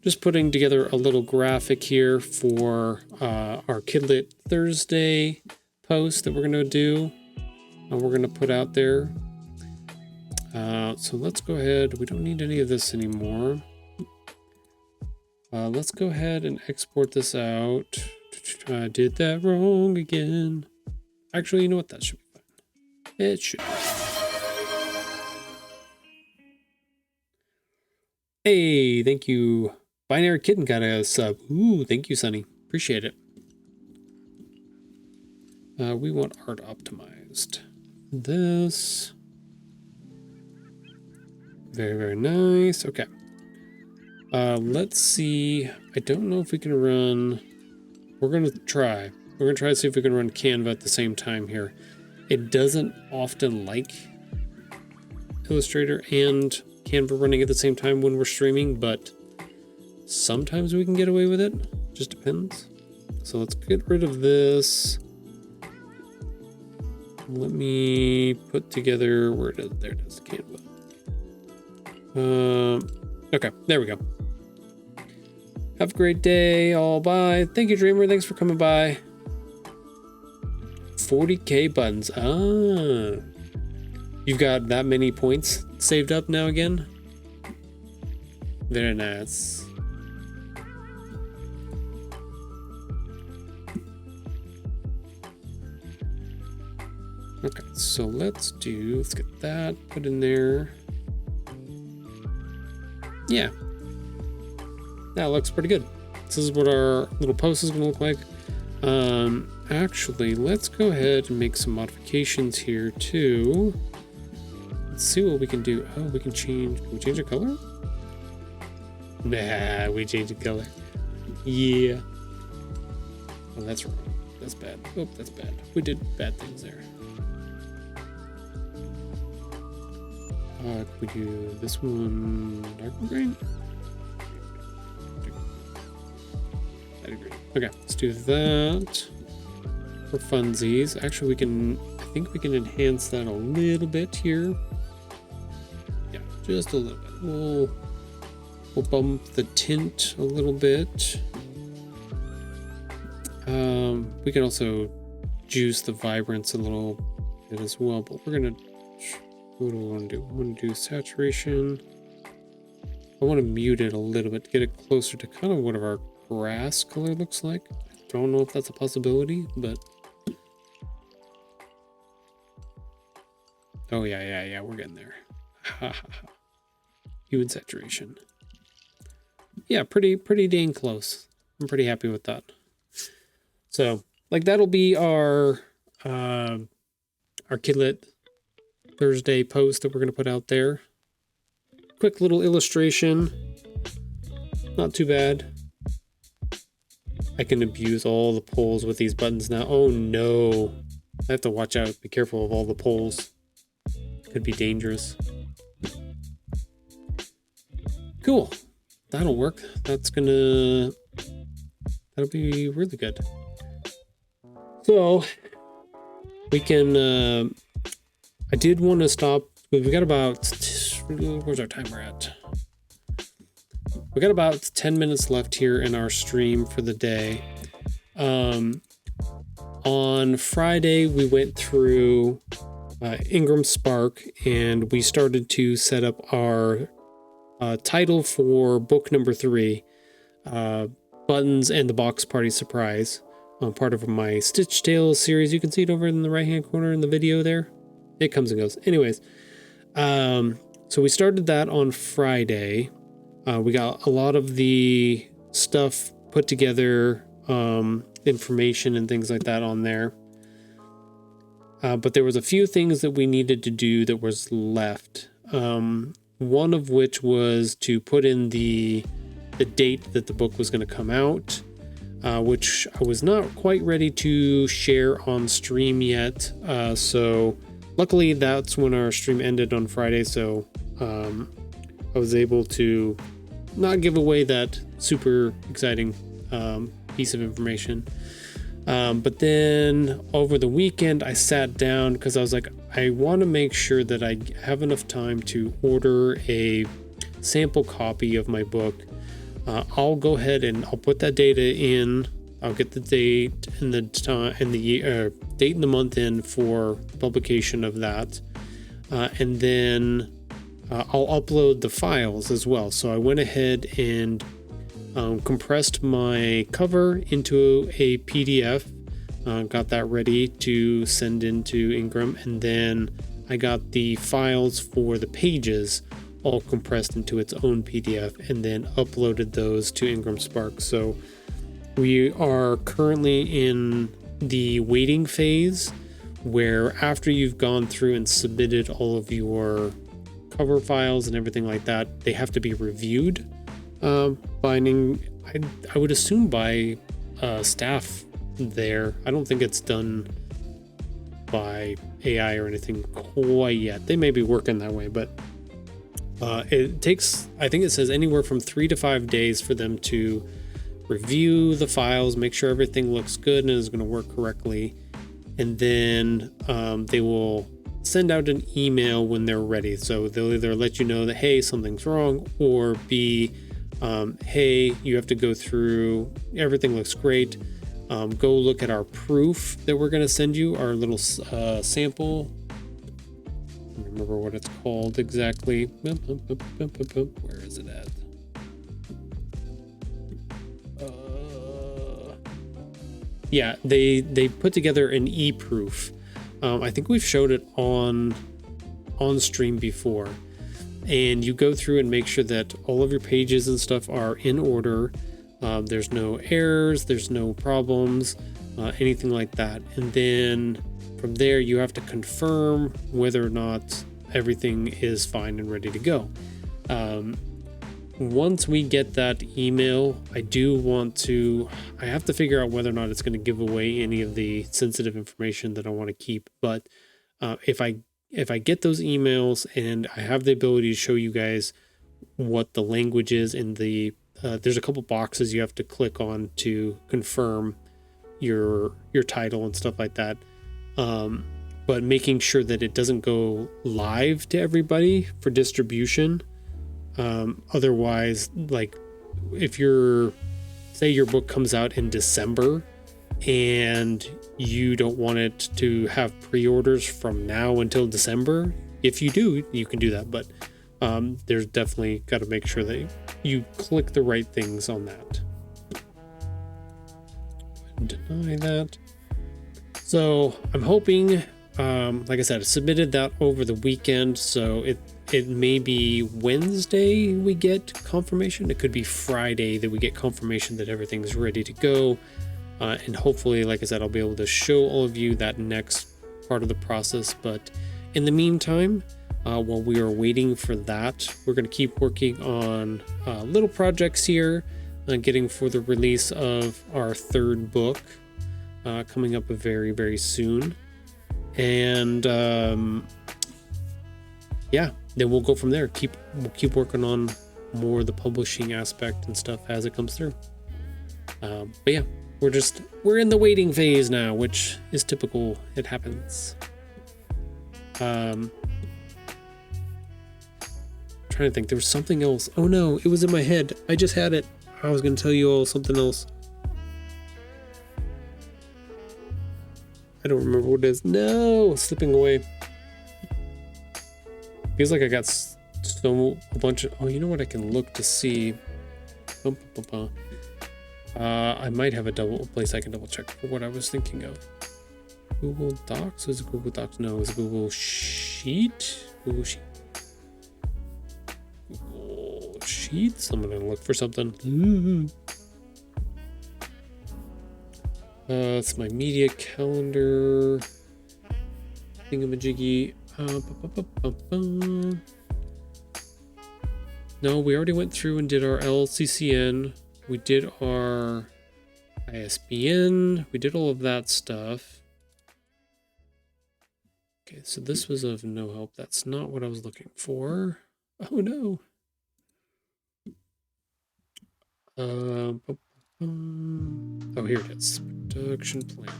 just putting together a little graphic here for our Kidlit Thursday post that we're going to do. And we're going to put out there. So let's go ahead. We don't need any of this anymore. Let's go ahead and export this out. I did that wrong again. Actually, you know what? That should be fine. It should. Hey, thank you. Binary Kitten got a sub. Ooh, thank you, Sonny. Appreciate it. We want art optimized. This. Very, very nice. Okay. Let's see. I don't know if we can run. We're going to try. We're going to try to see if we can run Canva at the same time here. It doesn't often like Illustrator and Canva running at the same time when we're streaming, but sometimes we can get away with it. Just depends. So let's get rid of this. Let me put together where it is. There it is, Canva. Okay, there we go. Have a great day. All bye. Thank you, Dreamer. Thanks for coming by. 40K buttons. Ah. You've got that many points saved up now again? Very nice. Okay, so let's get that put in there. Yeah. That looks pretty good. This is what our little post is going to look like. Actually, let's go ahead and make some modifications here too. Let's see what we can do. Oh, we can change the color? Nah, we changed the color. Yeah. Oh, that's wrong. That's bad. Oh, that's bad. We did bad things there. Could we do this one darker green? Lighter green. Okay, let's do that for funsies. Actually, I think we can enhance that a little bit here. Yeah, just a little bit. We'll bump the tint a little bit. We can also juice the vibrance a little bit as well, but we're gonna. What do I want to do? I want to do saturation. I want to mute it a little bit to get it closer to kind of what our grass color looks like. I don't know if that's a possibility, but oh yeah, we're getting there. Hue and saturation. Yeah, pretty dang close. I'm pretty happy with that. So, like, that'll be our Kidlit Thursday post that we're going to put out there. Quick little illustration. Not too bad. I can abuse all the polls with these buttons now. Oh no. I have to watch out. Be careful of all the polls. Could be dangerous. Cool. That'll work. That'll be really good. So we can I did want to stop. We've got about, where's our timer at? We got about 10 minutes left here in our stream for the day. On Friday, we went through Ingram Spark and we started to set up our title for book number 3, Buttons and the Box Party Surprise. Part of my Stitch Tales series. You can see it over in the right-hand corner in the video there. It comes and goes. Anyways, so we started that on Friday. We got a lot of the stuff put together, information and things like that on there. But there was a few things that we needed to do that was left. One of which was to put in the date that the book was going to come out, which I was not quite ready to share on stream yet. So luckily, that's when our stream ended on Friday, so I was able to not give away that super exciting piece of information. But then over the weekend, I sat down because I was like, I want to make sure that I have enough time to order a sample copy of my book I'll go ahead and I'll put that data in. I'll get the date and the time and the date and the month in for publication of that, and then I'll upload the files as well. So I went ahead and compressed my cover into a PDF, got that ready to send into Ingram, and then I got the files for the pages all compressed into its own PDF and then uploaded those to Ingram Spark. So we are currently in the waiting phase where after you've gone through and submitted all of your cover files and everything like that, they have to be reviewed I would assume by staff there. I don't think it's done by AI or anything quite yet. They may be working that way, but it takes, I think it says anywhere from 3 to 5 days for them to review the files, make sure everything looks good and is going to work correctly. And then they will send out an email when they're ready. So they'll either let you know that, hey, something's wrong, or B, hey, you have to go through, everything looks great. Go look at our proof that we're going to send you, our little sample. I don't remember what it's called exactly. Where is it at? Yeah, they put together an e-proof. I think we've showed it on stream before. And you go through and make sure that all of your pages and stuff are in order. There's no errors, there's no problems, anything like that. And then from there, you have to confirm whether or not everything is fine and ready to go. Once we get that email, I have to figure out whether or not it's going to give away any of the sensitive information that I want to keep. But if I get those emails and I have the ability to show you guys what the language is in the there's a couple boxes you have to click on to confirm your title and stuff like that. But making sure that it doesn't go live to everybody for distribution. Otherwise, like if say your book comes out in December and you don't want it to have pre-orders from now until December, if you do, you can do that. But there's definitely got to make sure that you click the right things on that. Deny that. So I'm hoping, like I said, I submitted that over the weekend, so it may be Wednesday we get confirmation. It could be Friday that we get confirmation that everything's ready to go. And hopefully, like I said, I'll be able to show all of you that next part of the process. But in the meantime, while we are waiting for that, we're going to keep working on little projects here, getting for the release of our third book coming up very, very soon. And yeah, then we'll go from there. We'll keep working on more of the publishing aspect and stuff as it comes through. But yeah, we're in the waiting phase now, which is typical. It happens. Trying to think, there was something else. Oh no, it was in my head. I just had it. I was going to tell you all something else. I don't remember what it is. No, it's slipping away. Feels like I got a bunch of. Oh, you know what? I can look to see. I might have a place I can double check for what I was thinking of. Google Docs? Was it Google Docs? No, it was Google Sheet. Google Sheet. Google Sheets. I'm gonna look for something. It's my media calendar thingamajiggy. No, we already went through and did our LCCN. We did our ISBN. We did all of that stuff. Okay, so this was of no help. That's not what I was looking for. Oh no. Oh, here it is. Production plan.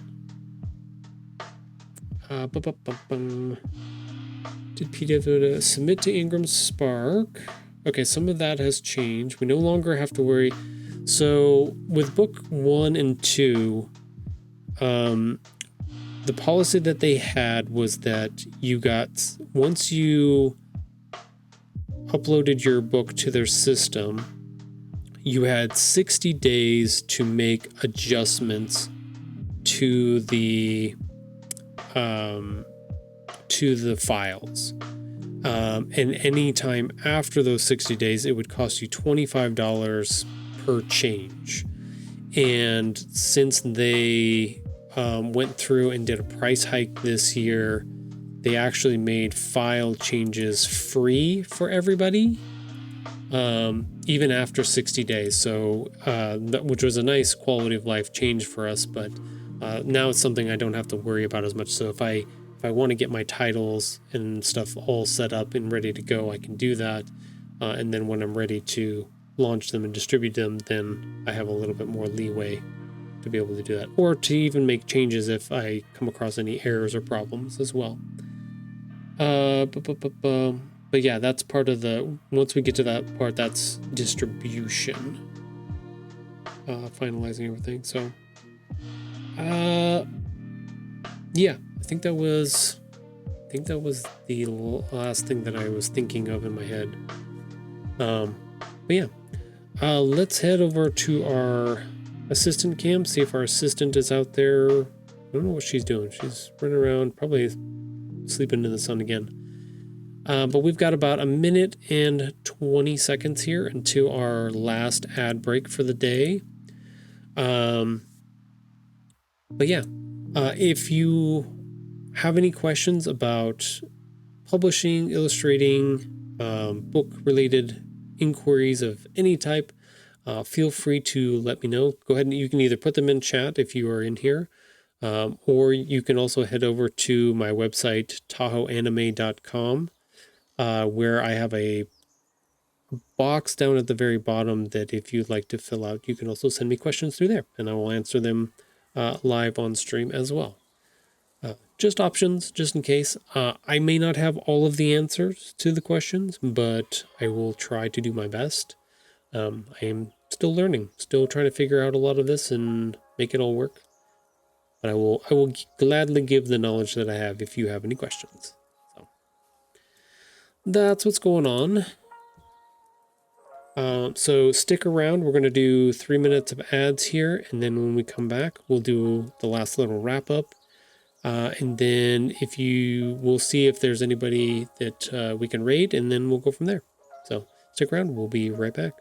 Did PDF submit to Ingram Spark? Okay, some of that has changed. We no longer have to worry. So with book 1 and 2, the policy that they had was that once you uploaded your book to their system, you had 60 days to make adjustments to the files. And any time after those 60 days, it would cost you $25 per change. And since they went through and did a price hike this year, they actually made file changes free for everybody, even after 60 days. So, which was a nice quality of life change for us. But now it's something I don't have to worry about as much. So if I want to get my titles and stuff all set up and ready to go, I can do that. And then when I'm ready to launch them and distribute them, then I have a little bit more leeway to be able to do that, or to even make changes if I come across any errors or problems as well. But yeah, that's part of once we get to that part, that's distribution, finalizing everything. So yeah, I think that was the last thing that I was thinking of in my head. But yeah, let's head over to our assistant cam, see if our assistant is out there. I don't know what she's doing. She's running around, probably sleeping in the sun again. But we've got about a minute and 20 seconds here until our last ad break for the day. But yeah, if you have any questions about publishing, illustrating, book-related inquiries of any type, feel free to let me know. Go ahead and you can either put them in chat if you are in here, or you can also head over to my website, tahoeanime.com, where I have a box down at the very bottom that if you'd like to fill out, you can also send me questions through there, and I will answer them live on stream as well. Just options, just in case. I may not have all of the answers to the questions, but I will try to do my best. I am still learning, still trying to figure out a lot of this and make it all work. But I will gladly give the knowledge that I have if you have any questions. So that's what's going on. So stick around. We're going to do 3 minutes of ads here, and then when we come back, we'll do the last little wrap up. And then we'll see if there's anybody that we can raid, and then we'll go from there. So stick around. We'll be right back.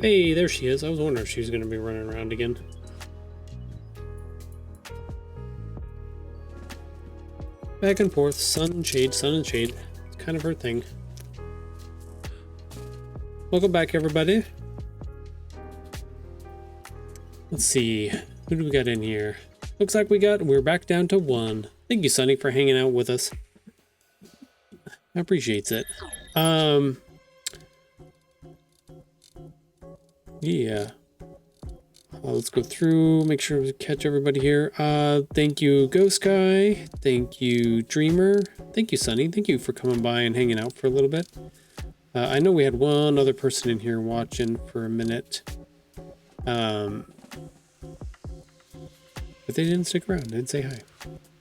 Hey, there she is. I was wondering if she was going to be running around again. Back and forth, sun and shade, sun and shade. It's kind of her thing. Welcome back, everybody. Let's see. Who do we got in here? Looks like we're back down to 1. Thank you, Sunny, for hanging out with us. I appreciate it. Yeah. Let's go through, make sure we catch everybody here. Thank you, Ghost Guy. Thank you, Dreamer. Thank you, Sunny. Thank you for coming by and hanging out for a little bit. I know we had one other person in here watching for a minute. But they didn't stick around. They didn't say hi.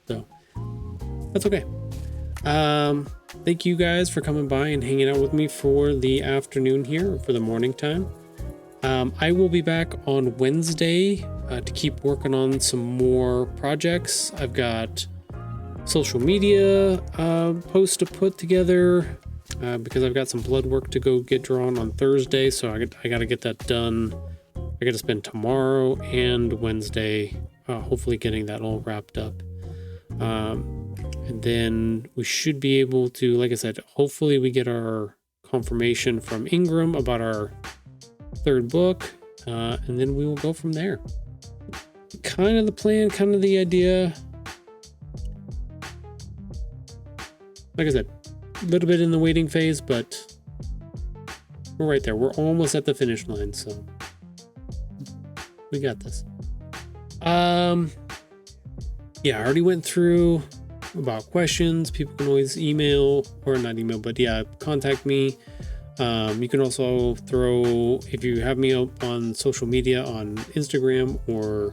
So, that's okay. Thank you guys for coming by and hanging out with me for the afternoon here, or for the morning time. I will be back on Wednesday to keep working on some more projects. I've got social media posts to put together because I've got some blood work to go get drawn on Thursday, so I got to get that done. I got to spend tomorrow and Wednesday hopefully getting that all wrapped up. And then we should be able to, like I said, hopefully we get our confirmation from Ingram about our 3rd book, and then we will go from there. Kind of the plan, kind of the idea. Like I said, a little bit in the waiting phase, but we're right there. We're almost at the finish line, so we got this. Yeah, I already went through about questions. People can always email, or not email, but yeah, contact me. You can also throw, if you have me up on social media on Instagram or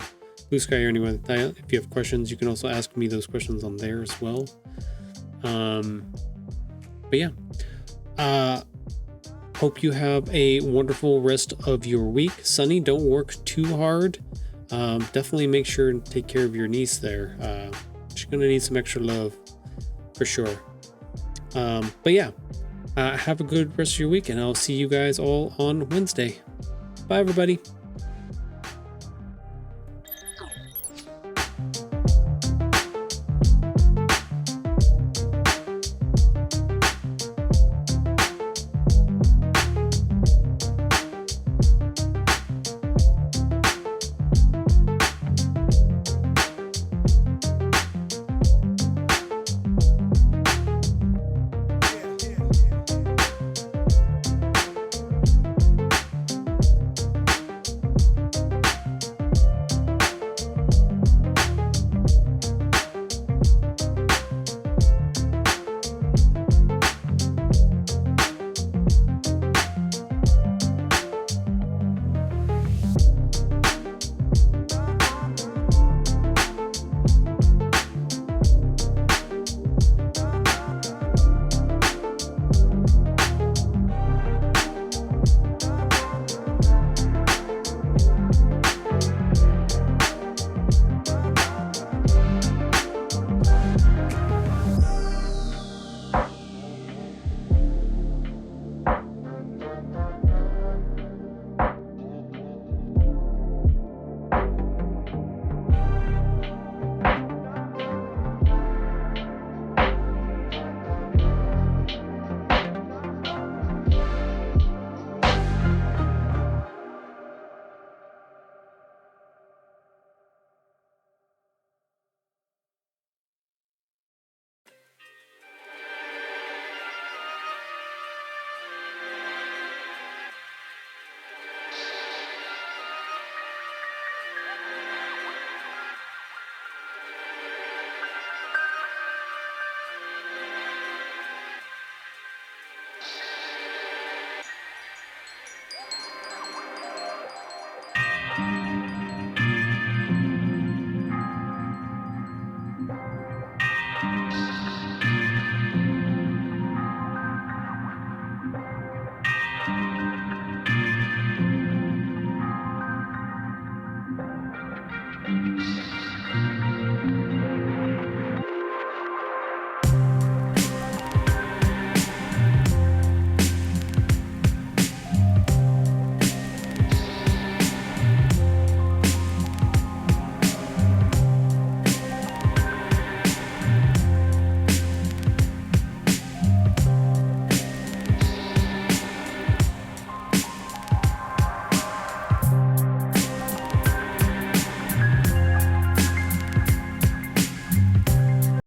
Blue Sky or anyone like that, if you have questions, you can also ask me those questions on there as well. But yeah, hope you have a wonderful rest of your week. Sunny, don't work too hard. Definitely make sure and take care of your niece there. She's gonna need some extra love for sure. But yeah. Have a good rest of your week, and I'll see you guys all on Wednesday. Bye, everybody.